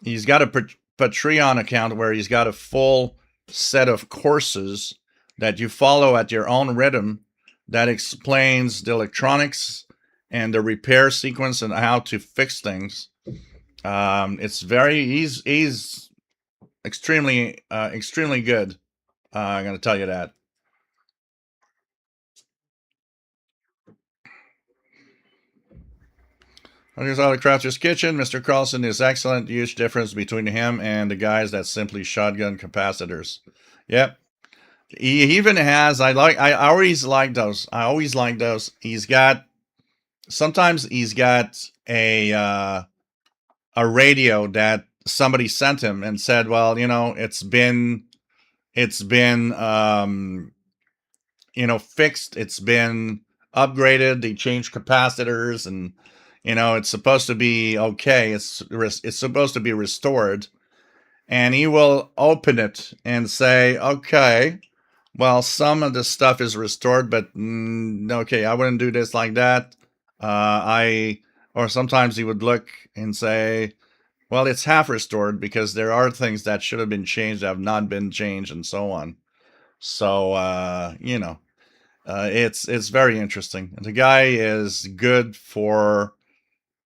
he's got a Patreon account where he's got a full set of courses that you follow at your own rhythm that explains the electronics and the repair sequence and how to fix things. He's extremely good. I'm gonna tell you that. Here's out of Croucher's Kitchen. Mr. Carlson is excellent. Huge difference between him and the guys that simply shotgun capacitors. Yep. He even has. I always like those. I always like those. Sometimes he's got a radio that somebody sent him and said, well, it's been fixed, it's been upgraded, they changed capacitors, and it's supposed to be okay, it's supposed to be restored, and he will open it and say, okay, well, some of the stuff is restored, but okay, I wouldn't do this like that. Or sometimes he would look and say, well, it's half restored because there are things that should have been changed that have not been changed, and so on. So, it's very interesting. The guy is good for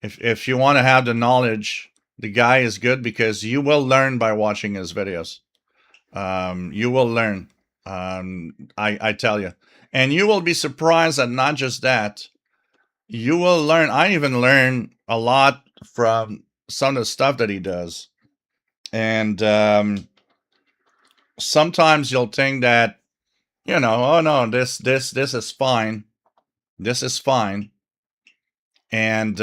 if you want to have the knowledge. The guy is good because you will learn by watching his videos. You will learn. I tell you, and you will be surprised that not just that. You will learn. I even learn a lot from some of the stuff that he does, and sometimes you'll think that oh no, this is fine, this is fine, and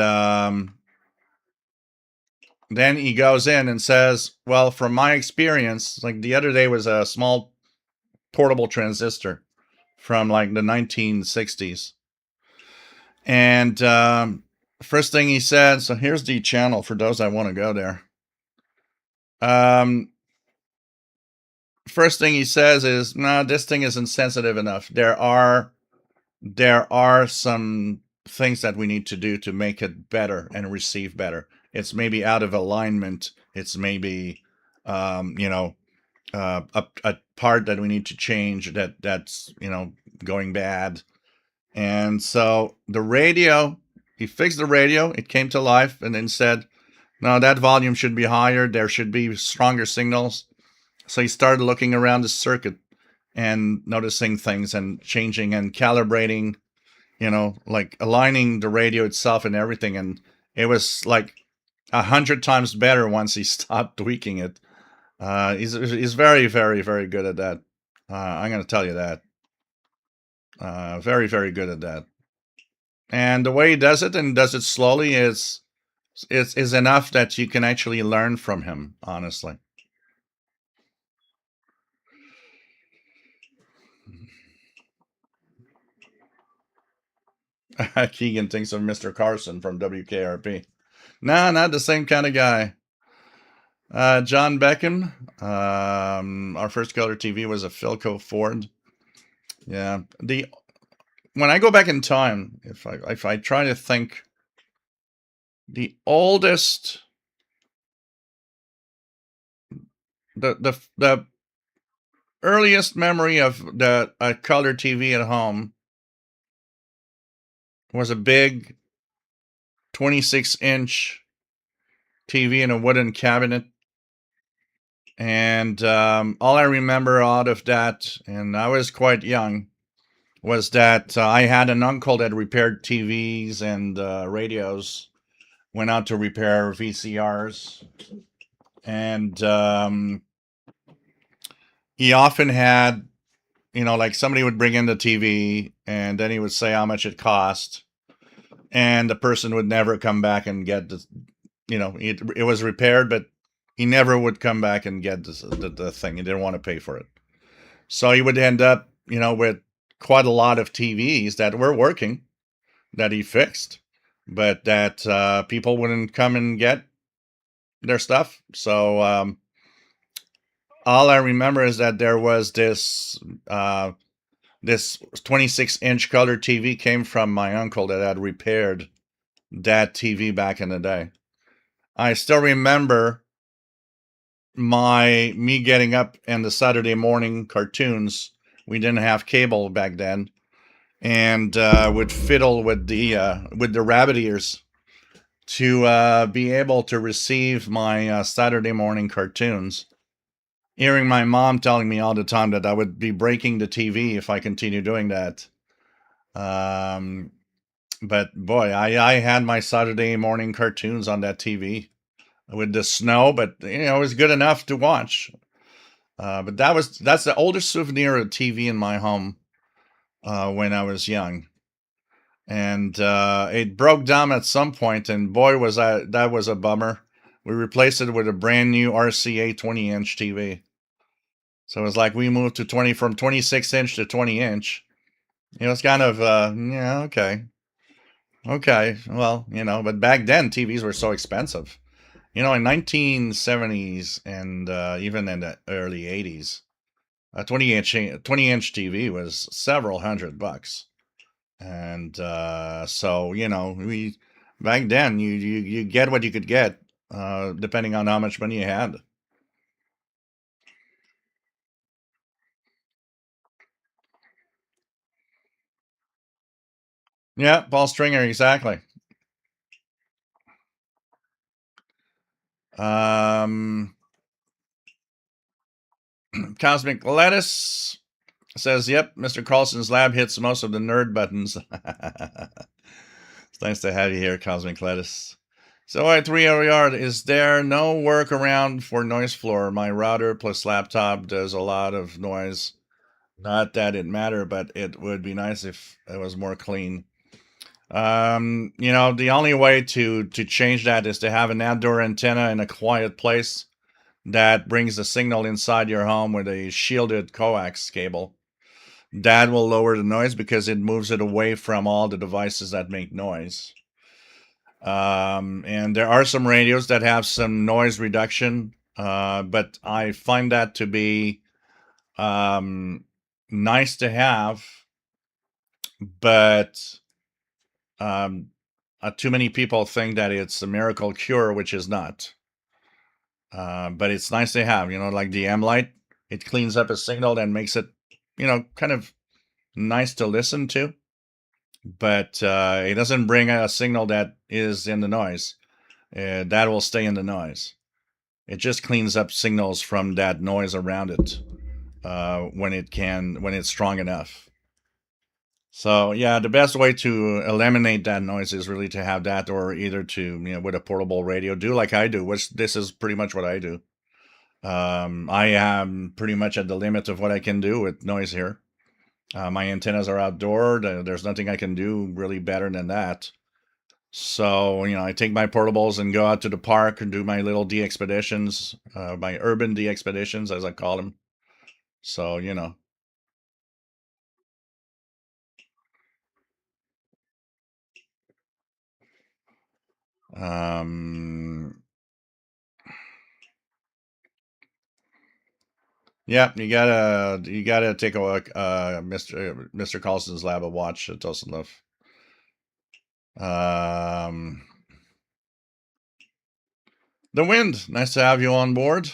then he goes in and says, well, from my experience, like the other day was a small portable transistor from like the 1960s, And first thing he said, so here's the channel for those that want to go there. First thing he says is, "No, this thing isn't sensitive enough. There are some things that we need to do to make it better and receive better. It's maybe out of alignment. It's maybe, you know, a part that we need to change that's going bad." And so the radio, he fixed the radio. It came to life, and then said, "No, that volume should be higher. There should be stronger signals." So he started looking around the circuit and noticing things and changing and calibrating, like aligning the radio itself and everything. And it was like 100 times better once he stopped tweaking it. He's very, very, very good at that. I'm going to tell you that. Very, very good at that. And the way he does it, and does it slowly, is enough that you can actually learn from him, honestly. Keegan thinks of Mr. Carson from WKRP. Nah, not the same kind of guy. John Beckham. Our first color TV was a Philco Ford. Yeah. When I go back in time, if I try to think, the oldest, the earliest memory of the a color TV at home was a big 26-inch TV in a wooden cabinet. And all I remember out of that, and I was quite young, was that I had an uncle that repaired TVs and radios, went out to repair VCRs. And he often had, like somebody would bring in the TV and then he would say how much it cost. And the person would never come back and get the, it was repaired, but he never would come back and get the thing. He didn't want to pay for it. So he would end up, with quite a lot of TVs that were working, that he fixed, but that people wouldn't come and get their stuff. So all I remember is that there was this 26-inch color TV came from my uncle that had repaired that TV back in the day. I still remember me getting up in the Saturday morning cartoons. We didn't have cable back then, and would fiddle with the rabbit ears to be able to receive my Saturday morning cartoons. Hearing my mom telling me all the time that I would be breaking the TV if I continue doing that. But boy, I had my Saturday morning cartoons on that TV with the snow, but it was good enough to watch. But that's the oldest souvenir of TV in my home when I was young. And it broke down at some point, and boy, that was a bummer. We replaced it with a brand new RCA 20-inch TV. So it was like we moved from 26-inch to 20-inch. It's kind of yeah, okay. Okay, well, but back then TVs were so expensive. In 1970s and even in the early 80s, a 20-inch TV was several $100. And so, we back then you get what you could get depending on how much money you had. Yeah, Paul Stringer, exactly. Cosmic Lettuce says, "Yep, Mr. Carlson's lab hits most of the nerd buttons." It's nice to have you here, Cosmic Lettuce. So at 3 yard, is there no workaround for noise floor? My router plus laptop does a lot of noise. Not that it matter, but it would be nice if it was more clean. The only way to change that is to have an outdoor antenna in a quiet place that brings the signal inside your home with a shielded coax cable. that will lower the noise because it moves it away from all the devices that make noise. And there are some radios that have some noise reduction, but I find that to be um, nice to have, but too many people think that it's a miracle cure, which is not. But it's nice to have, like the M Light. It cleans up a signal and makes it, kind of nice to listen to. But it doesn't bring a signal that is in the noise. That will stay in the noise. It just cleans up signals from that noise around it when it's strong enough. So yeah, the best way to eliminate that noise is really to have that, or either to with a portable radio, do like I do, which this is pretty much what I do. I am pretty much at the limit of what I can do with noise here. My antennas are outdoor. There's nothing I can do really better than that. So, I take my portables and go out to the park and do my little de-expeditions, my urban de-expeditions, as I call them. So, um, yeah, you gotta take a look. Mr. Carlson's Lab of Watch at Tulsa. Um, the Wind, nice to have you on board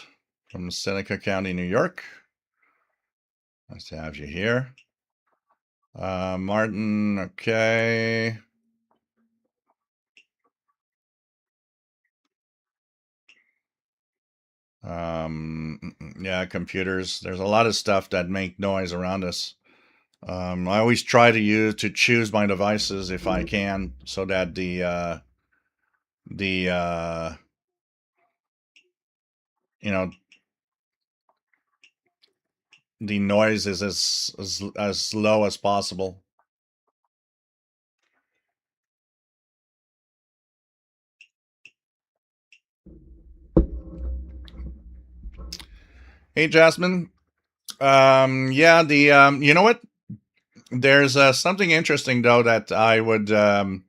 from Seneca County, New York. Nice to have you here. Martin, okay. Yeah, computers. There's a lot of stuff that make noise around us. I always try to choose my devices if I can, so that the you know the noise is as low as possible. Hey, Jasmine. Yeah, you know what? There's something interesting though that I would that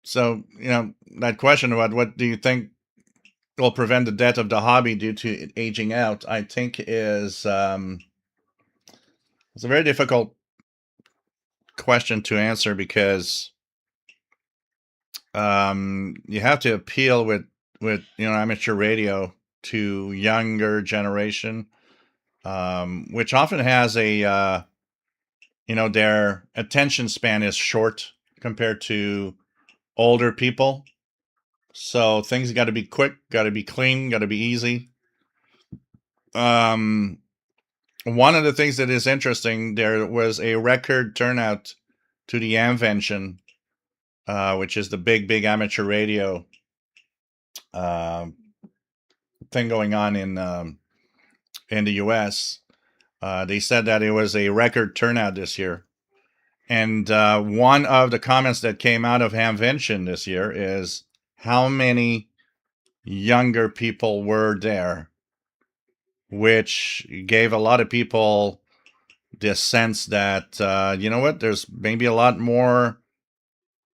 so that question about what do you think will prevent the death of the hobby due to aging out, I think is it's a very difficult question to answer because you have to appeal with amateur radio to younger generation, which often has a their attention span is short compared to older people. So things got to be quick, got to be clean, got to be easy. Um, One of the things that is interesting, there was a record turnout to the Amvention, which is the big amateur radio uh, thing going on in the U.S. They said that it was a record turnout this year, and one of the comments that came out of Hamvention this year is how many younger people were there, which gave a lot of people this sense that there's maybe a lot more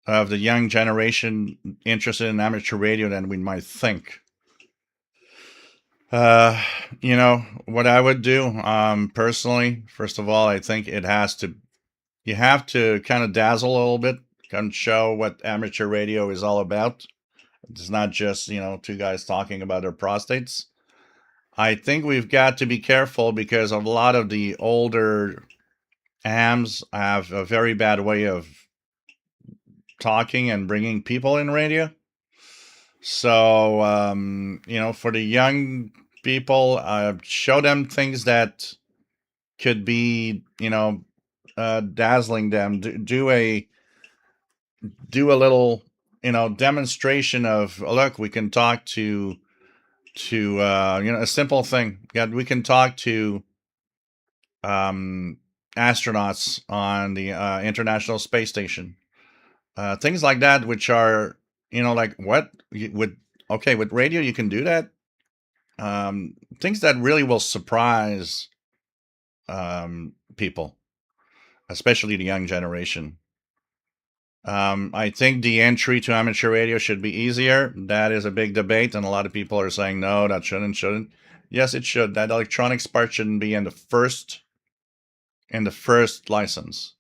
of the young generation interested in amateur radio than we might think. Uh, what I would do, personally, first of all, I think you have to kind of dazzle a little bit, kind of show what amateur radio is all about. It's not just, two guys talking about their prostates. I think we've got to be careful because a lot of the older hams have a very bad way of talking and bringing people in radio. So, for the young people, show them things that could be, dazzling them. Do a little, demonstration of, look, we can talk to a simple thing. Yeah, we can talk to um, astronauts on the International Space Station. Things like that, which are, like, what with okay, with radio you can do that. things that really will surprise people, especially the young generation. I think the entry to amateur radio should be easier. That is a big debate, and a lot of people are saying no, that shouldn't. Yes, it should. That electronics part shouldn't be in the first license.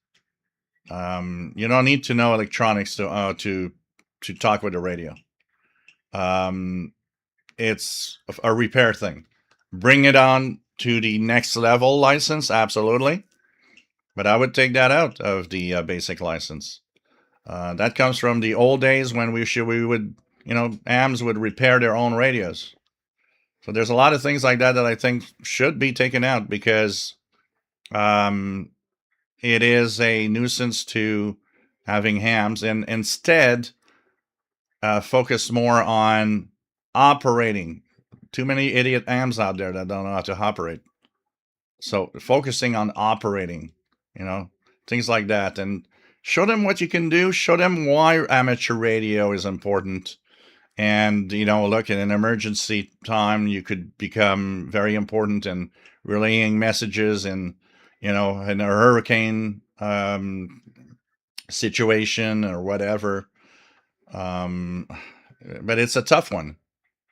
You don't need to know electronics to talk with the radio. Um, it's a repair thing. Bring it on to the next level license, absolutely. But I would take that out of the basic license. That comes from the old days when we would, AMs would repair their own radios. So there's a lot of things like that that I think should be taken out because um, it is a nuisance to having hams, and instead focus more on operating. Too many idiot AMs out there that don't know how to operate. So focusing on operating, you know, things like that, and show them what you can do. Show them why amateur radio is important. And look, in an emergency time, you could become very important in relaying messages in, in a hurricane situation or whatever. Um, but it's a tough one.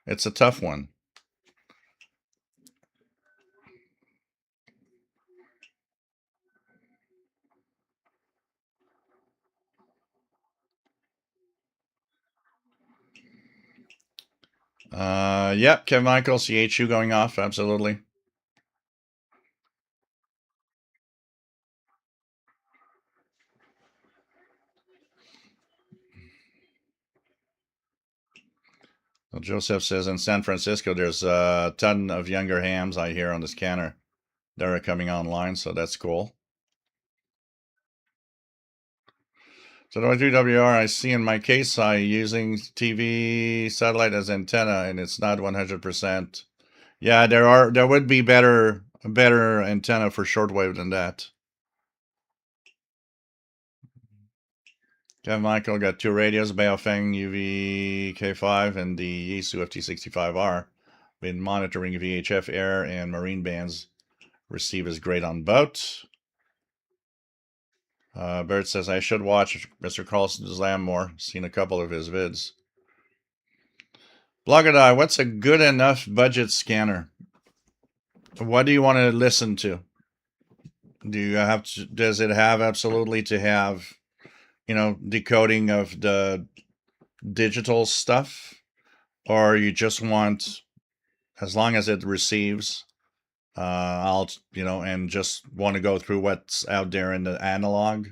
It's a tough one. Yep, Kevin Michael, CHU going off, absolutely. Well, Joseph says in San Francisco, there's a ton of younger hams I hear on the scanner that are coming online, so that's cool. So do I do WR? I see in my case I using TV satellite as antenna, and it's not 100%. Yeah, there would be a better antenna for shortwave than that. Kevin Michael got two radios, Baofeng UV-K5 and the Yaesu FT65R. Been monitoring VHF air and marine bands. Receive is great on both. Bert says I should watch Mr. Carlson's Lamb more. Seen a couple of his vids. Blogger, what's a good enough budget scanner? What do you want to listen to? Do you have to? Does it have absolutely to have, decoding of the digital stuff, or you just want, as long as it receives, and just want to go through what's out there in the analog?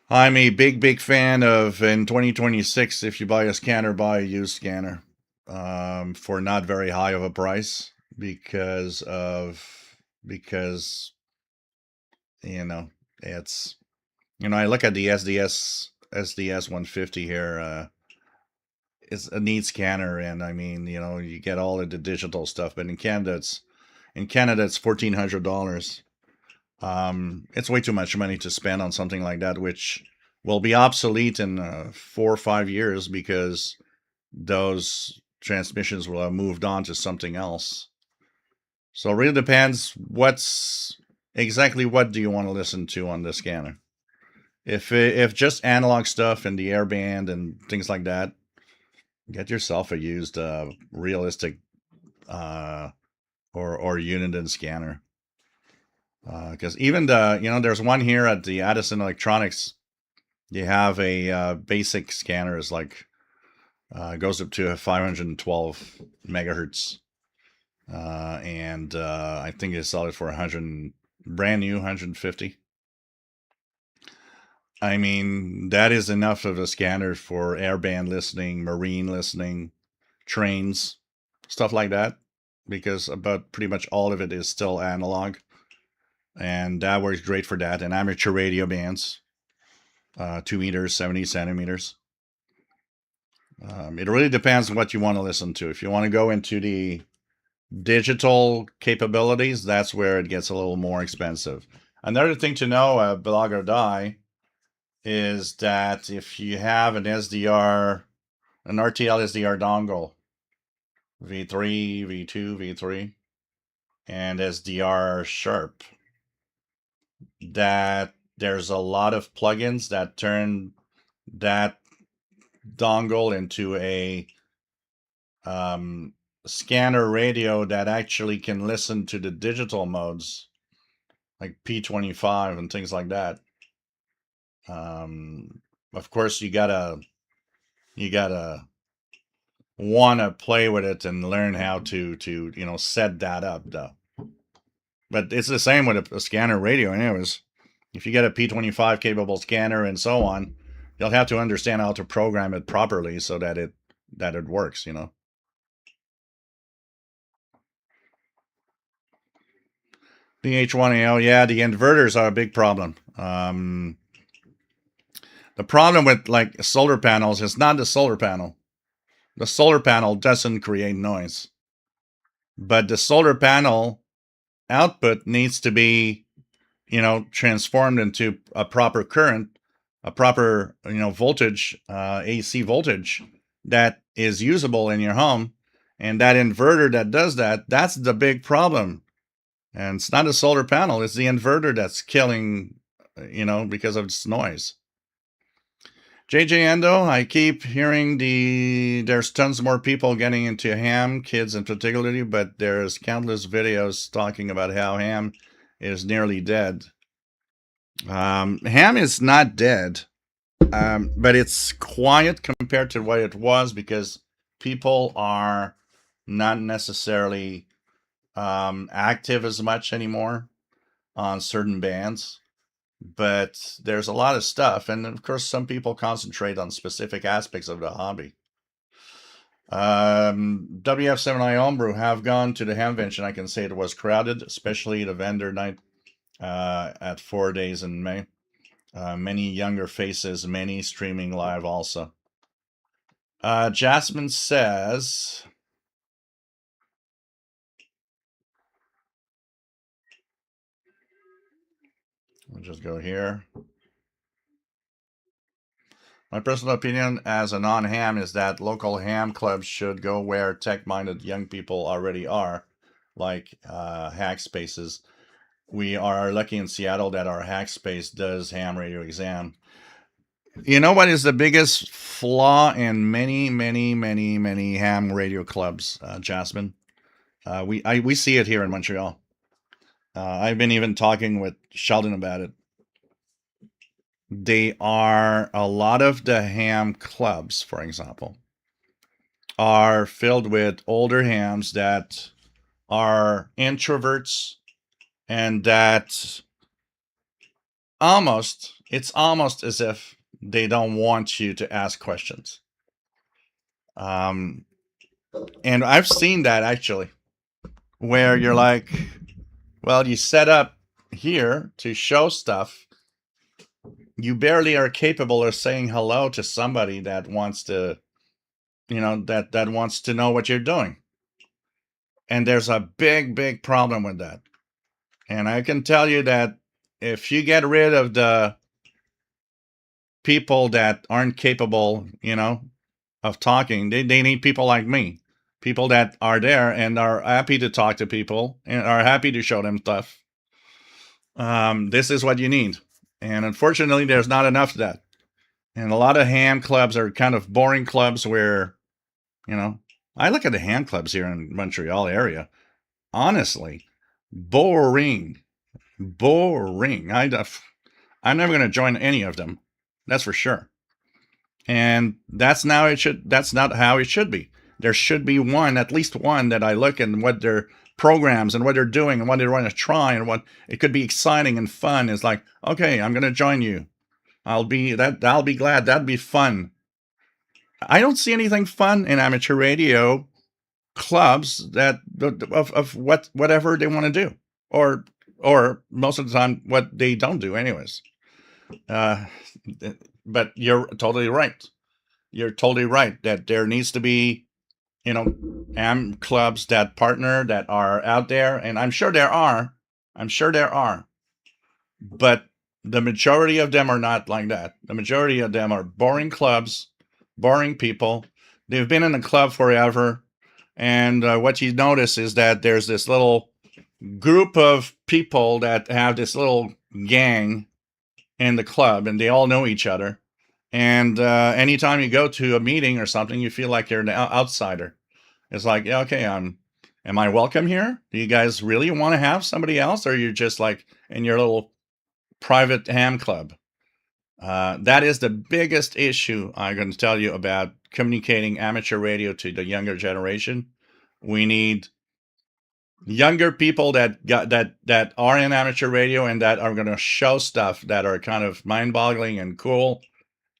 I'm a big fan of, in 2026, if you buy a scanner, buy a used scanner for not very high of a price because it's I look at the SDS 150 here. It's a neat scanner, and I mean, you get all of the digital stuff, but in Canada it's $1,400. It's way too much money to spend on something like that, which will be obsolete in 4 or 5 years because those transmissions will have moved on to something else. So it really depends exactly what do you want to listen to on the scanner. If just analog stuff and the airband and things like that, get yourself a used realistic or Uniden scanner. Because even there's one here at the Addison Electronics. You have a basic scanner is like goes up to 512 megahertz, and I think they sell it for 100, brand new 150. I mean, that is enough of a scanner for airband listening, marine listening, trains, stuff like that, because about pretty much all of it is still analog, and that works great for that. And amateur radio bands, 2 meters, 70 centimeters. It really depends on what you want to listen to. If you want to go into the digital capabilities, that's where it gets a little more expensive. Another thing to know, Blog or Die, is that if you have an RTL SDR dongle, V3, V2, V3, and SDR sharp. That there's a lot of plugins that turn that dongle into a scanner radio that actually can listen to the digital modes, like P25 and things like that. Of course, you gotta want to play with it and learn how to set that up, though. But it's the same with a scanner radio, anyways. If you get a P25 capable scanner and so on, you'll have to understand how to program it properly so that it works. The H1AL, yeah, the inverters are a big problem. The problem with like solar panels is not the solar panel. The solar panel doesn't create noise, but the solar panel output needs to be, transformed into a proper current, a proper, voltage, AC voltage that is usable in your home. And that inverter that does that, that's the big problem. And it's not a solar panel, it's the inverter that's killing, because of its noise. JJ Endo, I keep hearing there's tons more people getting into ham, kids in particularly, but there's countless videos talking about how ham is nearly dead. Ham is not dead, but it's quiet compared to what it was because people are not necessarily active as much anymore on certain bands. But there's a lot of stuff, and of course, some people concentrate on specific aspects of the hobby. WF7I Homebrew have gone to the Hamvention. I can say it was crowded, especially the vendor night at 4 days in May. Many younger faces, many streaming live also. Jasmine says, we'll just go here. My personal opinion as a non-ham is that local ham clubs should go where tech-minded young people already are, like hack spaces. We are lucky in Seattle that our hack space does ham radio exam. You know what is the biggest flaw in many, many, many, many ham radio clubs, Jasmine? We see it here in Montreal. I've been even talking with Sheldon about it. They are a lot of the ham clubs, for example, are filled with older hams that are introverts and that it's almost as if they don't want you to ask questions. And I've seen that actually, where you're like, well, you set up here to show stuff. You barely are capable of saying hello to somebody that wants to, that wants to know what you're doing. And there's a big, big problem with that. And I can tell you that if you get rid of the people that aren't capable, of talking, they need people like me, people that are there and are happy to talk to people and are happy to show them stuff. This is what you need. And unfortunately, there's not enough of that. And a lot of ham clubs are kind of boring clubs where, I look at the ham clubs here in Montreal area. Honestly, boring. I'm never going to join any of them. That's for sure. And that's not how it should be. There should be at least one that I look and what their programs and what they're doing and what they're going to try and what it could be exciting and fun. Is like, okay, I'm going to join you. I'll be glad. That'd be fun. I don't see anything fun in amateur radio clubs that of whatever they want to do, or most of the time what they don't do, anyways. But you're totally right. You're totally right that there needs to be, AM clubs that partner that are out there, and I'm sure there are. But the majority of them are not like that. The majority of them are boring clubs, boring people. They've been in a club forever. And what you notice is that there's this little group of people that have this little gang in the club, and they all know each other. And anytime you go to a meeting or something, you feel like you're an outsider. It's like, yeah, okay, am I welcome here? Do you guys really want to have somebody else, or you're just like in your little private ham club? That is the biggest issue I'm going to tell you about communicating amateur radio to the younger generation. We need younger people that are in amateur radio and that are going to show stuff that are kind of mind-boggling and cool.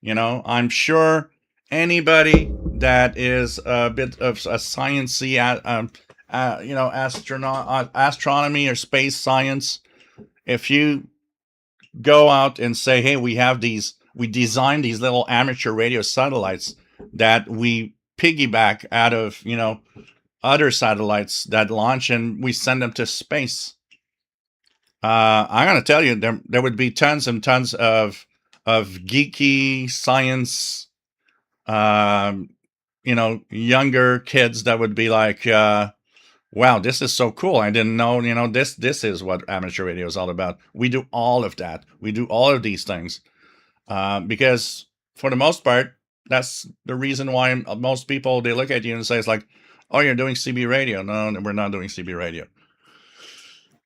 I'm sure anybody that is a bit of a sciencey, astronomy or space science, if you go out and say, hey, we designed these little amateur radio satellites that we piggyback out of, other satellites that launch, and we send them to space. I'm going to tell you, there would be tons and tons of geeky science, younger kids that would be like, wow, this is so cool. I didn't know, this is what amateur radio is all about. We do all of that. We do all of these things because for the most part, that's the reason why most people, they look at you and say, it's like, oh, you're doing CB radio. No, we're not doing CB radio.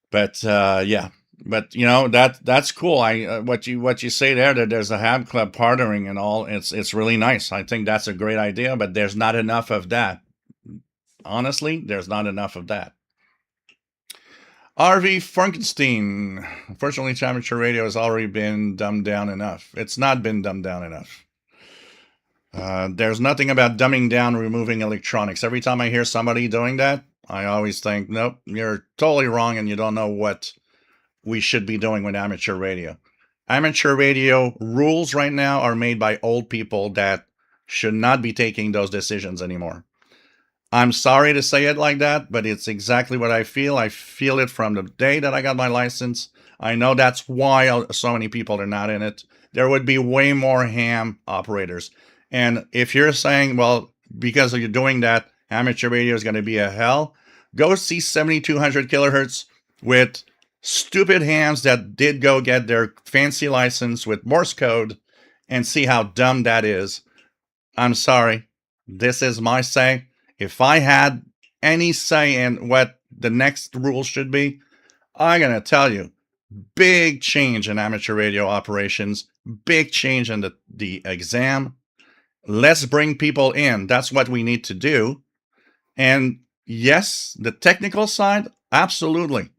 But yeah, but that's cool. What you say there, that there's a ham club partnering and all. It's really nice. I think that's a great idea, but there's not enough of that. Honestly, there's not enough of that. RV Frankenstein. Unfortunately, amateur radio has already been dumbed down enough. It's not been dumbed down enough. There's nothing about dumbing down removing electronics. Every time I hear somebody doing that, I always think, nope, you're totally wrong and you don't know what we should be doing with amateur radio. Amateur radio rules right now are made by old people that should not be taking those decisions anymore. I'm sorry to say it like that, but it's exactly what I feel. I feel it from the day that I got my license. I know that's why so many people are not in it. There would be way more ham operators. And if you're saying, well, because you're doing that, amateur radio is going to be a hell, go see 7200 kilohertz with stupid hams that did go get their fancy license with Morse code and see how dumb that is. I'm sorry. This is my say. If I had any say in what the next rule should be, I'm going to tell you, big change in amateur radio operations, big change in the exam. Let's bring people in. That's what we need to do. And yes, the technical side, absolutely.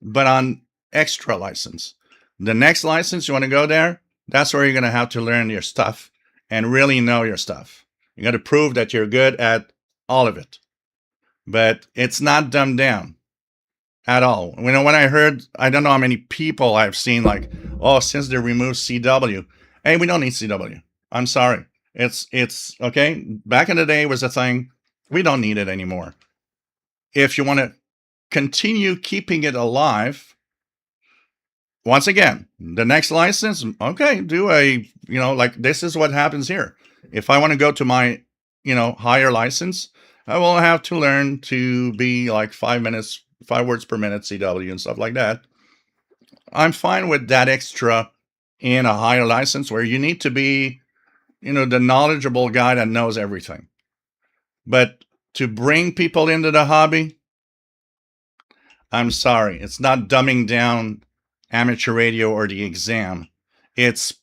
But on extra license. The next license, you want to go there? That's where you're going to have to learn your stuff and really know your stuff. You got to prove that you're good at all of it. But it's not dumbed down at all. When I heard, I don't know how many people I've seen like, oh, since they removed CW, hey, we don't need CW. I'm sorry. It's okay. Back in the day, it was a thing. We don't need it anymore. If you want to continue keeping it alive, once again, the next license, okay, do like this is what happens here. If I want to go to my, higher license, I will have to learn to be like 5 words per minute CW and stuff like that. I'm fine with that extra in a higher license where you need to be, the knowledgeable guy that knows everything. But to bring people into the hobby, I'm sorry, it's not dumbing down amateur radio or the exam. It's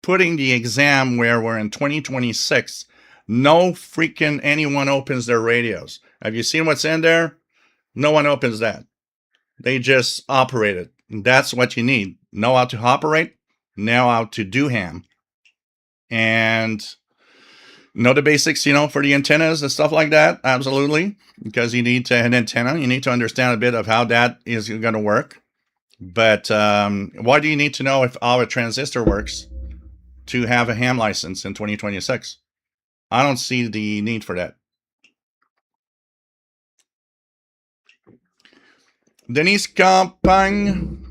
putting the exam where we're in 2026. No freaking anyone opens their radios. Have you seen what's in there? No one opens that. They just operate it. That's what you need. Know how to operate, know how to do ham. And know the basics, for the antennas and stuff like that. Absolutely. Because you need an antenna. You need to understand a bit of how that is going to work. But why do you need to know how a transistor works to have a ham license in 2026? I don't see the need for that. Denise Campagne,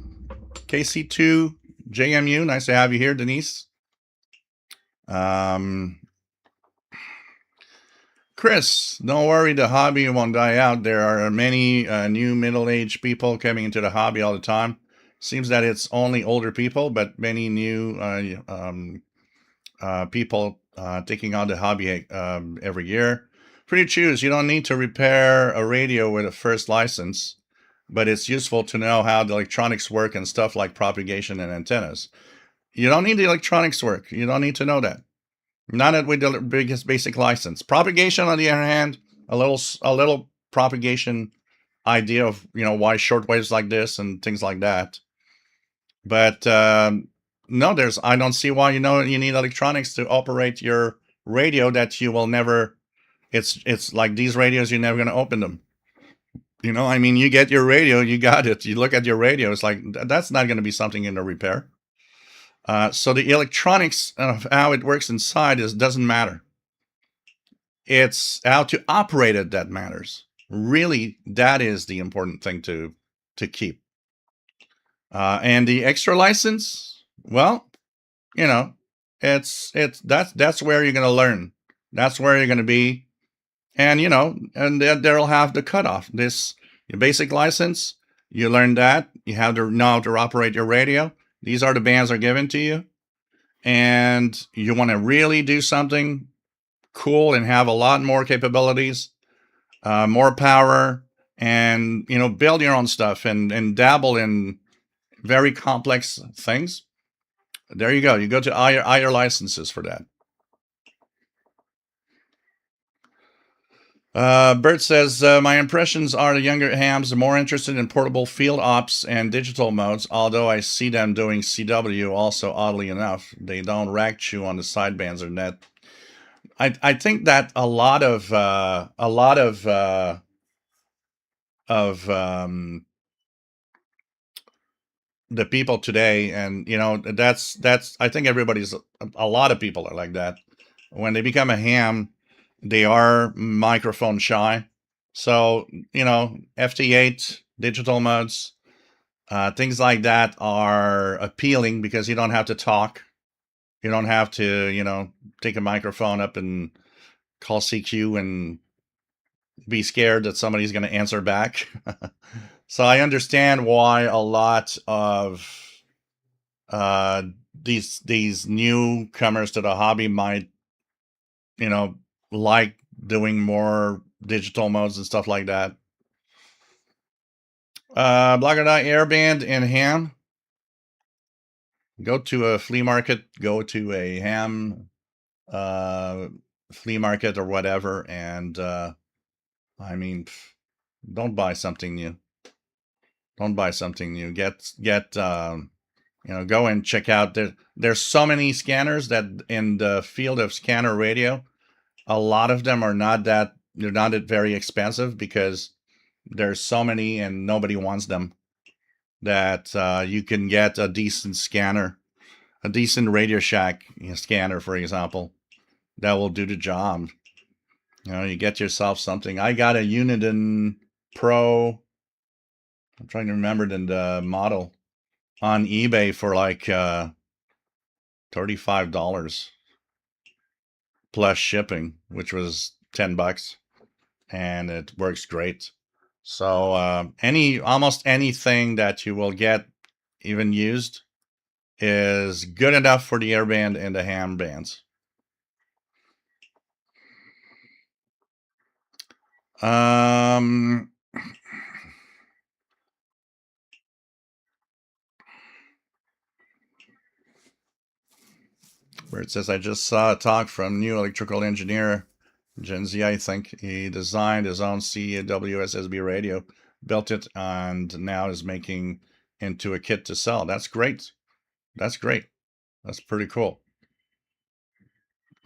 KC2 JMU. Nice to have you here, Denise. Chris, don't worry, the hobby won't die out. There are many new middle-aged people coming into the hobby all the time. Seems that it's only older people, but many new people taking on the hobby every year. Free to choose. You don't need to repair a radio with a first license, but it's useful to know how the electronics work and stuff like propagation and antennas. You don't need the electronics work. You don't need to know that. Not with the biggest basic license. Propagation, on the other hand, a little propagation idea of why shortwaves like this and things like that. But no, I don't see why you need electronics to operate your radio that you will never. It's like these radios, you're never going to open them. I mean, you get your radio, you got it. You look at your radio, it's like that's not going to be something in the repair. So the electronics of how it works inside doesn't matter. It's how to operate it that matters. Really, that is the important thing to keep. And the extra license, well, you know, that's where you're gonna learn. That's where you're gonna be, and and they'll have the cutoff. Your basic license, you learn that you have to know how to operate your radio. These are the bands are given to you, and you want to really do something cool and have a lot more capabilities, more power, and build your own stuff and dabble in very complex things. There you go. You go to higher licenses for that. Bert says, my impressions are the younger hams are more interested in portable field ops and digital modes, although I see them doing CW also, oddly enough. They don't rack chew on the sidebands or net. I think that a lot of the people today, and that's I think a lot of people are like that. When they become a ham, they are microphone shy. So FT8 digital modes, things like that are appealing because you don't have to talk. You don't have to take a microphone up and call CQ and be scared that somebody's going to answer back. So I understand why a lot of uh, these newcomers to the hobby might like doing more digital modes and stuff like that. Blogger Airband and ham. Go to a flea market. Go to a ham flea market or whatever, and I mean, don't buy something new. Don't buy something new. Get go and check out. There's so many scanners that in the field of scanner radio, a lot of them are not that they're not that very expensive because there's so many and nobody wants them. That you can get a decent scanner, a decent Radio Shack scanner, for example, that will do the job. You get yourself something. I got a Uniden Pro. I'm trying to remember the model on eBay for like $35 plus shipping, which was $10, and it works great. So almost anything that you will get even used is good enough for the airband and the ham bands. Where it says, I just saw a talk from new electrical engineer, Gen Z, I think. He designed his own CWSSB radio, built it, and now is making into a kit to sell. That's great. That's great. That's pretty cool.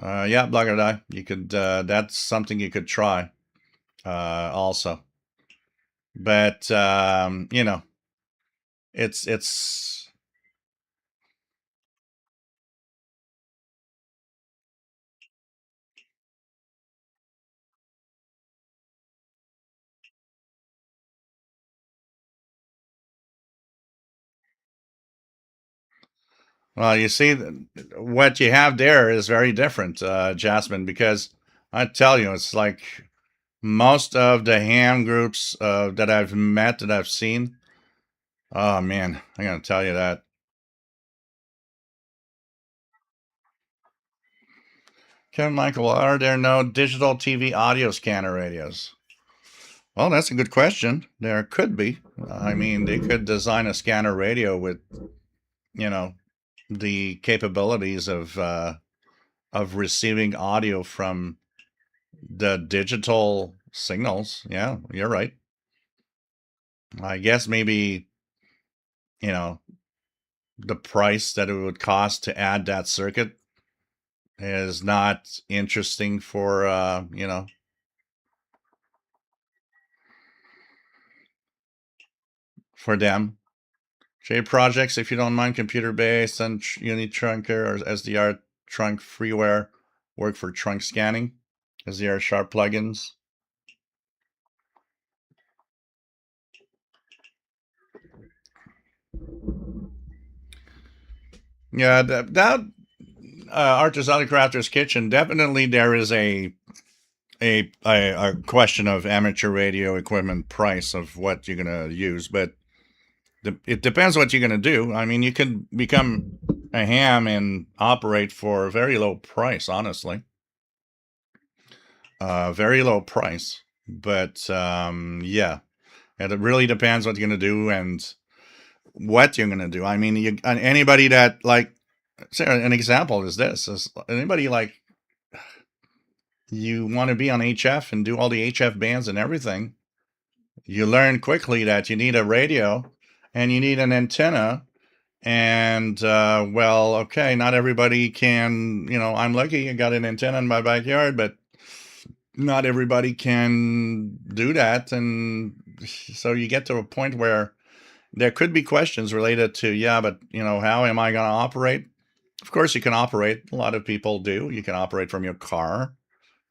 Yeah, Blogger Die. You could. That's something you could try. Also, but it's. Well, you see, what you have there is very different, Jasmine, because I tell you, it's like most of the ham groups that I've met, that I've seen. Oh man, I gotta tell you that. Kevin Michael, are there no digital TV audio scanner radios? Well, that's a good question. There could be. I mean, they could design a scanner radio with, you know, the capabilities of receiving audio from the digital signals. Yeah, you're right. I guess maybe, you know, the price that it would cost to add that circuit is not interesting for, for them. J projects, if you don't mind, computer based and unit trunker or SDR trunk freeware work for trunk scanning. SDR sharp plugins. Yeah, that Artisanal Crafter's Kitchen, definitely there is a question of amateur radio equipment price of what you're gonna use, but it depends what you're gonna do. I mean, you can become a ham and operate for a very low price, honestly, very low price. But yeah, and it really depends what you're gonna do and what you're gonna do. I mean, anybody that like, say, an example is this: is anybody like you want to be on HF and do all the HF bands and everything, you learn quickly that you need a radio and you need an antenna. And well, okay, not everybody can, I'm lucky I got an antenna in my backyard, but not everybody can do that. And so you get to a point where there could be questions related to, yeah, but, how am I going to operate? Of course, you can operate. A lot of people do. You can operate from your car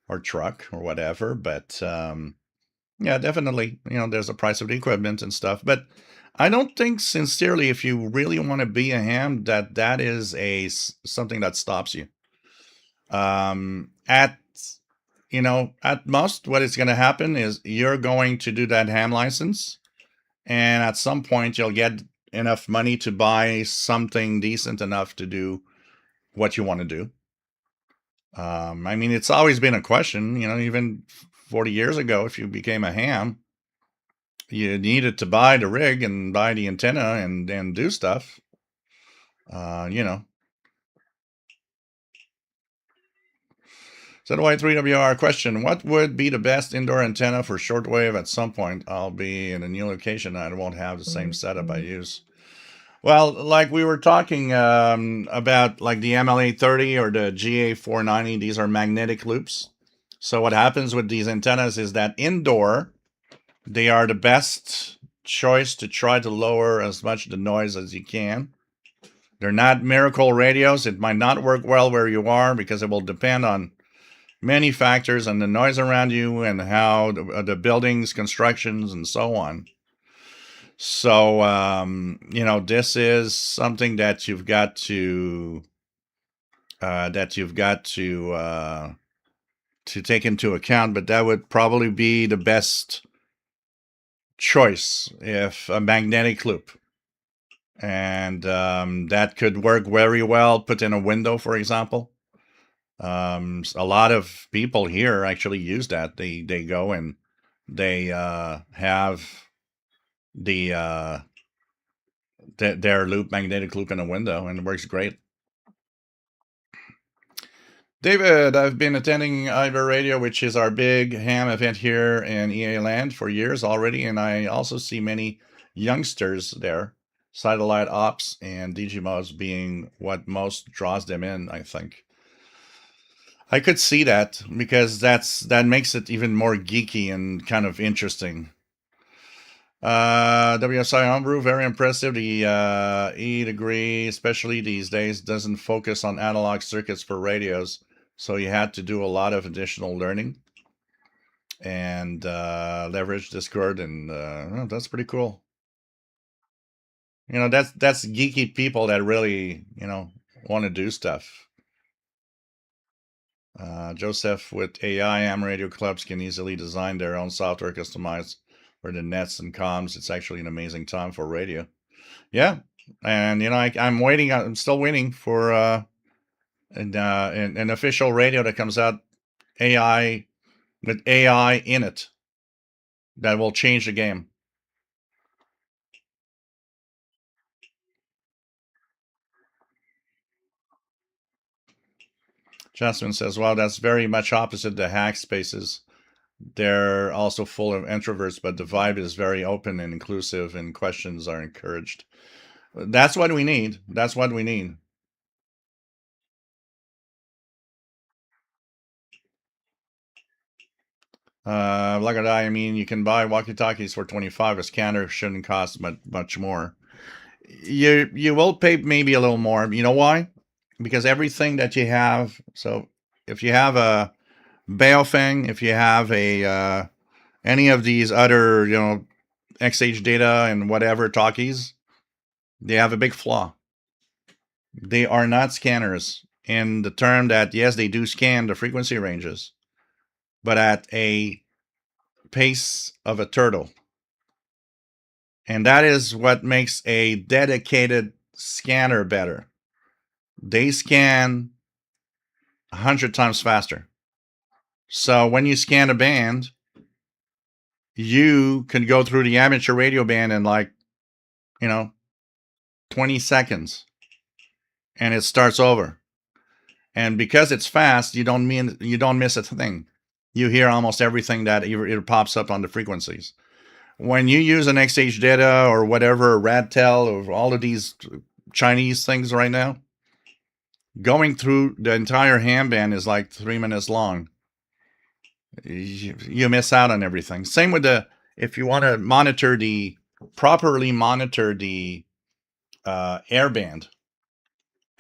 or truck or whatever. But yeah, definitely, there's a price of the equipment and stuff. But I don't think, sincerely, if you really want to be a ham, that is something that stops you. At at most, what is going to happen is you're going to do that ham license, and at some point you'll get enough money to buy something decent enough to do what you want to do. I mean, it's always been a question, even 40 years ago, if you became a ham, you needed to buy the rig and buy the antenna and do stuff. You know. So Y3WR question: what would be the best indoor antenna for shortwave? At some point, I'll be in a new location. I won't have the same setup I use. Well, like we were talking about, like the MLA30 or the GA490, these are magnetic loops. So what happens with these antennas is that indoor, they are the best choice to try to lower as much the noise as you can. They're not miracle radios. It might not work well where you are because it will depend on many factors and the noise around you and how the buildings, constructions, and so on. So, this is something that you've got to take into account. But that would probably be the best choice, if a magnetic loop, and that could work very well put in a window, for example. A lot of people here actually use that. They go and they have the their magnetic loop in a window, and it works great. David, I've been attending Iver Radio, which is our big ham event here in EA land, for years already, and I also see many youngsters there. Satellite ops and Digimos being what most draws them in, I think. I could see that because that makes it even more geeky and kind of interesting. WSI Homebrew, very impressive. The E degree, especially these days, doesn't focus on analog circuits for radios, so you had to do a lot of additional learning and leverage Discord, and well, that's pretty cool. That's geeky people that really want to do stuff. Joseph, with AI, ham radio clubs can easily design their own software customized for the nets and comms. It's actually an amazing time for radio. Yeah, and I'm waiting. I'm still waiting for an official radio that comes out AI with AI in it that will change the game. Jasmine says, "Wow, that's very much opposite the hack spaces. They're also full of introverts, but the vibe is very open and inclusive, and questions are encouraged. That's what we need. That's what we need." Like I mean, you can buy walkie-talkies for 25. A scanner shouldn't cost much more. You will pay maybe a little more. You know why? Because everything that you have. So if you have a Baofeng, if you have a any of these other XH data and whatever talkies, they have a big flaw. They are not scanners in the term that yes, they do scan the frequency ranges, but at a pace of a turtle. And that is what makes a dedicated scanner better. They scan 100 times faster. So when you scan a band, you can go through the amateur radio band in 20 seconds and it starts over. And because it's fast, you don't miss a thing. You hear almost everything that it pops up on the frequencies. When you use an XH data or whatever, Radtel or all of these Chinese things right now, going through the entire ham band is like 3 minutes long. You miss out on everything. Same with if you want to properly monitor the air band,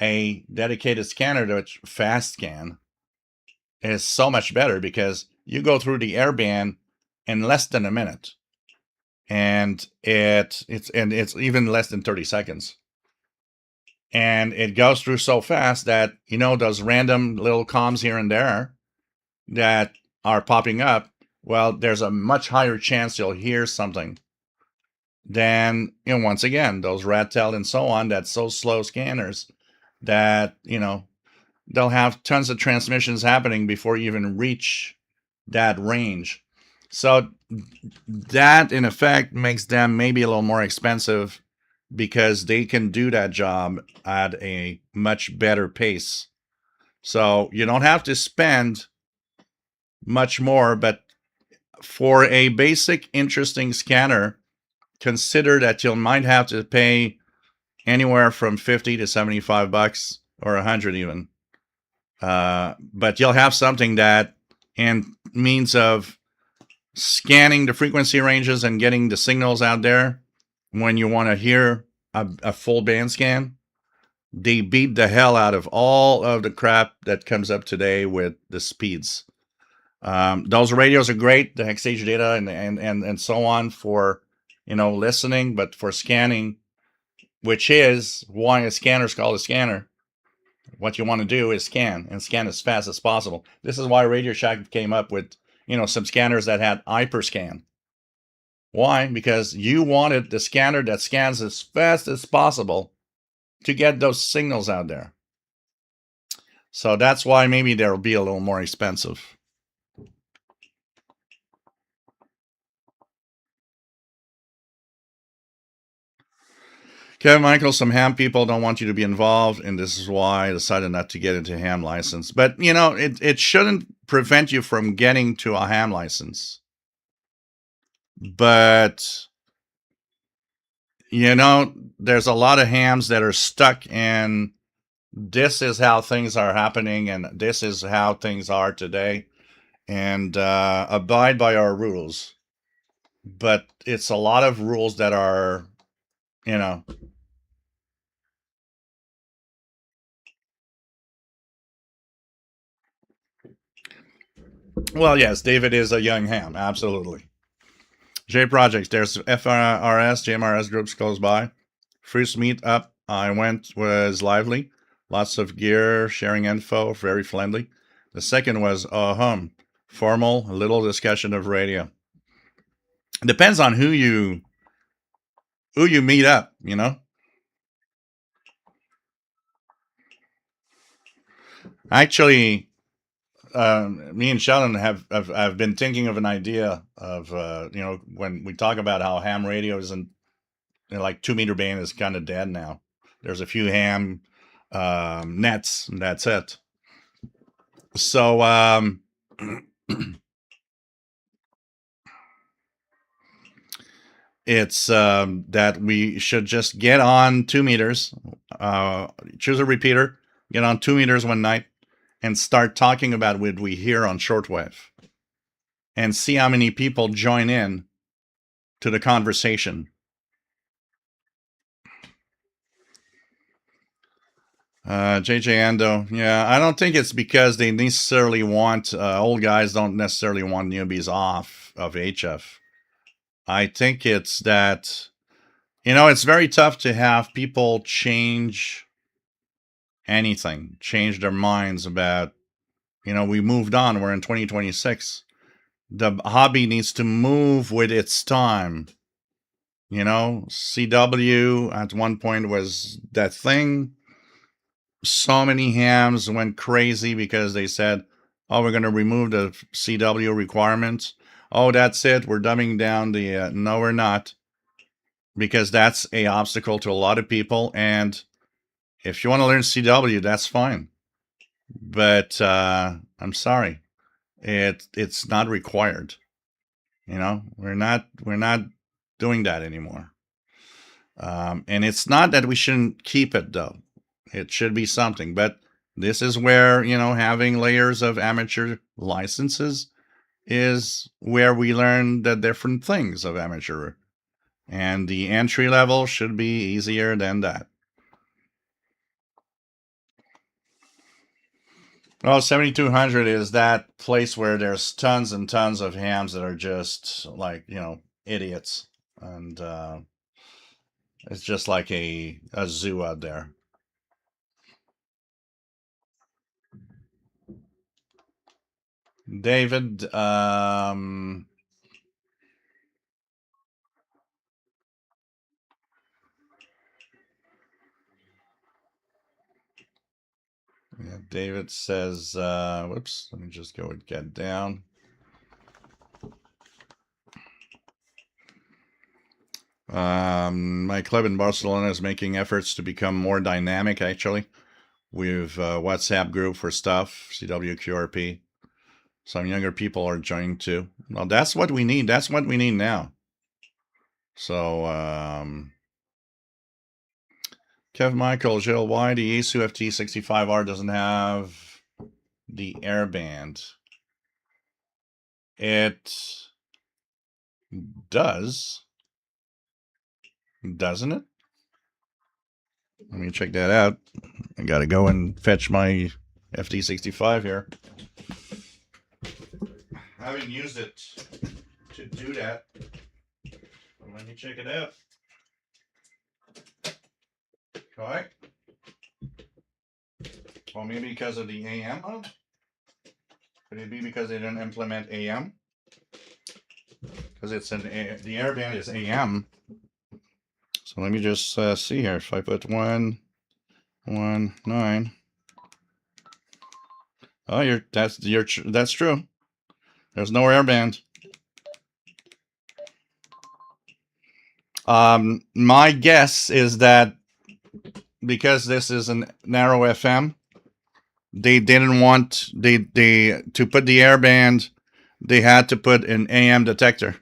a dedicated scanner, which fast scan, is so much better because you go through the air band in less than a minute, and it's even less than 30 seconds. And it goes through so fast that those random little comms here and there that are popping up, well, there's a much higher chance you'll hear something than once again those Radtel and so on, that's so slow scanners that they'll have tons of transmissions happening before you even reach that range. So that in effect makes them maybe a little more expensive because they can do that job at a much better pace. So you don't have to spend much more, but for a basic interesting scanner, consider that you might have to pay anywhere from 50 to 75 bucks or 100 even. But you'll have something that, in means of scanning the frequency ranges and getting the signals out there when you want to hear a full band scan, they beat the hell out of all of the crap that comes up today with the speeds. Those radios are great, the XH data and so on for listening, but for scanning, which is why a scanner is called a scanner. What you want to do is scan and scan as fast as possible. This is why Radio Shack came up with some scanners that had hyperscan. Why? Because you wanted the scanner that scans as fast as possible to get those signals out there. So that's why maybe they'll be a little more expensive. Kevin Michael, some ham people don't want you to be involved, and this is why I decided not to get into ham license. But it shouldn't prevent you from getting to a ham license. But there's a lot of hams that are stuck in this is how things are happening and this is how things are today, and abide by our rules. But it's a lot of rules that are, well, yes, David is a young ham, absolutely. J Projects, there's FRS, JMRS groups close by. First meet up I went was lively. Lots of gear, sharing info, very friendly. The second was formal, a little discussion of radio. It depends on who you meet up, you know. Actually, me and Sheldon have been thinking of an idea of when we talk about how ham radio isn't, like 2 meter band is kind of dead now. There's a few ham nets, and that's it. So it's that we should just get on 2 meters, choose a repeater, get on 2 meters one night, and start talking about what we hear on shortwave, and see how many people join in to the conversation. JJ Ando, yeah, I don't think it's because they necessarily want old guys don't necessarily want newbies off of HF. I think it's that, it's very tough to have people change anything, change their minds about, we moved on, we're in 2026. The hobby needs to move with its time. CW at one point was that thing. So many hams went crazy because they said, oh, we're going to remove the CW requirements. Oh, that's it. We're dumbing down the, no, we're not. Because that's a obstacle to a lot of people. And if you want to learn CW, that's fine. But I'm sorry. It's not required. We're not doing that anymore. And it's not that we shouldn't keep it, though. It should be something. But this is where, having layers of amateur licenses is where we learn the different things of amateur. And the entry level should be easier than that. Well, 7200 is that place where there's tons and tons of hams that are just like, idiots. And it's just like a zoo out there. David, yeah, David says, whoops, let me just go and get down. My club in Barcelona is making efforts to become more dynamic, actually. We've WhatsApp group for stuff, CWQRP. Some younger people are joining too. Well, that's what we need. That's what we need now. So, Kev Michael, Jill, why the Yaesu FT65R doesn't have the airband? It does, doesn't it? Let me check that out. I gotta go and fetch my FT65 here. I haven't used it to do that. Let me check it out. Okay. Well, maybe because of the AM mode? Could it be because they didn't implement AM? Because it's the airband is AM. So let me just see here. If I put 119. Oh, that's true. There's no airband. My guess is that because this is a narrow FM, they didn't want they to put the airband. They had to put an AM detector,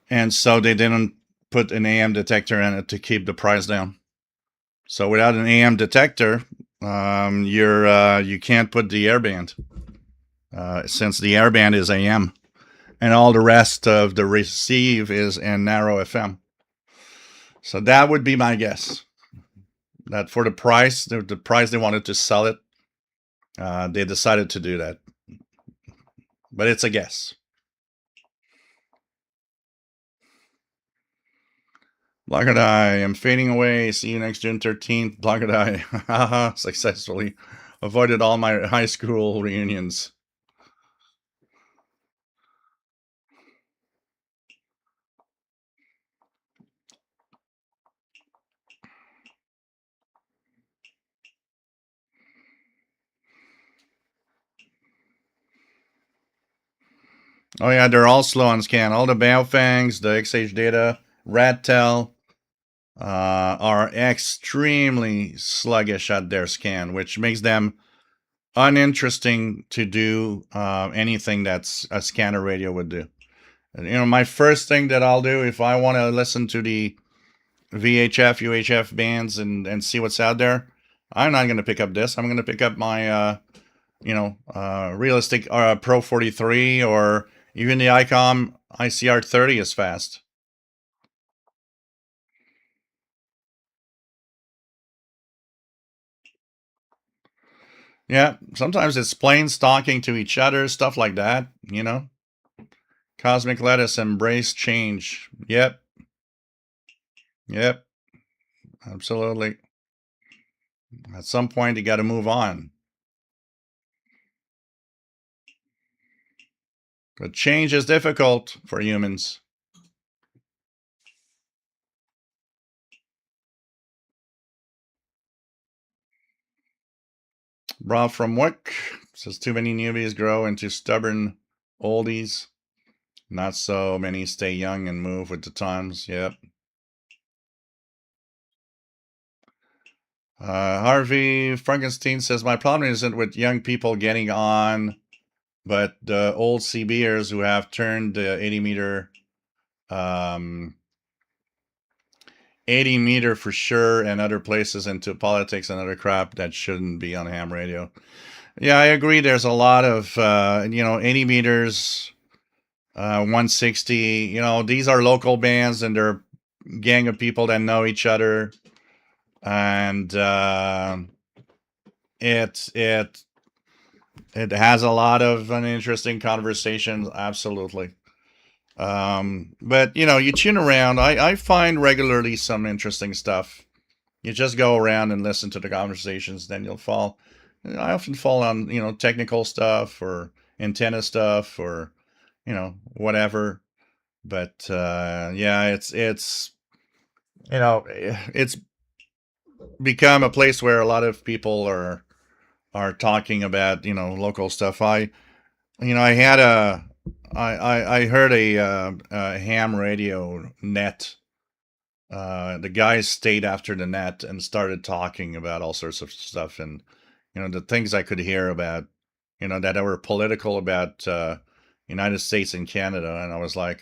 and so they didn't put an AM detector in it to keep the price down. So without an AM detector, you can't put the airband, since the airband is AM, and all the rest of the receive is in narrow FM. So that would be my guess. That for the price they wanted to sell it, they decided to do that. But it's a guess. Blocked Eye, I'm fading away. See you next June 13th. Blocked Eye, haha, successfully. avoided all my high school reunions. Oh yeah, they're all slow on scan. All the Baofangs, the XH data, Radtel are extremely sluggish at their scan, which makes them uninteresting to do anything that's a scanner radio would do. And, my first thing that I'll do if I want to listen to the VHF, UHF bands and see what's out there, I'm not going to pick up this. I'm going to pick up my, realistic Pro 43 or even the ICOM ICR 30 is fast. Yeah, sometimes it's planes talking to each other, stuff like that. Cosmic lettuce, embrace change. Yep, yep, absolutely. At some point, you got to move on. But change is difficult for humans. Rob from Wick says too many newbies grow into stubborn oldies. Not so many stay young and move with the times. Yep. Harvey Frankenstein says my problem isn't with young people getting on, but the old CBers who have turned the 80 meter for sure and other places into politics and other crap that shouldn't be on ham radio. Yeah, I agree. There's a lot of 80 meters, 160. These are local bands and they're a gang of people that know each other, and it has a lot of uninteresting conversations. Absolutely. But you tune around. I find regularly some interesting stuff. You just go around and listen to the conversations, then you'll fall. I often fall on technical stuff or antenna stuff or whatever. But yeah, it's become a place where a lot of people are talking about local stuff. I had I heard a ham radio net. The guys stayed after the net and started talking about all sorts of stuff, and the things I could hear about that were political about United States and Canada, and I was like,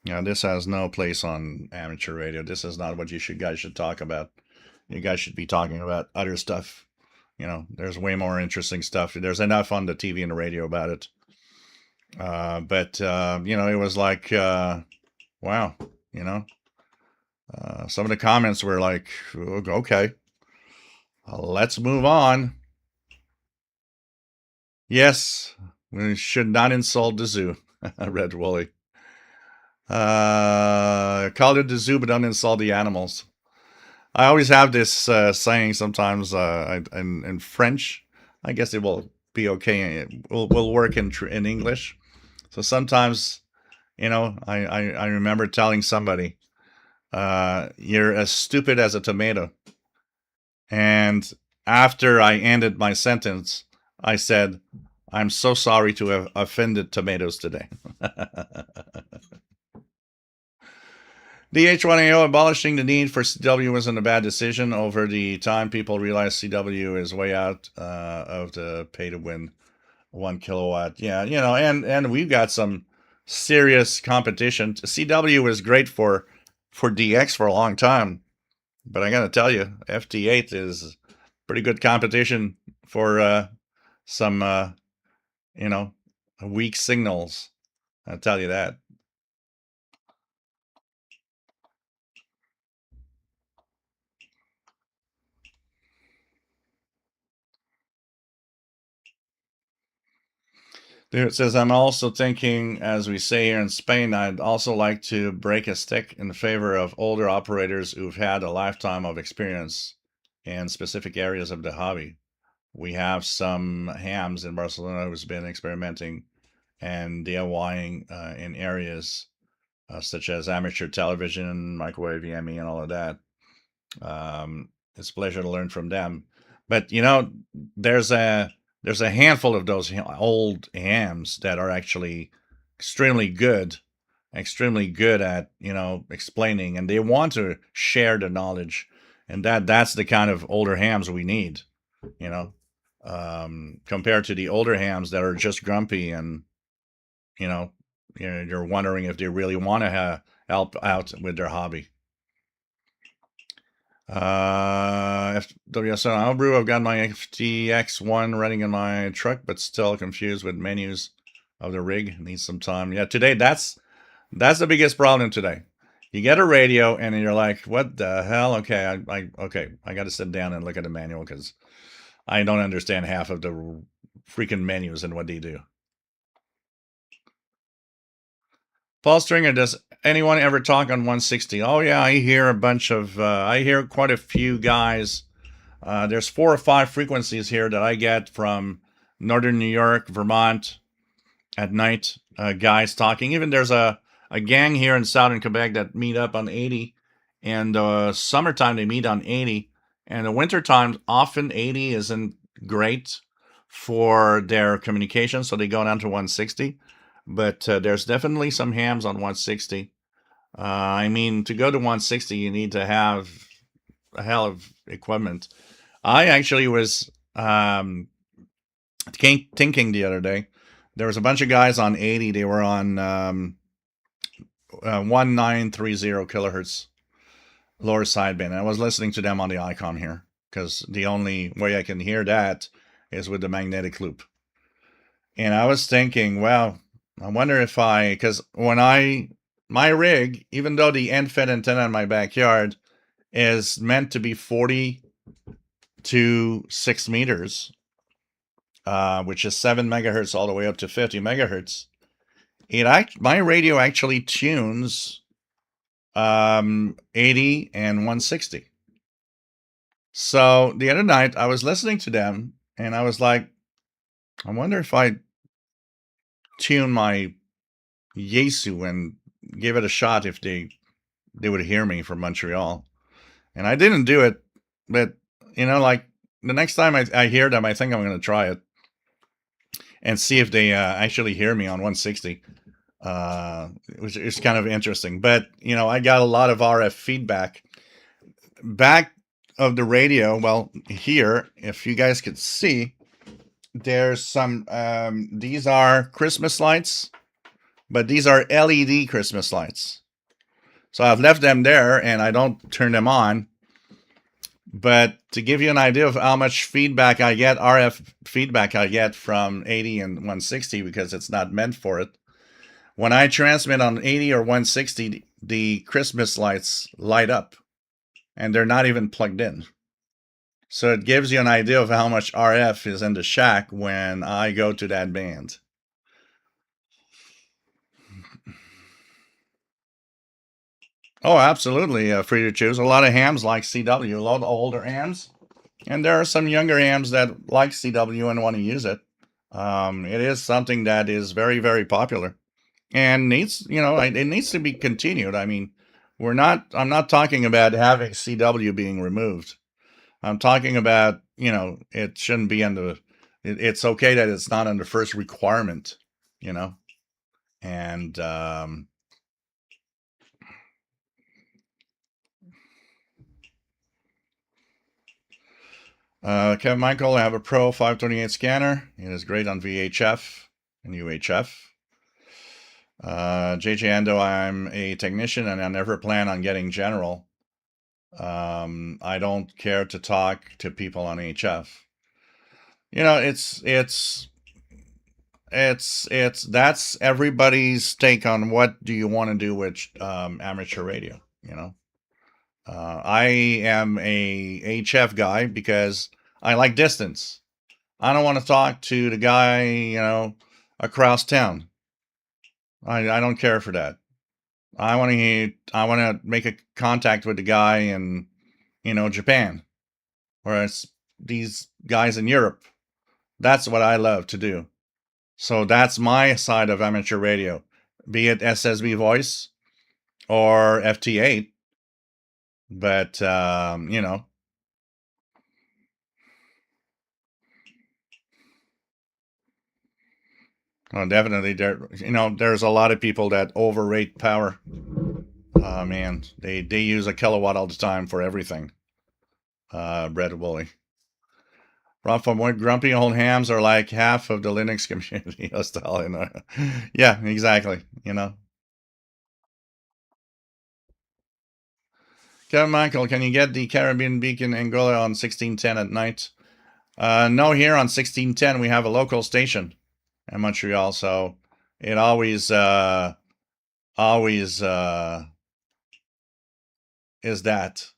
this has no place on amateur radio. This is not what guys should talk about. You guys should be talking about other stuff. There's way more interesting stuff. There's enough on the TV and the radio about it. But it was like, wow, some of the comments were like, okay, let's move on. Yes, we should not insult the zoo. Red Wooly. Call it the zoo, but don't insult the animals. I always have this saying sometimes in French. I guess it will be okay. It will work in English. So sometimes, I remember telling somebody, you're as stupid as a tomato. And after I ended my sentence, I said, I'm so sorry to have offended tomatoes today. DH1AO abolishing the need for CW wasn't a bad decision. Over the time, people realize CW is way out of the pay to win 1 kilowatt. Yeah, and we've got some serious competition. CW was great for DX for a long time, but I got to tell you, FT8 is pretty good competition for some weak signals. I'll tell you that. Dude, it says, I'm also thinking, as we say here in Spain, I'd also like to break a stick in favor of older operators who've had a lifetime of experience in specific areas of the hobby. We have some hams in Barcelona who's been experimenting and DIYing in areas such as amateur television, microwave EME, and all of that. It's a pleasure to learn from them. But there's a there's a handful of those old hams that are actually extremely good, extremely good at explaining, and they want to share the knowledge, and that's the kind of older hams we need, you know, compared to the older hams that are just grumpy and you know you're wondering if they really want to help out with their hobby. FWSN Albrew, I've got my FTX1 running in my truck, but still confused with menus of the rig. Needs some time. Yeah, today that's the biggest problem today. You get a radio and you're like, what the hell? Okay, I got to sit down and look at the manual because I don't understand half of the freaking menus and what they do. Paul Stringer, does anyone ever talk on 160? Oh yeah, I hear a bunch of, I hear quite a few guys. There's 4 or 5 frequencies here that I get from northern New York, Vermont at night. Guys talking. Even there's a gang here in southern Quebec that meet up on 80. And summertime they meet on 80. And the wintertime, often 80 isn't great for their communication, so they go down to 160. But there's definitely some hams on 160. I mean, to go to 160, you need to have a hell of equipment. I actually was thinking the other day. There was a bunch of guys on 80. They were on 1930 kilohertz lower sideband. I was listening to them on the Icon here because the only way I can hear that is with the magnetic loop. And I was thinking, well, I wonder if because my rig, even though the end fed antenna in my backyard is meant to be 40 to 6 meters, which is 7 megahertz all the way up to 50 megahertz. My radio actually tunes 80 and 160. So the other night I was listening to them and I was like, I wonder if I tune my Yesu and give it a shot if they would hear me from Montreal. And I didn't do it, but like the next time I hear them, I think I'm going to try it and see if they actually hear me on 160, which is kind of interesting. But I got a lot of RF feedback back of the radio. Well, here, if you guys could see, there's some. These are Christmas lights, but these are LED Christmas lights. So I've left them there, and I don't turn them on. But to give you an idea of how much feedback I get, RF feedback I get from 80 and 160, because it's not meant for it. When I transmit on 80 or 160, the Christmas lights light up, and they're not even plugged in. So it gives you an idea of how much RF is in the shack when I go to that band. Oh, absolutely, free to choose. A lot of hams like CW, a lot of older hams. And there are some younger hams that like CW and want to use it. It is something that is very, very popular and needs, it needs to be continued. I mean, I'm not talking about having CW being removed. I'm talking about, it shouldn't be it's okay that it's not under first requirement, and, Kevin Michael, I have a Pro 528 scanner. It is great on VHF and UHF. JJ Ando, I'm a technician and I never plan on getting general. I don't care to talk to people on HF. That's everybody's take on what do you want to do with amateur radio. I am a HF guy because I like distance. I don't want to talk to the guy across town. I don't care for that. I want to make a contact with the guy in Japan, or these guys in Europe. That's what I love to do. So that's my side of amateur radio, be it SSB Voice or FT8. But you know, well, definitely there's a lot of people that overrate power. Man, they use a kilowatt all the time for everything. Brett Woolley. Rob from what grumpy old hams are like half of the Linux community. Yeah, exactly. Kevin Michael, can you get the Caribbean Beacon Angola on 1610 at night? No, here on 1610 we have a local station in Montreal, so it always is that.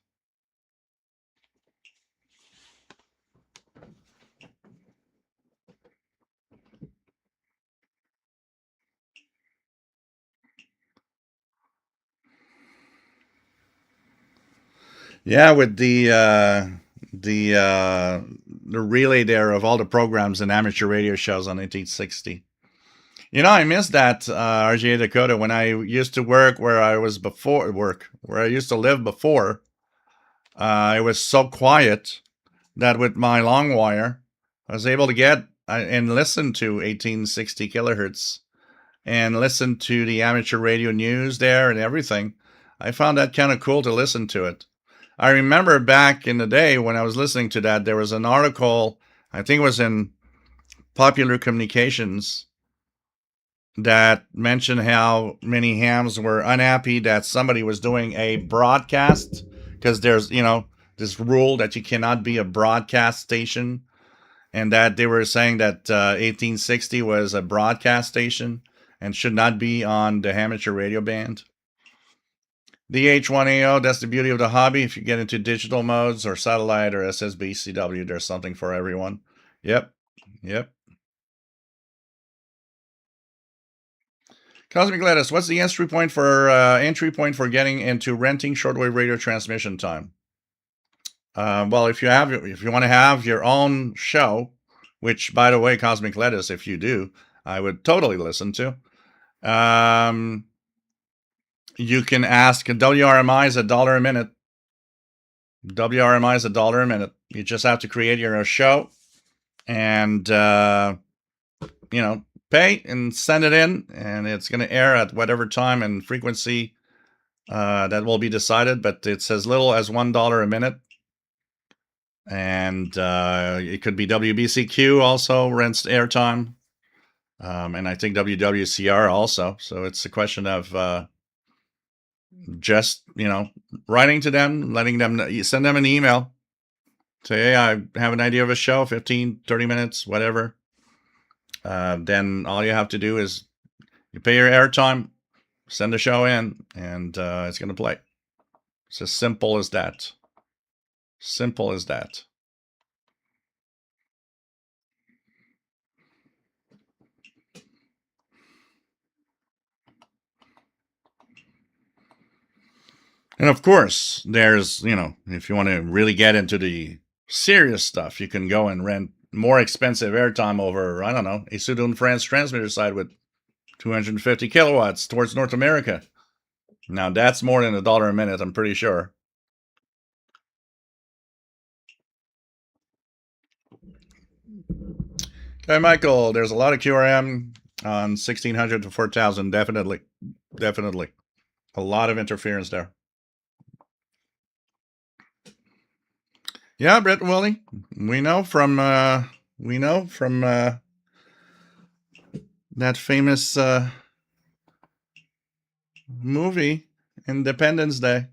Yeah, with the relay there of all the programs and amateur radio shows on 1860. I miss that RGA Dakota when I used to work where I was before work, where I used to live before. It was so quiet that with my long wire, I was able to get and listen to 1860 kilohertz and listen to the amateur radio news there and everything. I found that kind of cool to listen to it. I remember back in the day when I was listening to that, there was an article, I think it was in Popular Communications, that mentioned how many hams were unhappy that somebody was doing a broadcast because there's, this rule that you cannot be a broadcast station, and that they were saying that 1860 was a broadcast station and should not be on the amateur radio band. DH1AO, that's the beauty of the hobby. If you get into digital modes or satellite or SSB CW, there's something for everyone. Yep. Cosmic Lettuce, what's the entry point for getting into renting shortwave radio transmission time? Well, if you want to have your own show, which, by the way, Cosmic Lettuce, if you do, I would totally listen to. You can ask. WRMI is $1 a minute. WRMI is $1 a minute. You just have to create your own show and pay and send it in, and it's going to air at whatever time and frequency that will be decided. But it's as little as $1 a minute. And it could be WBCQ also rents airtime, and I think WWCR also. So it's a question of just writing to them, letting them send them an email, say, hey, I have an idea of a show, 15, 30 minutes, whatever. Then all you have to do is you pay your airtime, send the show in, and it's going to play. It's as simple as that. Simple as that. And of course, there's, if you want to really get into the serious stuff, you can go and rent more expensive airtime over, I don't know, a Sudun France transmitter side with 250 kilowatts towards North America. Now, that's more than $1 a minute, I'm pretty sure. Okay, Michael, there's a lot of QRM on 1600 to 4000, definitely. Definitely. A lot of interference there. Yeah, Brett Willie, we know from that famous movie, Independence Day.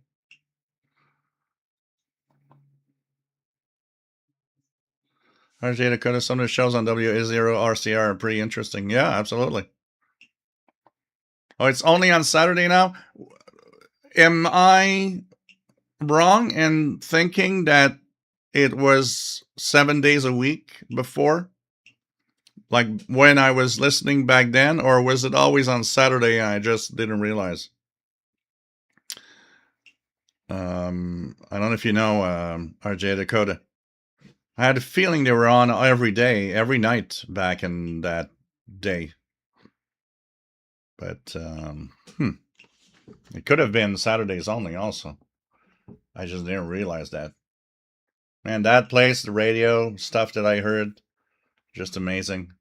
RJ Dakota, some of the shows on WA0 RCR are pretty interesting. Yeah, absolutely. Oh, it's only on Saturday now? Am I wrong in thinking that it was 7 days a week before? Like when I was listening back then, or was it always on Saturday and I just didn't realize? I don't know if you know RJ Dakota. I had a feeling they were on every day, every night back in that day. But it could have been Saturdays only also. I just didn't realize that. Man, that place, the radio stuff that I heard, just amazing.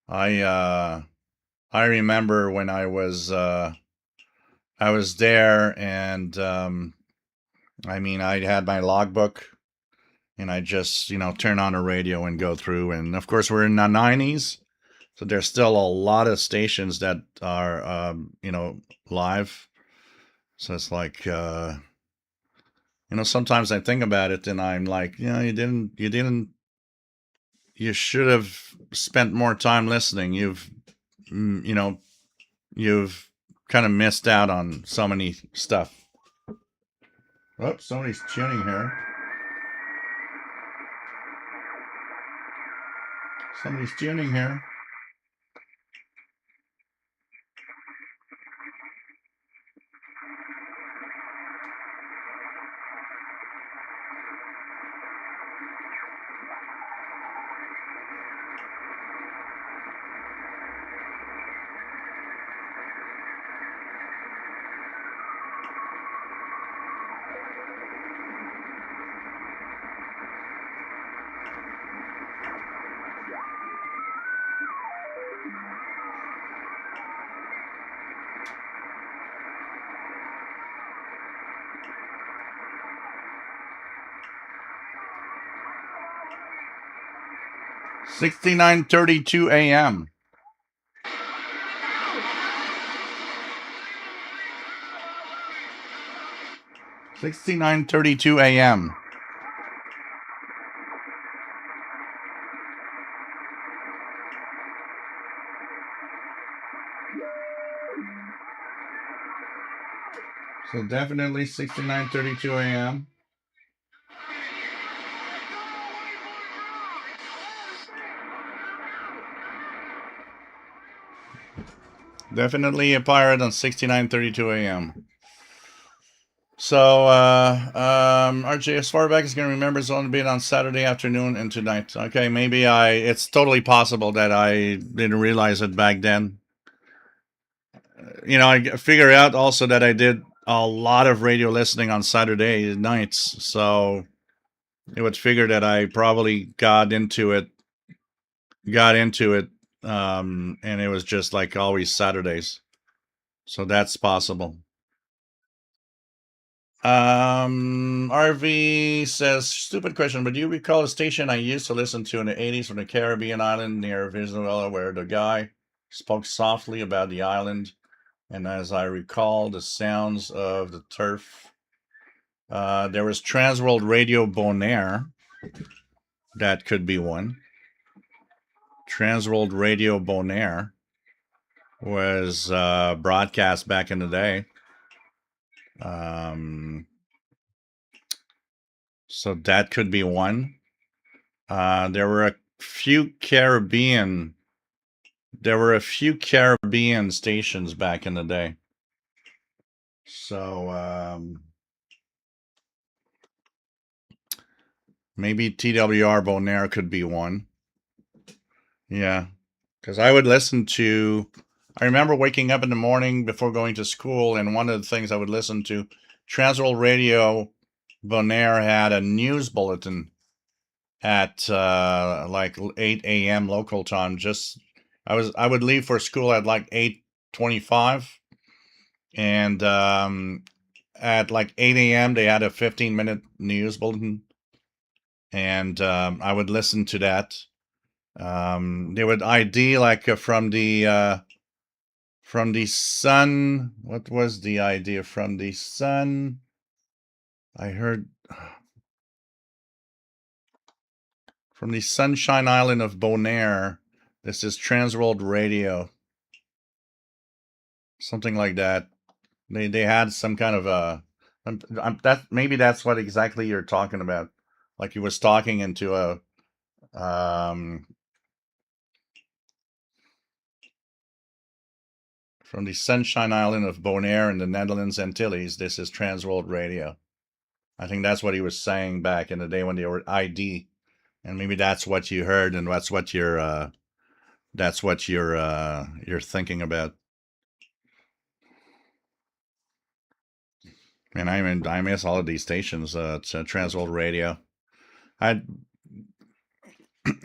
I I remember when I was there, and I mean, I had my logbook, and I just turn on the radio and go through. And of course, we're in the '90s, so there's still a lot of stations that are live. So it's like sometimes I think about it, and I'm like, you should have spent more time listening. Mm, you know, you've kind of missed out on so many stuff. Oh, somebody's tuning here. Somebody's tuning here. $69.32 a.m. $69.32 a.m. So definitely 69:32 a.m. Definitely a pirate on 69:32 a.m. So RJ, as far back as I can remember, it's only been on Saturday afternoon and tonight. Okay, maybe it's totally possible that I didn't realize it back then. I figure out also that I did a lot of radio listening on Saturday nights, so it would figure that I probably got into it, and it was just like always Saturdays. So that's possible. RV says, stupid question, but do you recall a station I used to listen to in the 80s from the Caribbean island near Venezuela where the guy spoke softly about the island? And as I recall the sounds of the turf, there was Transworld Radio Bonaire. That could be one. Transworld Radio Bonaire was broadcast back in the day. So that could be one. There were a few Caribbean stations back in the day. So maybe TWR Bonaire could be one. Yeah, because I remember waking up in the morning before going to school, and one of the things I would listen to, Transworld Radio Bonaire had a news bulletin at like 8 a.m. local time. I would leave for school at like 8:25, and at like 8 a.m. they had a 15-minute news bulletin, and I would listen to that. They would ID like from the sun. What was the idea from the sun? I heard from the Sunshine Island of Bonaire. This is Transworld Radio. Something like that. They had some kind of maybe that's what exactly you're talking about. Like he was talking into a from the Sunshine Island of Bonaire in the Netherlands Antilles. This is Transworld Radio. I think that's what he was saying back in the day when they were ID. and maybe that's what you heard, and that's what you're thinking about. And I miss all of these stations. It's Transworld Radio. I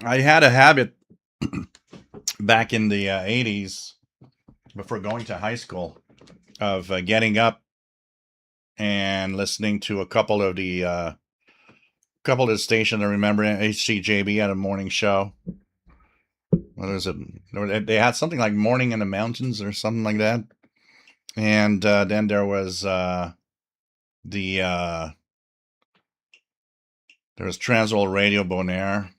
I had a habit back in the 80s before going to high school of getting up and listening to a couple of the stations. I remember HCJB had a morning show. What is it? They had something like Morning in the Mountains or something like that. And then there was the there was Transworld Radio Bonaire.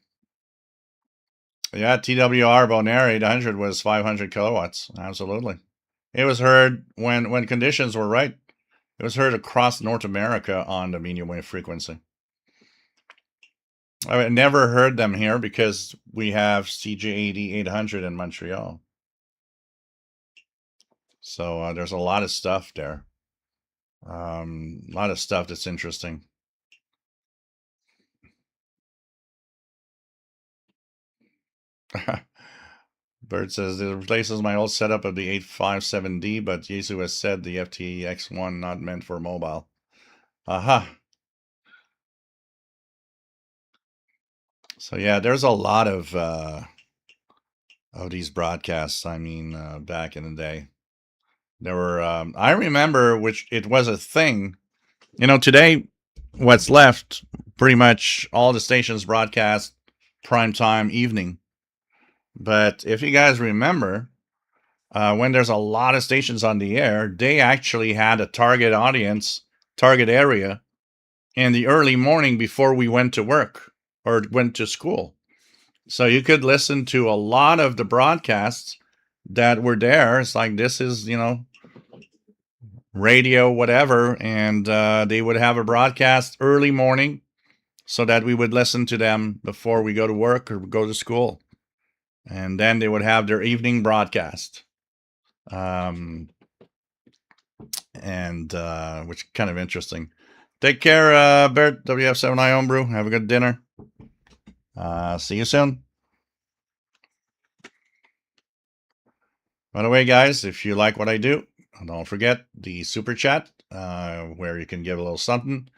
Yeah, TWR Bonaire 800 was 500 kilowatts. Absolutely. It was heard when conditions were right. It was heard across North America on the medium wave frequency. I never heard them here because we have CJ80 800 in Montreal. So there's a lot of stuff there. A lot of stuff that's interesting. Bird says it replaces my old setup of the 857D, but Yesu has said the FTX1 not meant for mobile. Aha. So yeah, there's a lot of these broadcasts. I mean, back in the day, there were. I remember which it was a thing. You know, today, what's left, pretty much all the stations broadcast prime time evening. But if you guys remember, when there's a lot of stations on the air, they actually had a target audience, target area in the early morning before we went to work or went to school. So you could listen to a lot of the broadcasts that were there. It's like, this is, radio, whatever. And they would have a broadcast early morning so that we would listen to them before we go to work or go to school. And then they would have their evening broadcast. And which kind of interesting. Take care, Bert, WF7I Homebrew. Have a good dinner. See you soon. By the way, guys, if you like what I do, don't forget the super chat, where you can give a little something.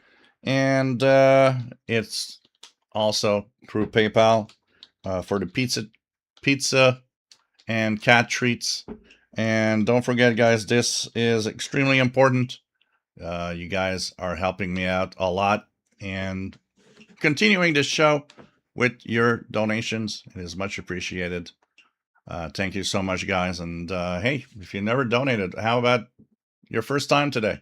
And it's also through PayPal for the pizza and cat treats. And don't forget, guys, this is extremely important. You guys are helping me out a lot and continuing this show with your donations. It is much appreciated. Thank you so much, guys. And hey, if you never donated, how about your first time today?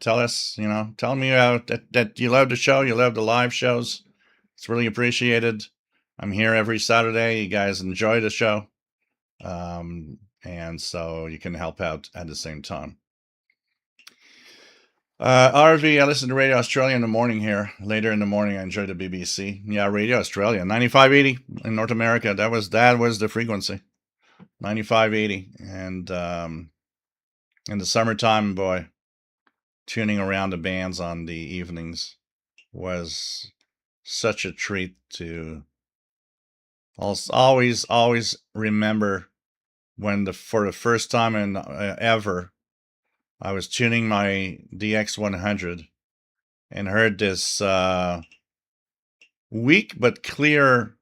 Tell us, tell me that you love the show, you love the live shows. It's really appreciated. I'm here every Saturday. You guys enjoy the show. And so you can help out at the same time. RV, I listen to Radio Australia in the morning here. Later in the morning, I enjoy the BBC. Yeah, Radio Australia, 9580 in North America. That was the frequency, 9580. And in the summertime, boy, tuning around the bands on the evenings was such a treat to always remember when for the first time in ever, I was tuning my DX100 and heard this weak but clear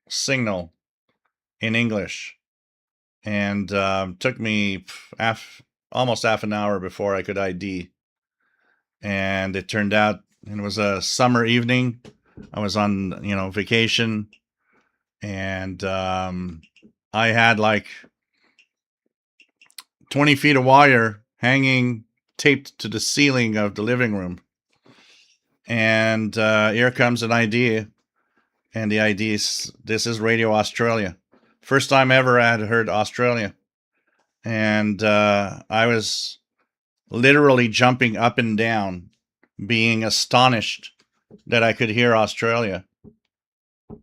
signal in English. And took me almost half an hour before I could ID. And it turned out it was a summer evening. I was on, vacation. And I had like 20 feet of wire hanging taped to the ceiling of the living room. And here comes an idea. And the idea is, this is Radio Australia. First time ever I had heard Australia. And I was literally jumping up and down, being astonished that I could hear Australia.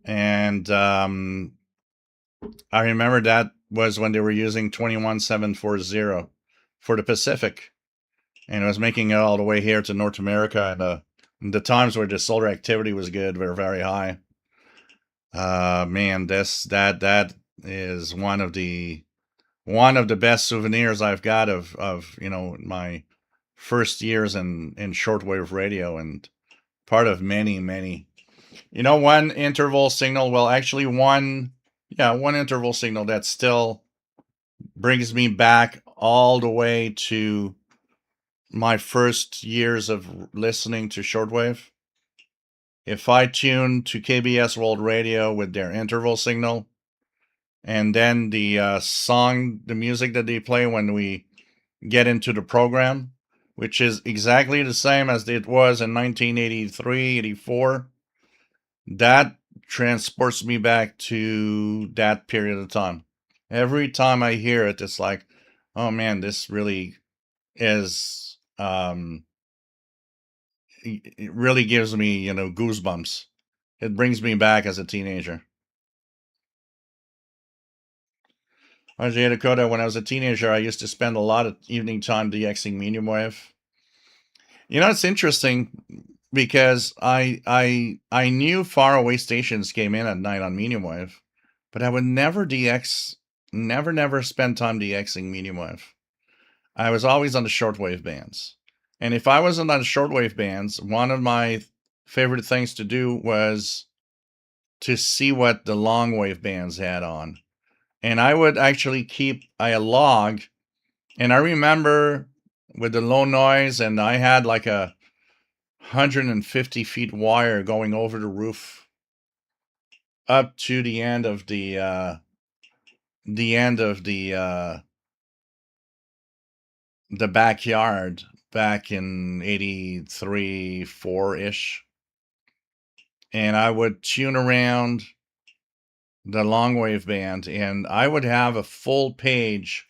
And I remember that was when they were using 21740 for the Pacific. And it was making it all the way here to North America. And the times where the solar activity was good were very high. Man, that is one of the best souvenirs I've got of my first years in shortwave radio, and part of many. One interval signal, well, actually one interval signal that still brings me back all the way to my first years of listening to shortwave. If I tune to KBS World Radio with their interval signal, and then the music that they play when we get into the program, which is exactly the same as it was in 1983, 84, that transports me back to that period of time. Every time I hear it, it's like, oh man, this really is, it really gives me, goosebumps. It brings me back as a teenager. Ajay Dakota, when I was a teenager, I used to spend a lot of evening time DXing medium wave. It's interesting because I knew faraway stations came in at night on medium wave, but I would never DX, never spend time DXing medium wave. I was always on the shortwave bands, and if I wasn't on the shortwave bands, one of my favorite things to do was to see what the long wave bands had on, and I would actually keep a log. And I remember with the low noise, and I had like a 150 feet wire going over the roof up to the backyard back in 83 4 ish, and I would tune around the long wave band, and I would have a full page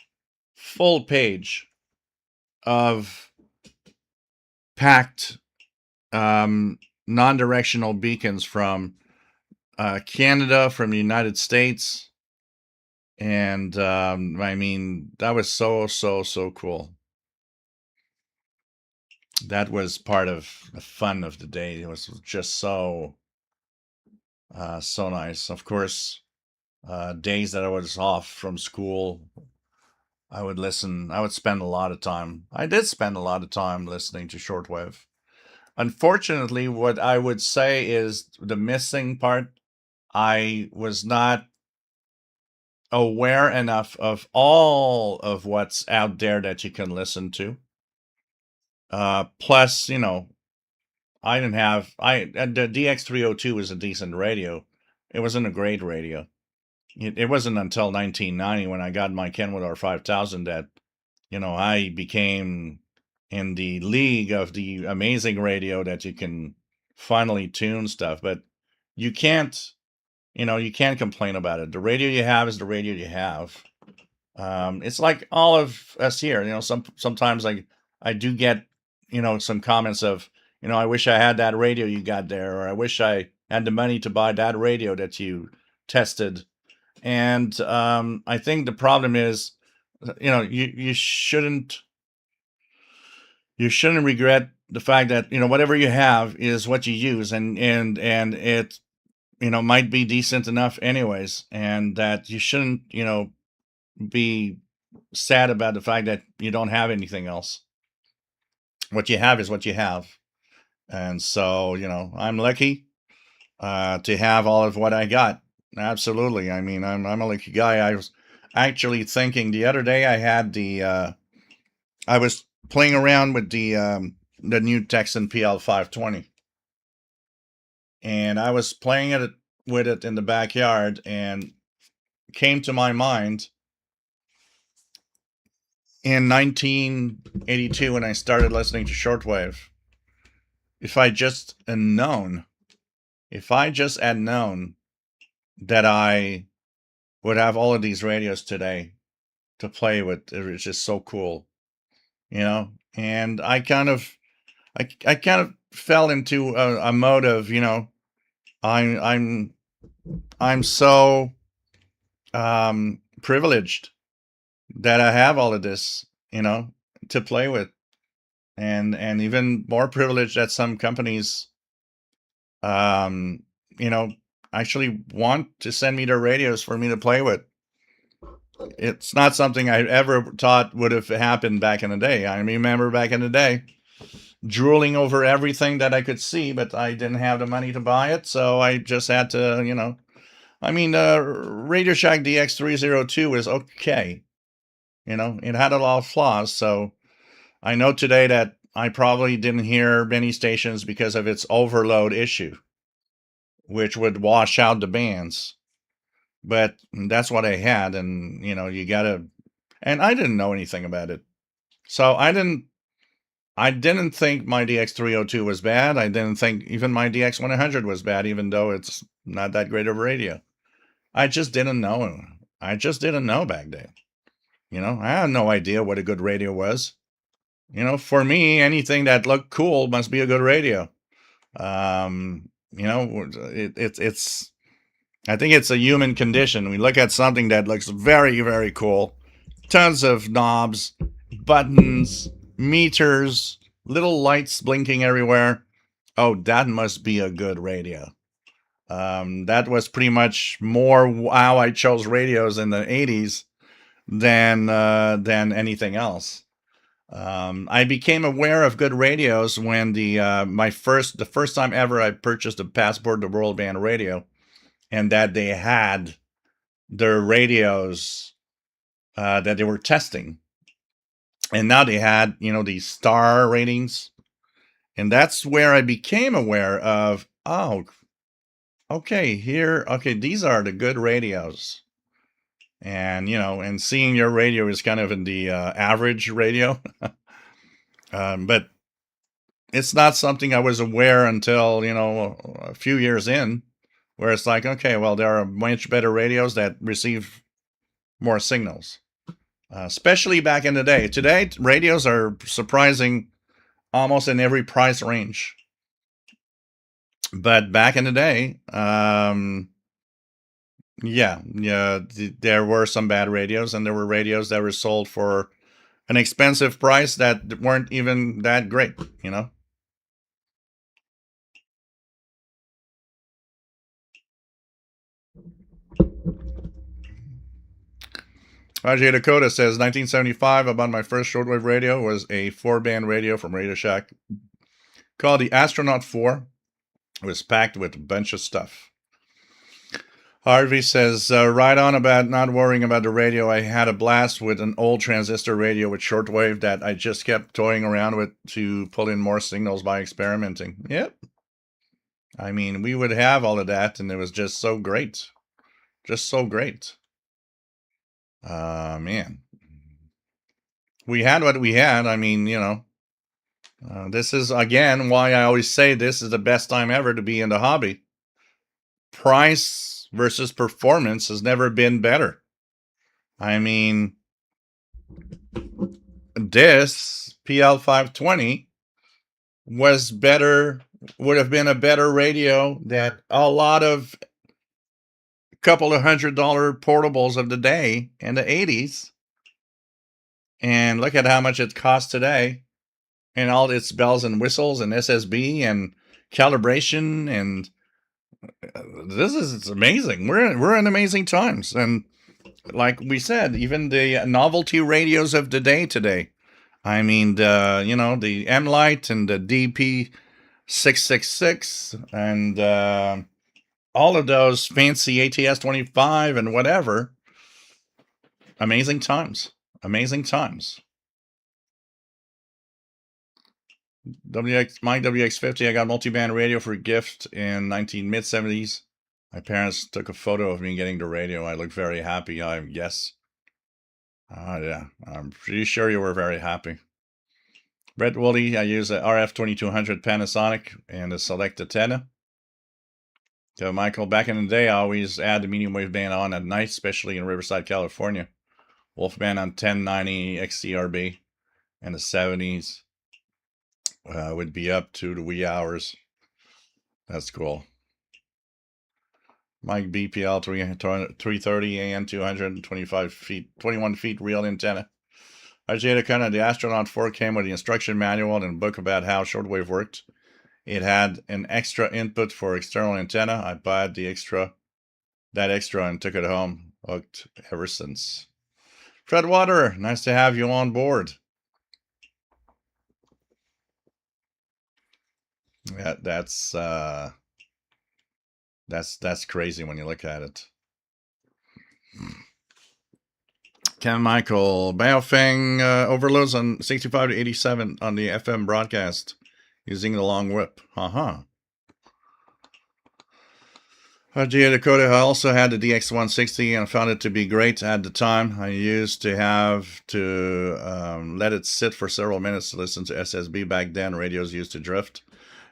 of packed non-directional beacons from Canada, from the United States, and I mean, that was so cool. That was part of the fun of the day. It was just so nice. Of course, days that I was off from school, I would listen. I would spend a lot of time. I did spend a lot of time listening to shortwave. Unfortunately, what I would say is the missing part. I was not aware enough of all of what's out there that you can listen to. Plus, I didn't have the DX302 was a decent radio. It wasn't a great radio. It wasn't until 1990 when I got my Kenwood R5000 that I became in the league of the amazing radio that you can finally tune stuff. But you can't you can't complain about it. The radio you have is the radio you have. It's like all of us here. Sometimes I do get some comments of I wish I had that radio you got there, or I wish I had the money to buy that radio that you tested. And I think the problem is, you shouldn't regret the fact that whatever you have is what you use, and it might be decent enough anyways, and that you shouldn't be sad about the fact that you don't have anything else. What you have is what you have. And so, I'm lucky to have all of what I got. Absolutely. I mean, I'm a lucky guy. I was actually thinking the other day I was playing around with the new Texan PL520, and I was playing it with it in the backyard, and came to my mind in 1982 when I started listening to shortwave. If I just had known, if I just had known that I would have all of these radios today to play with, it was just so cool, And I kind of fell into a mode of, I'm I'm I'm so privileged that I have all of this, to play with, and even more privileged that some companies, um, you know, actually want to send me their radios for me to play with. It's not something I ever thought would have happened back in the day. I remember back in the day drooling over everything that I could see, but I didn't have the money to buy it, so I just had to, I mean, Radio Shack DX302 is okay. It had a lot of flaws, so I know today that I probably didn't hear many stations because of its overload issue, which would wash out the bands. But that's what I had, and you gotta. And I didn't know anything about it, so I didn't think my DX302 was bad. I didn't think even my DX100 was bad, even though it's not that great of a radio. I just didn't know. I just didn't know back then. I had no idea what a good radio was. For me, anything that looked cool must be a good radio. It's. I think it's a human condition. We look at something that looks very, very cool. Tons of knobs, buttons, meters, little lights blinking everywhere. Oh, that must be a good radio. That was pretty much more how I chose radios in the 80s than anything else. I became aware of good radios when the first time ever I purchased a Passport to World Band radio, and that they had their radios that they were testing, and now they had these star ratings, and that's where I became aware of, oh, okay, these are the good radios. And and seeing your radio is kind of in the average radio. But it's not something I was aware until a few years in, where it's like, okay, well, there are much better radios that receive more signals, especially back in the day. Today, radios are surprising almost in every price range. But back in the day, yeah, there were some bad radios, and there were radios that were sold for an expensive price that weren't even that great, Ajay Dakota says, 1975, I bought my first shortwave radio. Was a 4-band radio from Radio Shack called the Astronaut 4. It was packed with a bunch of stuff. Harvey says, right on about not worrying about the radio. I had a blast with an old transistor radio with shortwave that I just kept toying around with to pull in more signals by experimenting. Yep. I mean, we would have all of that, and it was just so great. Just so great. Man. We had what we had. I mean, this is, again, why I always say this is the best time ever to be in the hobby. Price versus performance has never been better. I mean, this PL520 would have been a better radio than a lot of couple of $100 portables of the day in the 80s. And look at how much it costs today, and all its bells and whistles and SSB and calibration, and it's amazing. We're in amazing times, and like we said, even the novelty radios of the day today. I mean, the M-Lite and the DP666 and all of those fancy ATS-25 and whatever. Amazing times. Amazing times. My WX50, I got multi-band radio for a gift in mid-70s. My parents took a photo of me getting the radio. I looked very happy, I guess. Yeah, I'm pretty sure you were very happy. Brett Woolley, I use a RF2200 Panasonic and a Select Antenna. So Michael, back in the day, I always had the medium wave band on at night, especially in Riverside, California. Wolfband on 1090 XCRB in the 70s. Would be up to the wee hours. That's cool. Mike BPL 330 AN 225 feet, 21 feet real antenna. Ajay Dakota, the Astronaut 4 came with the instruction manual and a book about how shortwave worked. It had an extra input for external antenna. I bought that extra and took it home. Hooked ever since. Fred Water, nice to have you on board. Yeah, that's crazy when you look at it. Ken Michael, Baofeng overloads on 65 to 87 on the FM broadcast using the long whip. Uh-huh. RGA Dakota also had the DX160 and found it to be great at the time. I used to have to let it sit for several minutes to listen to SSB back then. Radios used to drift.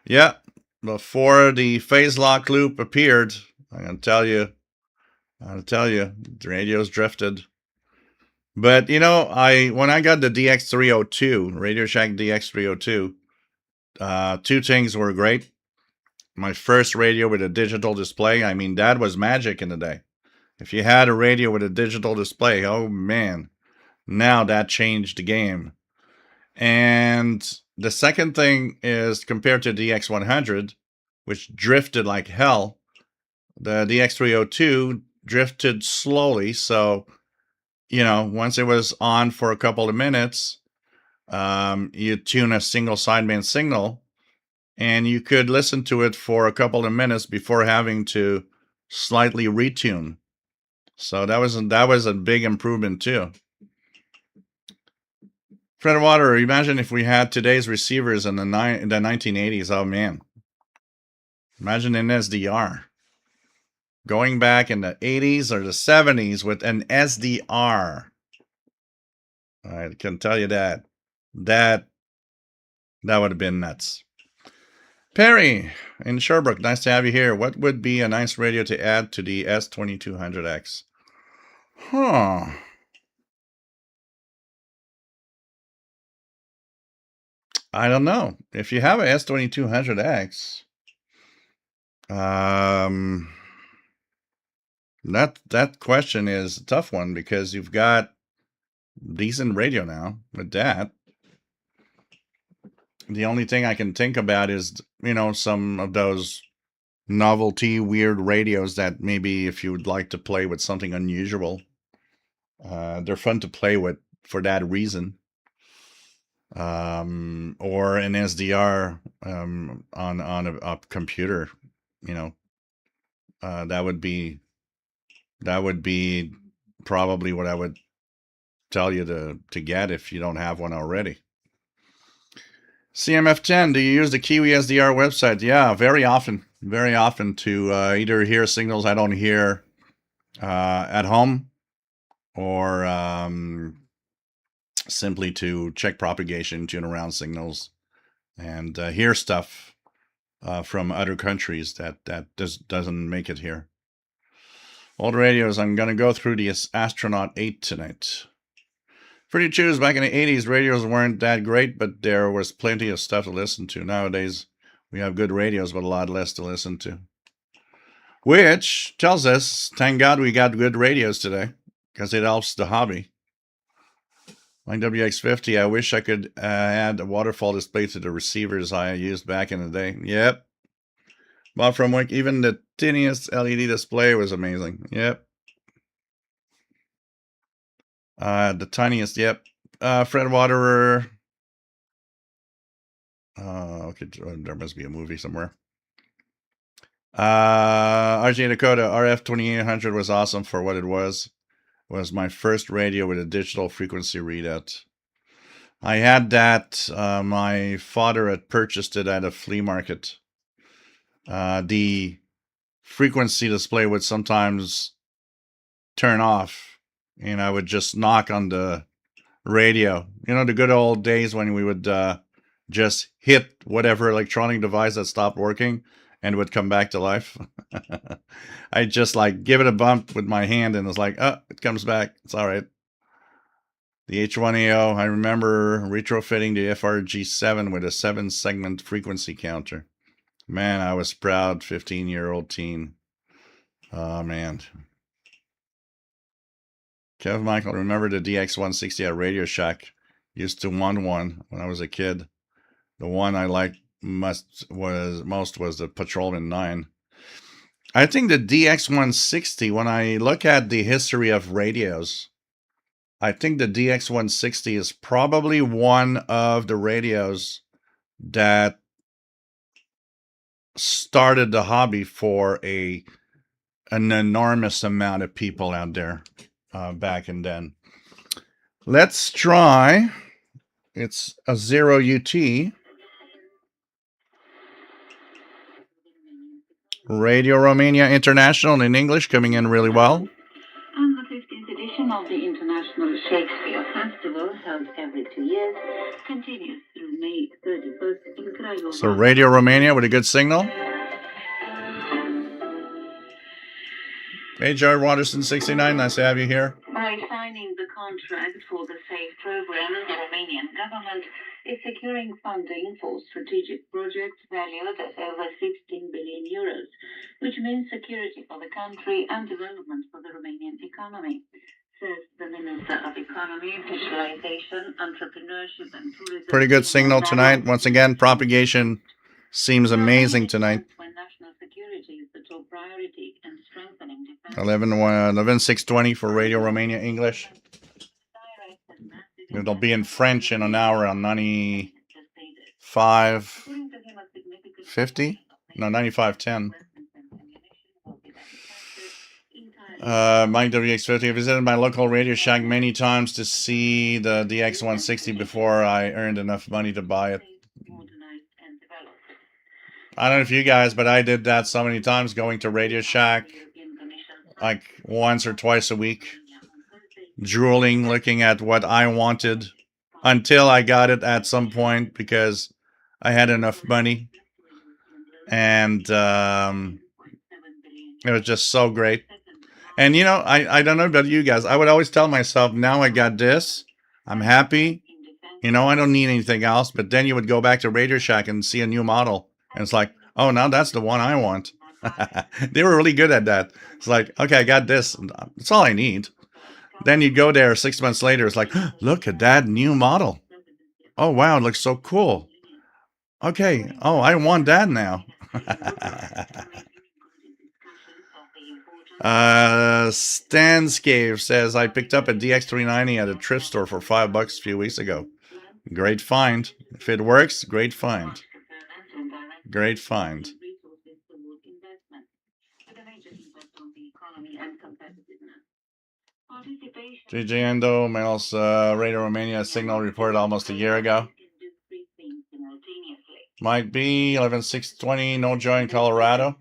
Yeah, before the phase lock loop appeared, I'm gonna tell you, the radios drifted. But you know, when I got the DX302, Radio Shack DX302, two things were great. My first radio with a digital display. I mean, that was magic in the day. If you had a radio with a digital display, oh man, now that changed the game. And the second thing is compared to DX100, which drifted like hell, the DX302 drifted slowly. So, you know, once it was on for a couple of minutes, you tune a single sideband signal and you could listen to it for a couple of minutes before having to slightly retune. So that was a big improvement too. Fred Water, imagine if we had today's receivers in the 1980s. Oh man, imagine an SDR going back in the 80s or the 70s with an SDR. I can tell you that would have been nuts. Perry in Sherbrooke, nice to have you here. What would be a nice radio to add to the S2200X? Huh. I don't know. If you have a S2200X, that question is a tough one because you've got decent radio now with that. The only thing I can think about is, you know, some of those novelty weird radios that maybe if you would like to play with something unusual, they're fun to play with for that reason. Or an SDR on a computer, you know, that would be probably what I would tell you to get if you don't have one already. CMF10, do you use the Kiwi SDR website? Yeah, very often to either hear signals I don't hear at home, or simply to check propagation, tune around signals, and hear stuff from other countries that doesn't make it here. Old radios, I'm going to go through the Astronaut 8 tonight. Pretty choose, back in the 80s, radios weren't that great, but there was plenty of stuff to listen to. Nowadays, we have good radios, but a lot less to listen to. Which tells us, thank God we got good radios today, because it helps the hobby. My WX50, I wish I could add a waterfall display to the receivers I used back in the day. Yep. But from like even the tiniest LED display was amazing. Yep. The tiniest, yep. Fred Waterer. Okay, there must be a movie somewhere. RJ Dakota, RF 2800 was awesome for what it was. It was my first radio with a digital frequency readout. I had that. My father had purchased it at a flea market. The frequency display would sometimes turn off, and I would just knock on the radio. You know, the good old days when we would just hit whatever electronic device that stopped working and would come back to life. I just like give it a bump with my hand and it's like, oh, it comes back. It's all right. The H1AO, I remember retrofitting the FRG7 with a 7-segment frequency counter. Man, I was proud 15-year-old teen. Oh, man. Kev Michael, remember the DX160 at Radio Shack? Used to want one when I was a kid. The one I liked most was the Patrolman 9. I think the DX160, when I look at the history of radios, I think the DX160 is probably one of the radios that started the hobby for an enormous amount of people out there back and then. Let's try. It's a 0 UT. Radio Romania International in English coming in really well. And the 15th edition of the International Shakespeare Festival, held every 2 years, continues through May 31st in Craiova. So Radio Romania with a good signal. Hey, Jared Watterson, 69. Nice to have you here. By signing the contract for the SAFE program, the Romanian government is securing funding for strategic projects valued at over 16 billion euros, which means security for the country and development for the Romanian economy, says the Minister of Economy, Visualization, Entrepreneurship and Tourism. Pretty good signal tonight. Once again, Propagation seems amazing tonight. When national security is the top priority and strengthening defense. 11/6/20 for Radio Romania English. It'll be in French in an hour on 95.50? No, 95.10. Mike WX50. I visited my local Radio Shack many times to see the DX160 before I earned enough money to buy it. I don't know if you guys, but I did that so many times, going to Radio Shack like once or twice a week, drooling, looking at what I wanted until I got it at some point because I had enough money. And it was just so great. And, you know, I don't know about you guys. I would always tell myself, now I got this. I'm happy. You know, I don't need anything else. But then you would go back to Radio Shack and see a new model. And it's like, oh, now that's the one I want. They were really good at that. It's like, okay, I got this. That's all I need. Then you go there 6 months later. It's like, look at that new model. Oh, wow, it looks so cool. Okay. Oh, I want that now. Stanscave says, I picked up a DX390 at a thrift store for $5 a few weeks ago. Great find. If it works, great find. Great find. JJ Endo mails Radio Romania signal report almost a year ago. Mike B, 11/6/20, no joy in Colorado.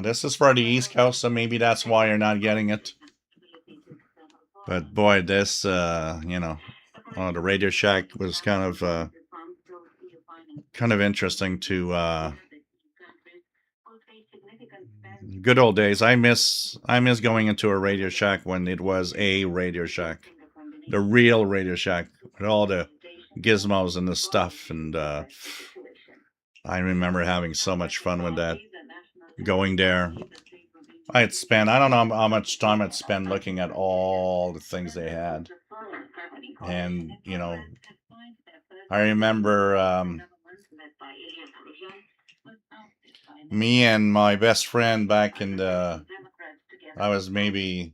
This is for the East Coast, so maybe that's why you're not getting it. But boy, this, you know, the Radio Shack was kind of interesting to, good old days. I miss going into a Radio Shack when it was a Radio Shack, the real Radio Shack with all the gizmos and the stuff. And I remember having so much fun with that. Going there, I don't know how much time I'd spend looking at all the things they had. And, you know, I remember me and my best friend back in I was maybe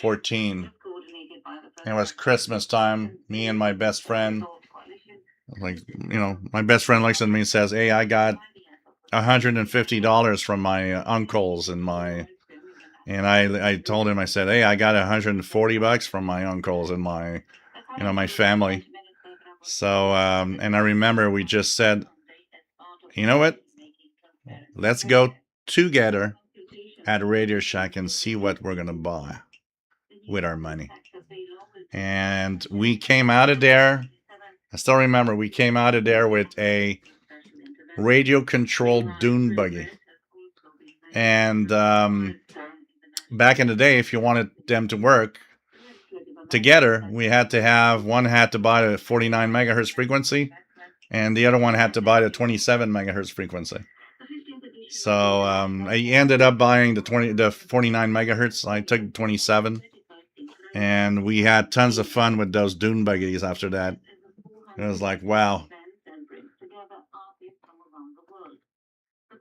14. It was Christmas time. Me and my best friend, like, you know, my best friend looks at me and says, hey, I got $150 from my uncles and I told him, I said, hey, I got $140 from my uncles and my family. So, and I remember we just said, you know what? Let's go together at Radio Shack and see what we're going to buy with our money. And we came out of there. I still remember we came out of there with a radio-controlled dune buggy. And back in the day, if you wanted them to work together, one had to buy the 49 megahertz frequency, and the other one had to buy the 27 megahertz frequency. So I ended up buying the 49 megahertz. I took 27, and we had tons of fun with those dune buggies after that. It was like, wow.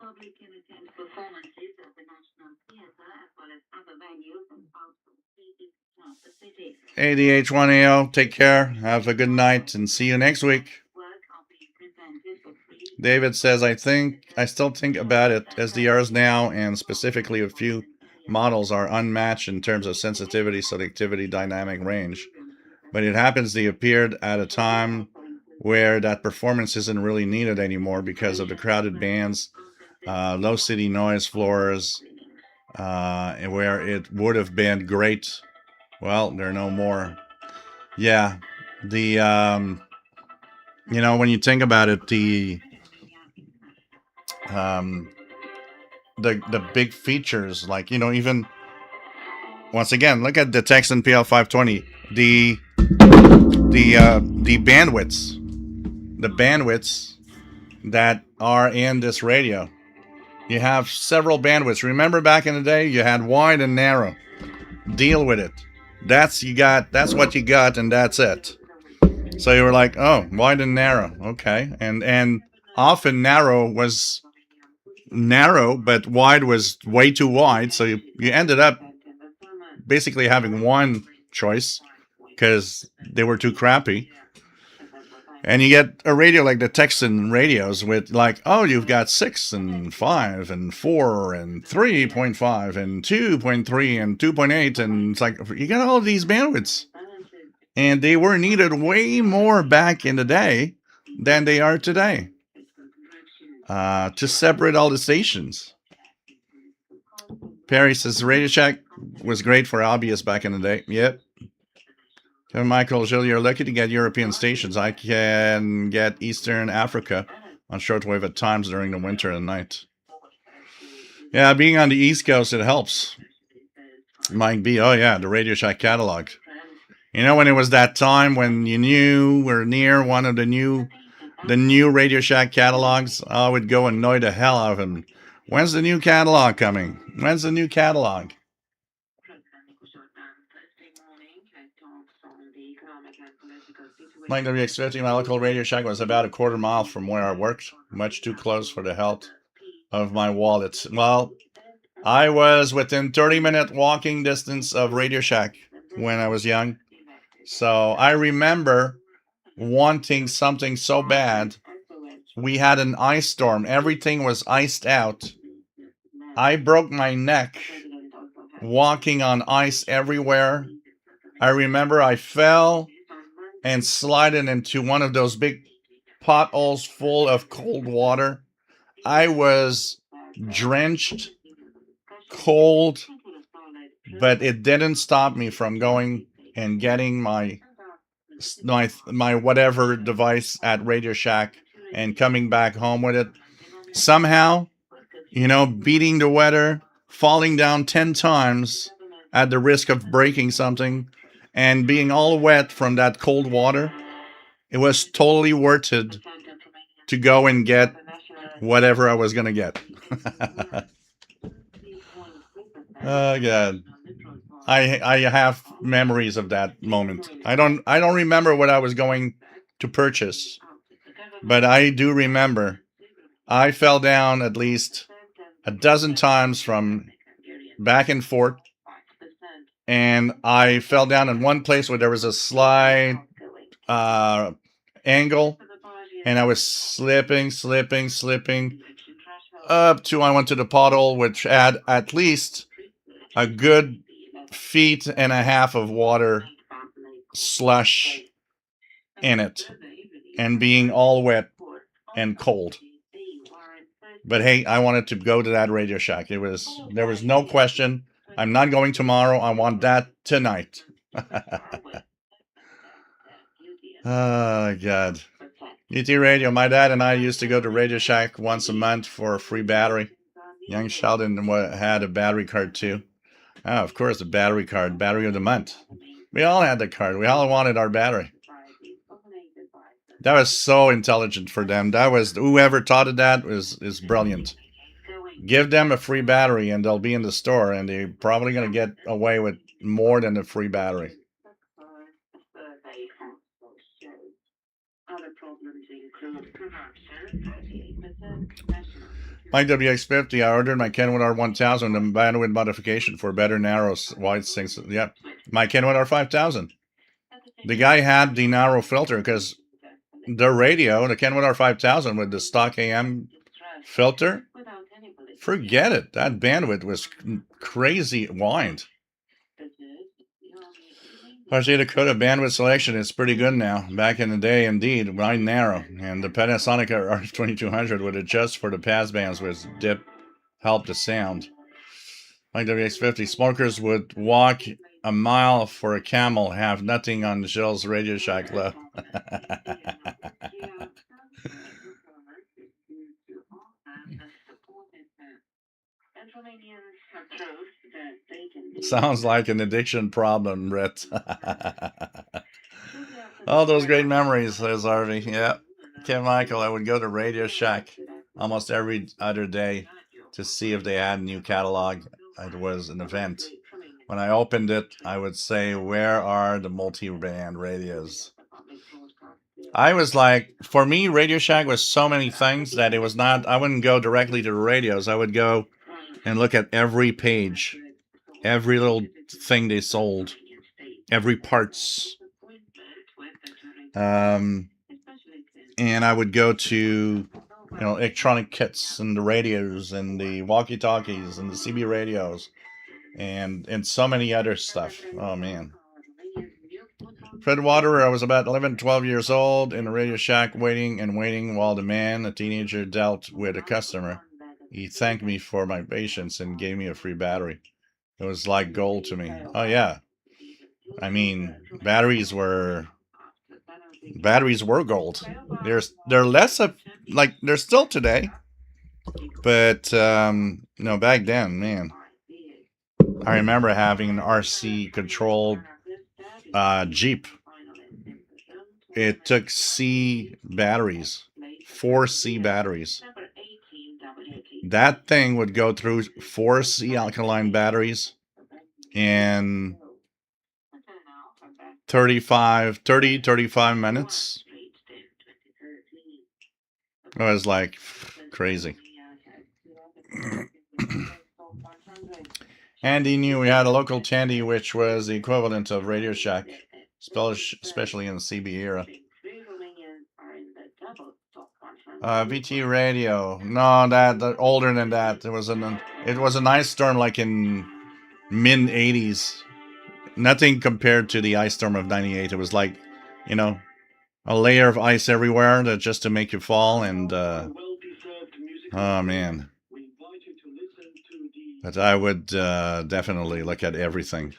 public can attend performances at the National Theatre as well as other venues and outdoor seating throughout the city. ADH1AO, take care. Have a good night and see you next week. David says, I still think about it. SDRs now, and specifically a few models, are unmatched in terms of sensitivity, selectivity, dynamic range. But it happens they appeared at a time where that performance isn't really needed anymore because of the crowded bands, low city noise floors, where it would have been great. Well, there are no more. Yeah, the when you think about it, um, the big features, like even once again, look at the Texan PL520, the bandwidths that are in this radio. You have several bandwidths. Remember back in the day, you had wide and narrow. Deal with it. That's what you got, and that's it. So you were like, oh, wide and narrow, okay, and often narrow was narrow, but wide was way too wide. So you ended up basically having one choice because they were too crappy. And you get a radio like the Texan radios with like, oh, you've got 6 and 5 and 4 and 3.5 and 2.3 and 2.8. And it's like, you got all these bandwidths. And they were needed way more back in the day than they are today. To separate all the stations. Perry says Radio Shack was great for hobbyists back in the day. Yep. Kevin Michael, Gilles, you're lucky to get European stations. I can get Eastern Africa on shortwave at times during the winter and night. Yeah, being on the East Coast, it helps. Mike B, oh yeah, the Radio Shack catalog. When it was that time when you knew we're near one of the new Radio Shack catalogs, I would go annoy the hell out of him. When's the new catalog coming? When's the new catalog? Mike WX50, my local Radio Shack was about a quarter mile from where I worked. Much too close for the health of my wallet. Well, I was within 30-minute walking distance of Radio Shack when I was young. So I remember wanting something so bad. We had an ice storm. Everything was iced out. I broke my neck walking on ice everywhere. I remember I fell and slided into one of those big potholes full of cold water. I was drenched, cold, but it didn't stop me from going and getting my whatever device at Radio Shack and coming back home with it. Somehow, beating the weather, falling down 10 times at the risk of breaking something, and being all wet from that cold water. It was totally worth it to go and get whatever I was going to get. Oh, God. I have memories of that moment. I don't remember what I was going to purchase, but I do remember I fell down at least a dozen times from back and forth, and I fell down in one place where there was a slight angle, and I was slipping up to I went to the pothole, which had at least a good feet and a half of water slush in it, and being all wet and cold. But hey, I wanted to go to that Radio Shack. There was no question. I'm not going tomorrow. I want that tonight. Oh, God. UT Radio. My dad and I used to go to Radio Shack once a month for a free battery. Young Sheldon had a battery card too. Oh, of course, the battery card. Battery of the month. We all had the card. We all wanted our battery. That was so intelligent for them. That was, whoever taught it that is brilliant. Give them a free battery and they'll be in the store, and they're probably going to get away with more than a free battery. My WX50, I ordered my Kenwood R1000 and bandwidth modification for better narrow wide things. Yep. My Kenwood R5000. The guy had the narrow filter because the radio, the Kenwood R5000 with the stock AM filter, forget it. That bandwidth was crazy wide. Partially the code of bandwidth selection is pretty good now. Back in the day, indeed, wide narrow. And the Panasonic R2200 would adjust for the passbands with dip, help the sound. Like WX50, smokers would walk a mile for a camel, have nothing on the Shell's Radio Shack left. Sounds like an addiction problem, Brett. All those great memories, says Harvey. Yeah. Kim Michael, I would go to Radio Shack almost every other day to see if they had a new catalog. It was an event. When I opened it, I would say, where are the multi-band radios? I was like, for me, Radio Shack was so many things that it was not, I wouldn't go directly to the radios. I would go and look at every page, every little thing they sold, every parts. And I would go to, electronic kits and the radios and the walkie-talkies and the CB radios and so many other stuff. Oh, man. Fred Waterer, I was about 11, 12 years old in a Radio Shack waiting while the man, a teenager, dealt with a customer. He thanked me for my patience and gave me a free battery. It was like gold to me. Oh, yeah. I mean, batteries were gold. They're less of, like, they're still today. But, back then, man. I remember having an RC controlled Jeep. It took C batteries, 4 C batteries. That thing would go through 4 C alkaline batteries in 35 minutes. It was like crazy. Andy knew we had a local Tandy, which was the equivalent of Radio Shack, especially in the CB era. VT radio. No, that older than that. It was a nice storm like in mid 80s. Nothing compared to the ice storm of 98. It was like, a layer of ice everywhere just to make you fall, and oh man. But I would definitely look at everything.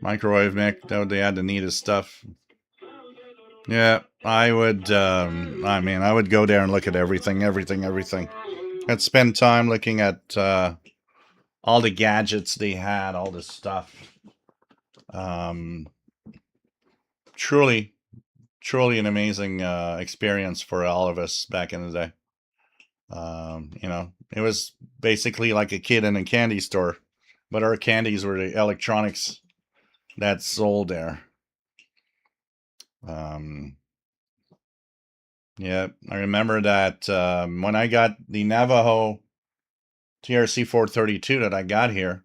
Microwave Mick, they had the neatest stuff. Yeah, I would. I would go there and look at everything. I'd spend time looking at all the gadgets they had, all this stuff. Truly an amazing experience for all of us back in the day. It was basically like a kid in a candy store, but our candies were the electronics that sold there. Yeah, I remember that when I got the Navajo TRC 432 that I got here,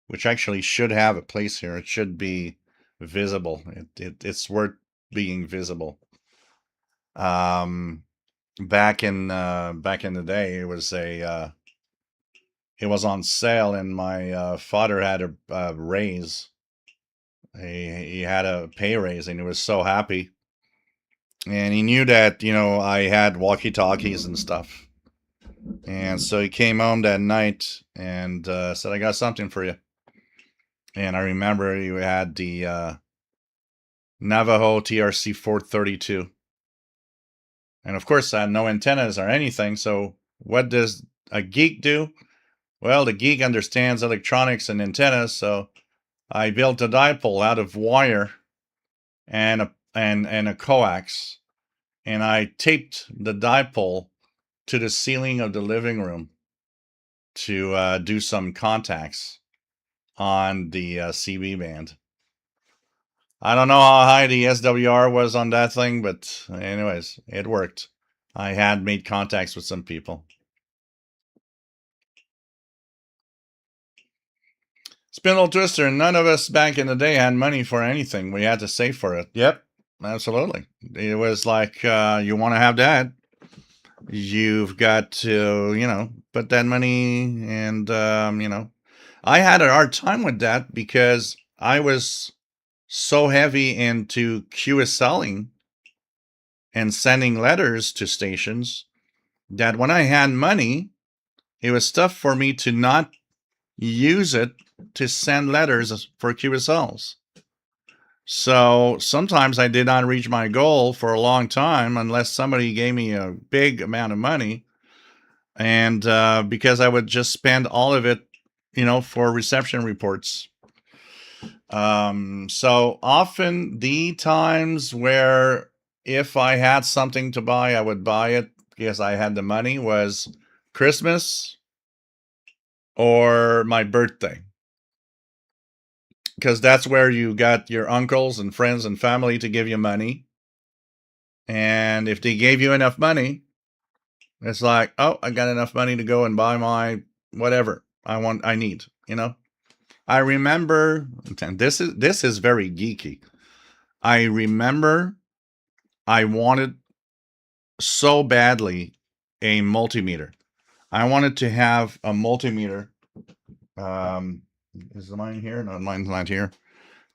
which actually should have a place here. It should be visible. It's worth being visible. Back in the day, it was on sale, and my father had a raise. He had a pay raise, and he was so happy. And he knew that I had walkie-talkies and stuff. And so he came home that night and said, "I got something for you." And I remember he had the Navajo TRC 432. And of course, I had no antennas or anything. So what does a geek do? Well, the geek understands electronics and antennas. So I built a dipole out of wire and a coax. And I taped the dipole to the ceiling of the living room to do some contacts on the CB band. I don't know how high the SWR was on that thing, but anyways, it worked. I had made contacts with some people. Spindle Twister, none of us back in the day had money for anything. We had to save for it. Yep, absolutely. It was like, you want to have that, you've got to, put that money, and, I had a hard time with that because I was so heavy into QSLing and sending letters to stations that when I had money, it was tough for me to not use it to send letters for QSLs. So sometimes I did not reach my goal for a long time unless somebody gave me a big amount of money. And because I would just spend all of it, for reception reports. So often the times where if I had something to buy, I would buy it because I had the money was Christmas or my birthday. Because that's where you got your uncles and friends and family to give you money. And if they gave you enough money, it's like, oh, I got enough money to go and buy my whatever I need, I remember, and this is very geeky. I remember I wanted so badly a multimeter. I wanted to have a multimeter. Is mine here? No, mine's not here.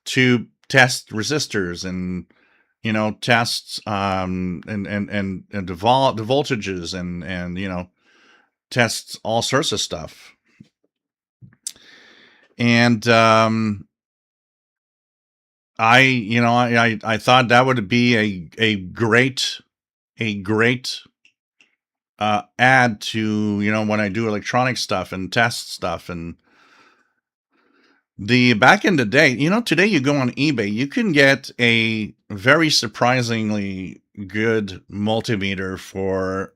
To test resistors and tests and the voltages and tests all sorts of stuff. And I thought that would be a great add to when I do electronic stuff and test stuff. And the back in the day, today you go on eBay, you can get a very surprisingly good multimeter for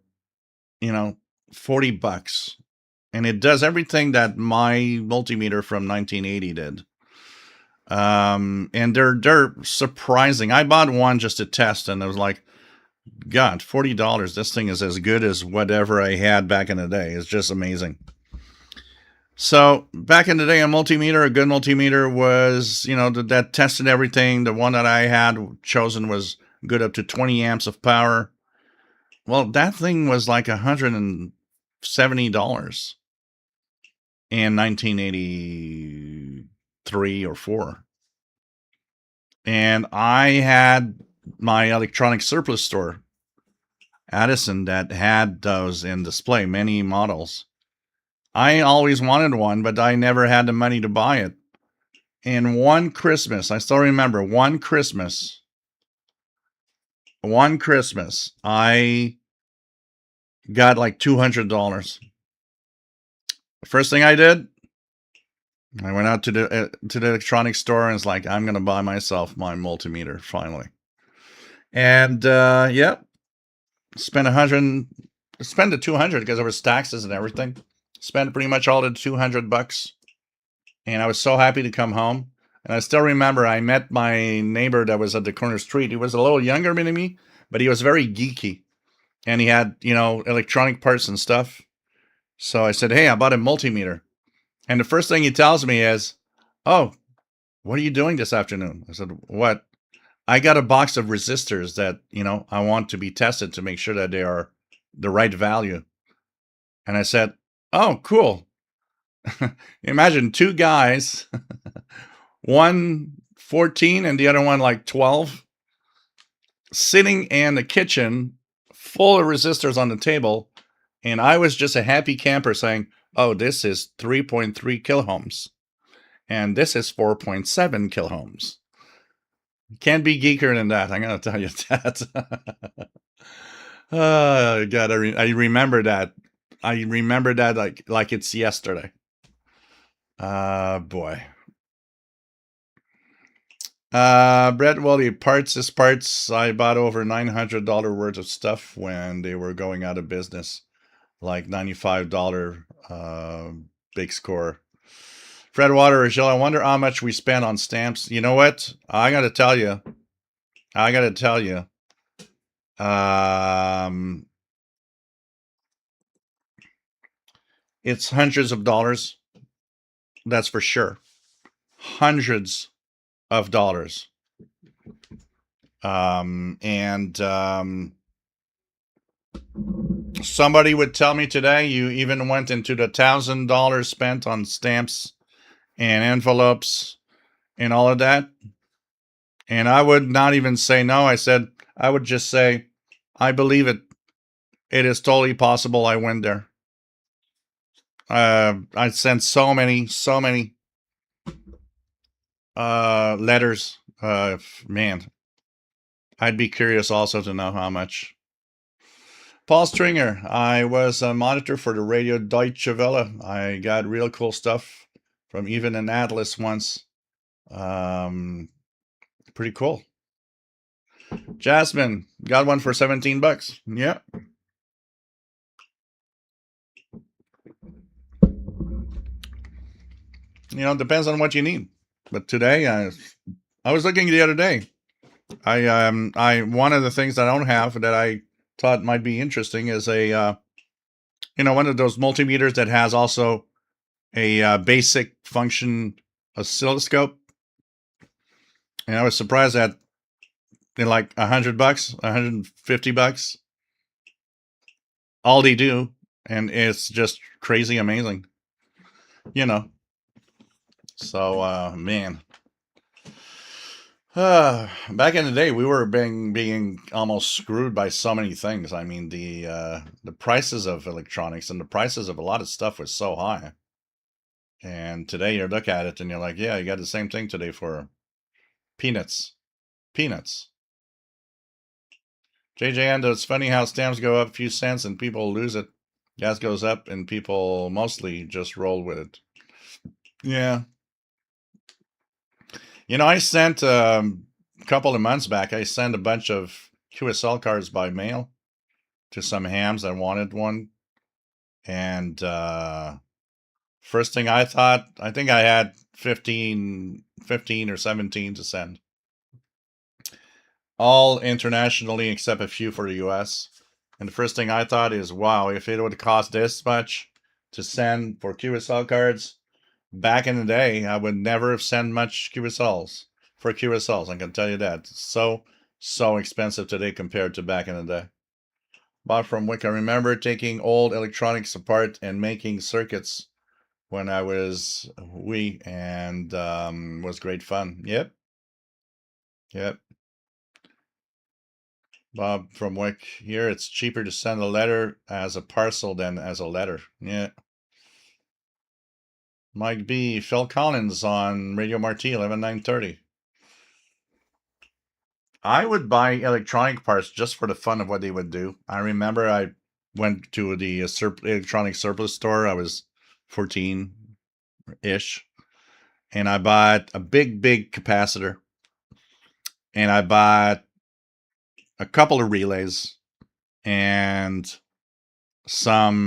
$40, and it does everything that my multimeter from 1980 did. And they're surprising. I bought one just to test, and I was like, God, $40. This thing is as good as whatever I had back in the day. It's just amazing. So back in the day, a good multimeter was, that tested everything. The one that I had chosen was good up to 20 amps of power. Well, that thing was like $170 in 1983 or 4. And I had my electronic surplus store, Addison, that had those in display, many models. I always wanted one, but I never had the money to buy it. And one Christmas, I still remember one Christmas, I got like $200. The first thing I did, I went out to the electronics store and was like, I'm going to buy myself my multimeter finally. And spent the 200 because there was taxes and everything. Spent pretty much all the $200, and I was so happy to come home. And I still remember I met my neighbor that was at the corner street. He was a little younger than me, but he was very geeky, and he had electronic parts and stuff. So I said, hey, I bought a multimeter. And the first thing he tells me is, oh, what are you doing this afternoon? I said, what? I got a box of resistors that, I want to be tested to make sure that they are the right value. And I said, oh, cool. Imagine two guys, one 14 and the other one like 12, sitting in the kitchen full of resistors on the table. And I was just a happy camper saying, oh, this is 3.3 kiloohms. And this is 4.7 kiloohms. Can't be geeker than that. I'm going to tell you that. Oh, God, I remember that. I remember that like it's yesterday. Boy. Brett, well, the parts. I bought over $900 worth of stuff when they were going out of business. Like $95 big score. Fred Water, Jill, I wonder how much we spent on stamps. You know what? I got to tell you. It's hundreds of dollars. That's for sure. Hundreds of dollars. And somebody would tell me today you even went into the $1,000 spent on stamps and envelopes and all of that. And I would not even say no. I would just say, I believe it. It is totally possible I went there. I sent so many letters. Man, I'd be curious also to know how much. Paul Stringer, I was a monitor for the radio Deutsche Welle. I got real cool stuff from even an Atlas once. Pretty cool. Jasmine, got one for $17. Yeah. It depends on what you need. But today, I was looking the other day. I one of the things I don't have that I thought might be interesting is a one of those multimeters that has also a basic function oscilloscope. And I was surprised that they're like $100, $150. All they do, and it's just crazy amazing. So man. Back in the day, we were being almost screwed by so many things. I mean, the prices of electronics and the prices of a lot of stuff was so high. And today you look at it and you're like, yeah, you got the same thing today for peanuts. Peanuts. JJ, it's funny how stamps go up a few cents and people lose it. Gas goes up and people mostly just roll with it. Yeah. I sent a couple of months back, I sent a bunch of QSL cards by mail to some hams that wanted one. And first thing I thought, I think I had 15 or 17 to send. All internationally except a few for the US. And the first thing I thought is, wow, if it would cost this much to send for QSL cards, back in the day, I would never have sent much QSLs for QSLs. I can tell you that. It's so expensive today compared to back in the day. Bob from Wick, I remember taking old electronics apart and making circuits when I was wee, and was great fun. Yep. Bob from Wick, here it's cheaper to send a letter as a parcel than as a letter. Yeah. Mike B. Phil Collins on Radio Marti, 11930. I would buy electronic parts just for the fun of what they would do. I remember I went to the electronic surplus store. I was 14-ish. And I bought a big capacitor. And I bought a couple of relays and some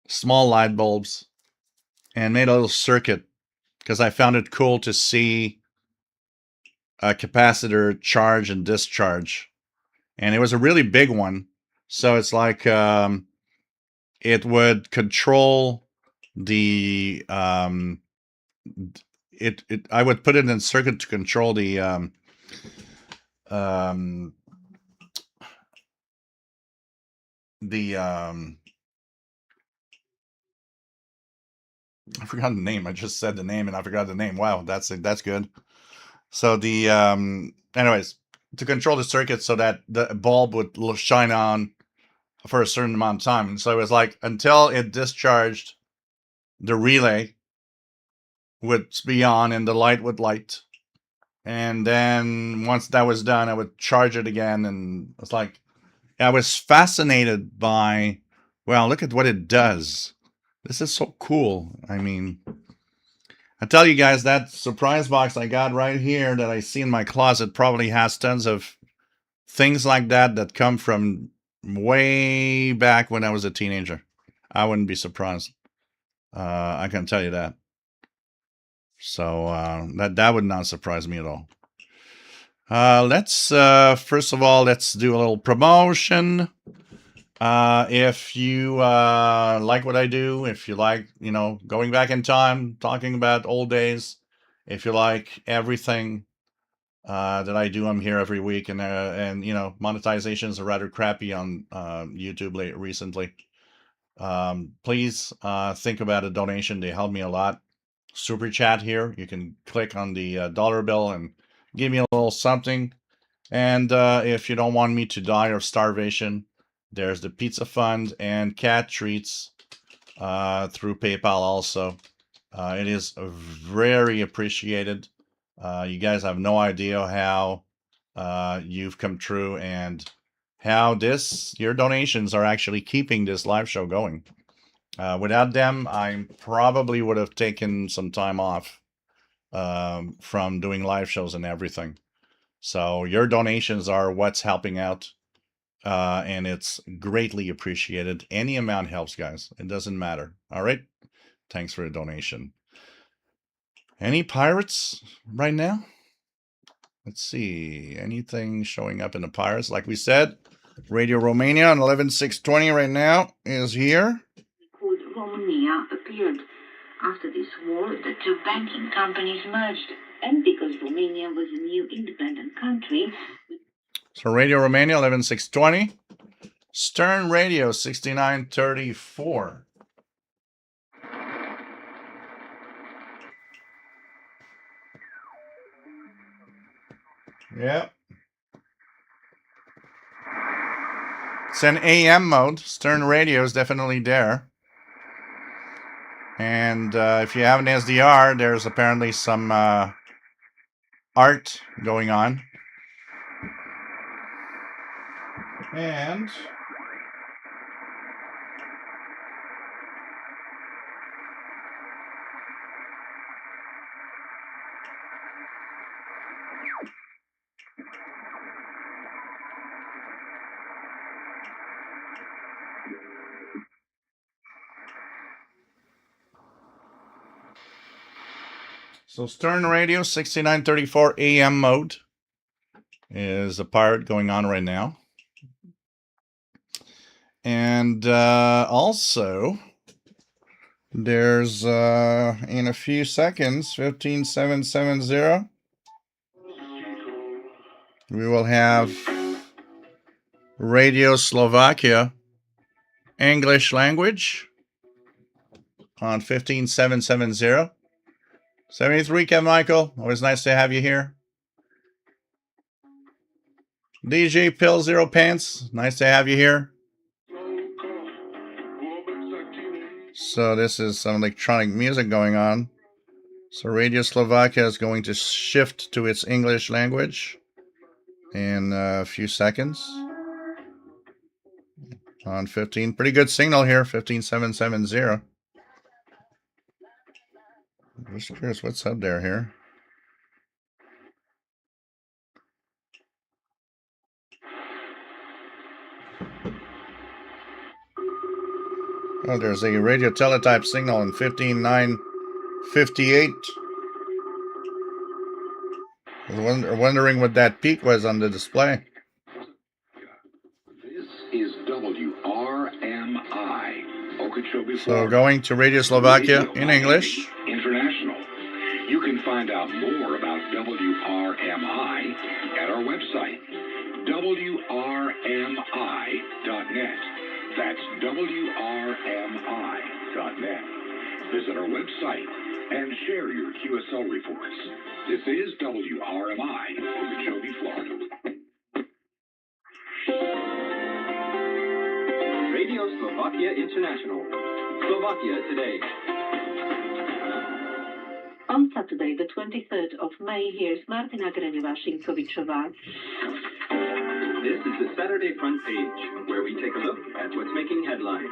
small light bulbs and made a little circuit because I found it cool to see a capacitor charge and discharge. And it was a really big one. So it's like it would control the I would put it in circuit to control the I forgot the name. I just said the name and I forgot the name. Wow, that's good. So the anyways, to control the circuit so that the bulb would shine on for a certain amount of time. And so it was like until it discharged, the relay would be on and the light would light. And then once that was done, I would charge it again. And it's like, I was fascinated by, well, look at what it does. This is so cool. I mean, I tell you guys, that surprise box I got right here that I see in my closet probably has tons of things like that come from way back when I was a teenager. I wouldn't be surprised. I can tell you that. So that would not surprise me at all. Let's first of all, let's do a little promotion. If you like what I do, if you like, going back in time, talking about old days, if you like everything that I do, I'm here every week, and monetizations are rather crappy on YouTube recently. Please think about a donation. They help me a lot. Super chat here. You can click on the dollar bill and give me a little something. And if you don't want me to die of starvation, there's the pizza fund and cat treats through PayPal also. It is very appreciated. You guys have no idea how you've come true and how your donations are actually keeping this live show going. Without them, I probably would have taken some time off from doing live shows and everything. So your donations are what's helping out, and it's greatly appreciated. Any amount helps, guys. It doesn't matter. All right. Thanks for the donation. Any pirates right now? Let's see. Anything showing up in the pirates? Like we said, Radio Romania on 11620 right now is here. Called Romania appeared. After this war, the two banking companies merged, and because Romania was a new independent country. So Radio Romania 11620, Stern Radio 6934. Yep. It's an AM mode. Stern Radio is definitely there. And if you have an SDR, there's apparently some art going on. And so Stern Radio 6934 AM mode is a pirate going on right now. And also, there's in a few seconds, 15770, we will have Radio Slovakia English language on 15770. 73, Kevin Michael. Always nice to have you here. DJ Pill Zero Pants. Nice to have you here. So this is some electronic music going on. So Radio Slovakia is going to shift to its English language in a few seconds. On 15. Pretty good signal here, 15770. Just curious what's up there here. Oh, there's a radio teletype signal in 15958. I was wondering what that peak was on the display. This is WRMI. So going to Radio Slovakia in English. International. You can find out more about WRMI at our website, WRMI.net. That's WRMI.net. Visit our website and share your QSL reports. This is WRMI, Okeechobee, Florida. Radio Slovakia International. Slovakia Today. On Saturday, the 23rd of May, here's Martina Greňová-Šinkovičová. This is the Saturday front page, where we take a look at what's making headlines.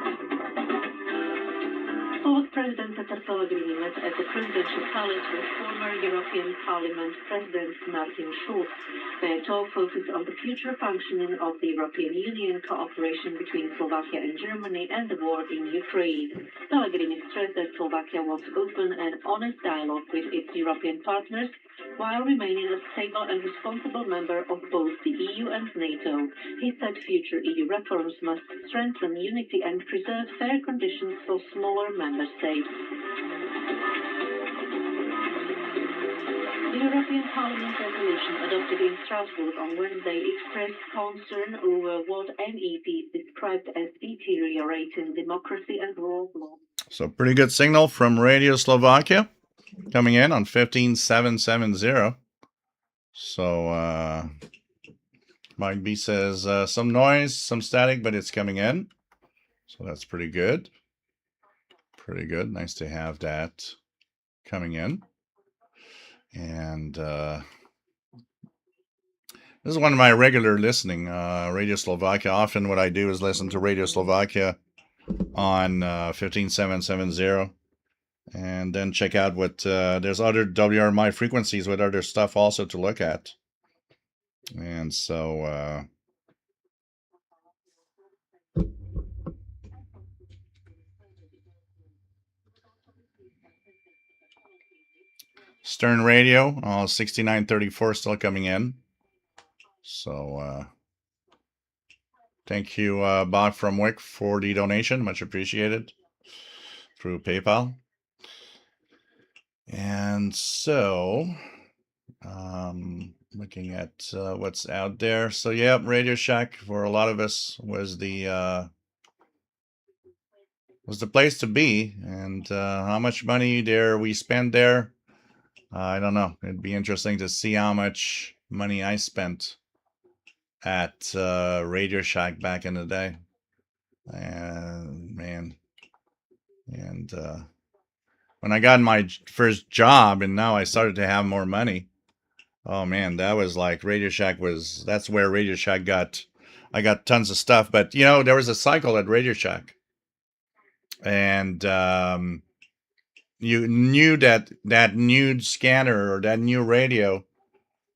Former President Peter Pellegrini met at the Presidential Palace with former European Parliament President Martin Schulz. Their talk focused on the future functioning of the European Union, cooperation between Slovakia and Germany, and the war in Ukraine. Pellegrini stressed that Slovakia wants open and honest dialogue with its European partners while remaining a stable and responsible member of both the EU and NATO. He said future EU reforms must strengthen unity and preserve fair conditions for smaller member states. The European Parliament resolution adopted in Strasbourg on Wednesday expressed concern over what MEPs described as deteriorating democracy and rule of law. So pretty good signal from Radio Slovakia coming in on 15770. So Mike B says some noise, some static, but it's coming in. So that's pretty good. Pretty good. Nice to have that coming in. And this is one of my regular listening, Radio Slovakia. Often what I do is listen to Radio Slovakia on 15770 and then check out what there's other WRMI frequencies with other stuff also to look at. And so Stern Radio, 6934 still coming in. So thank you, Bob from Wick, for the donation. Much appreciated through PayPal. And so, looking at what's out there. So, yeah, Radio Shack for a lot of us was the place to be. And how much money there we spend there, I don't know. It'd be interesting to see how much money I spent at Radio Shack back in the day. And man, and when I got my first job and now I started to have more money, oh man, that was like Radio Shack that's where Radio Shack I got tons of stuff. But you know, there was a cycle at Radio Shack, and you knew that new scanner or that new radio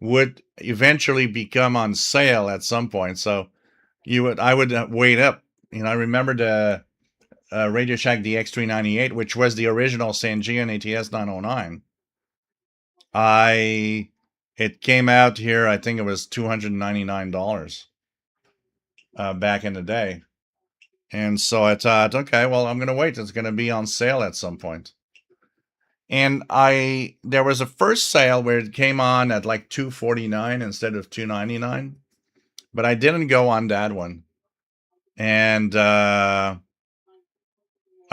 would eventually become on sale at some point. So I would wait up. You know, I remember the Radio Shack DX398, which was the original Sangean ATS 909. It came out here, I think it was $299 back in the day. And so I thought, okay, well, I'm going to wait. It's going to be on sale at some point. And there was a first sale where it came on at like $249 instead of $299. But I didn't go on that one. And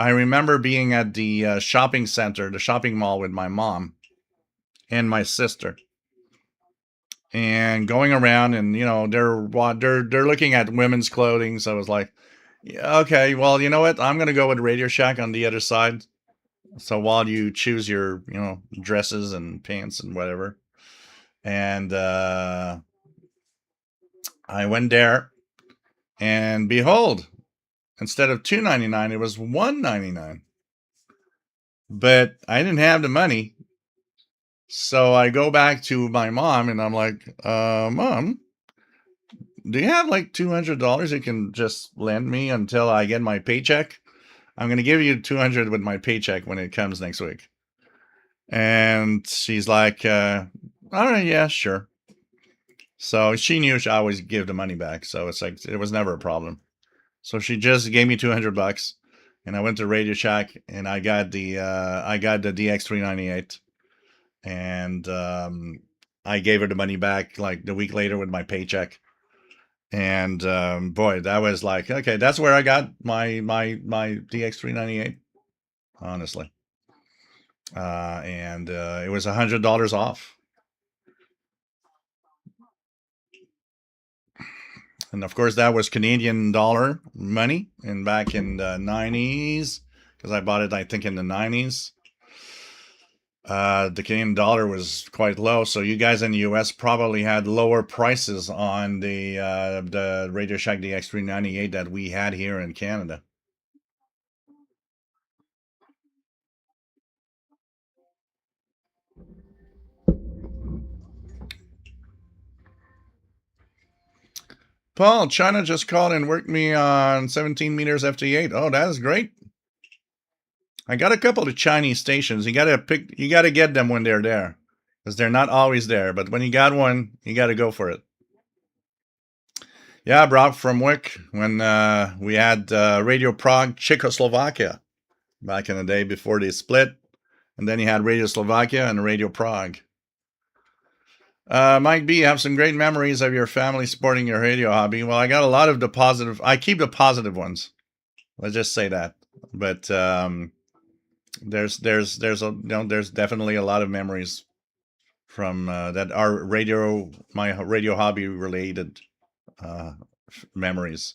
I remember being at the shopping center, the shopping mall with my mom and my sister, and going around, and you know, they're looking at women's clothing. So I was like, yeah, okay, well, you know what? I'm gonna go with Radio Shack on the other side. So while you choose your, you know, dresses and pants and whatever, and I went there, and behold, instead of $299, it was $199. But I didn't have the money. So I go back to my mom and I'm like, Mom, do you have like $200 you can just lend me until I get my paycheck? I'm going to give you $200 with my paycheck when it comes next week. And she's like, all right, yeah, sure. So she knew I always give the money back. So it's like, it was never a problem. So she just gave me $200 and I went to Radio Shack and I got the DX398. And I gave her the money back like the week later with my paycheck. And boy, that was like, okay, that's where I got my DX398, honestly. And it was $100 off. And of course, that was Canadian dollar money. And back in the 90s, because I bought it, I think, in the 90s. The Canadian dollar was quite low, so you guys in the US probably had lower prices on the Radio Shack DX398 that we had here in Canada. Paul, China just called and worked me on 17 meters FT8. Oh, that is great. I got a couple of Chinese stations. You gotta get them when they're there. because they're not always there. But when you got one, you got to go for it. Yeah, Brock from Wick, when we had Radio Prague Czechoslovakia back in the day before they split. And then you had Radio Slovakia and Radio Prague. Mike B, have some great memories of your family supporting your radio hobby. Well, I got a lot of the positive. I keep the positive ones. Let's just say that. But there's definitely a lot of memories from that are my radio hobby related memories.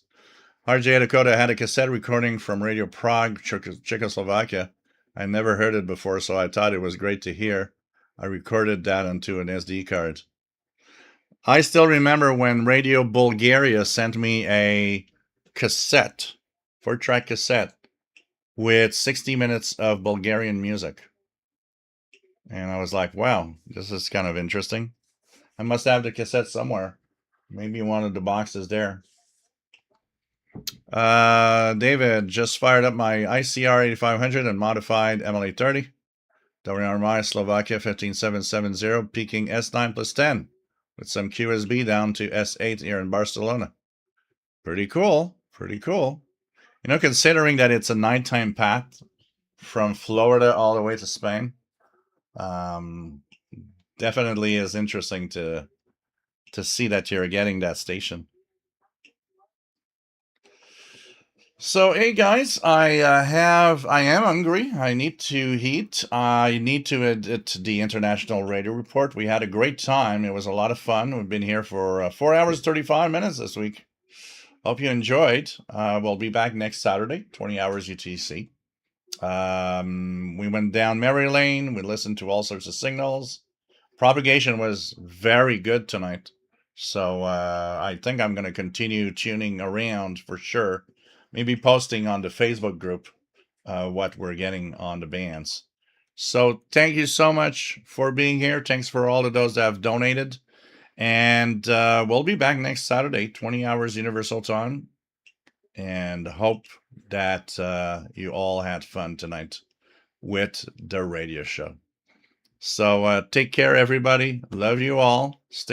RJ Dakota had a cassette recording from Radio Prague, Czechoslovakia. I never heard it before, so I thought it was great to hear. I recorded that onto an SD card. I still remember when Radio Bulgaria sent me a cassette, 4-track cassette, with 60 minutes of Bulgarian music. And I was like, wow, this is kind of interesting. I must have the cassette somewhere. Maybe one of the boxes there. David just fired up my ICR 8500 and modified MLA30. WRMI Slovakia 15770, peaking S9 plus 10 with some QSB down to S8 here in Barcelona. Pretty cool. Pretty cool. You know, considering that it's a nighttime path from Florida all the way to Spain, definitely is interesting to see that you're getting that station. So, hey guys, I am hungry. I need to eat. I need to edit the International Radio Report. We had a great time. It was a lot of fun. We've been here for 4 hours, 35 minutes this week. Hope you enjoyed. We'll be back next Saturday, 20 hours UTC. We went down Mary Lane. We listened to all sorts of signals. Propagation was very good tonight. So I think I'm going to continue tuning around for sure. Maybe posting on the Facebook group what we're getting on the bands. So thank you so much for being here. Thanks for all of those that have donated. And we'll be back next Saturday, 20 hours Universal Time. And hope that you all had fun tonight with the radio show. So take care, everybody. Love you all. Stay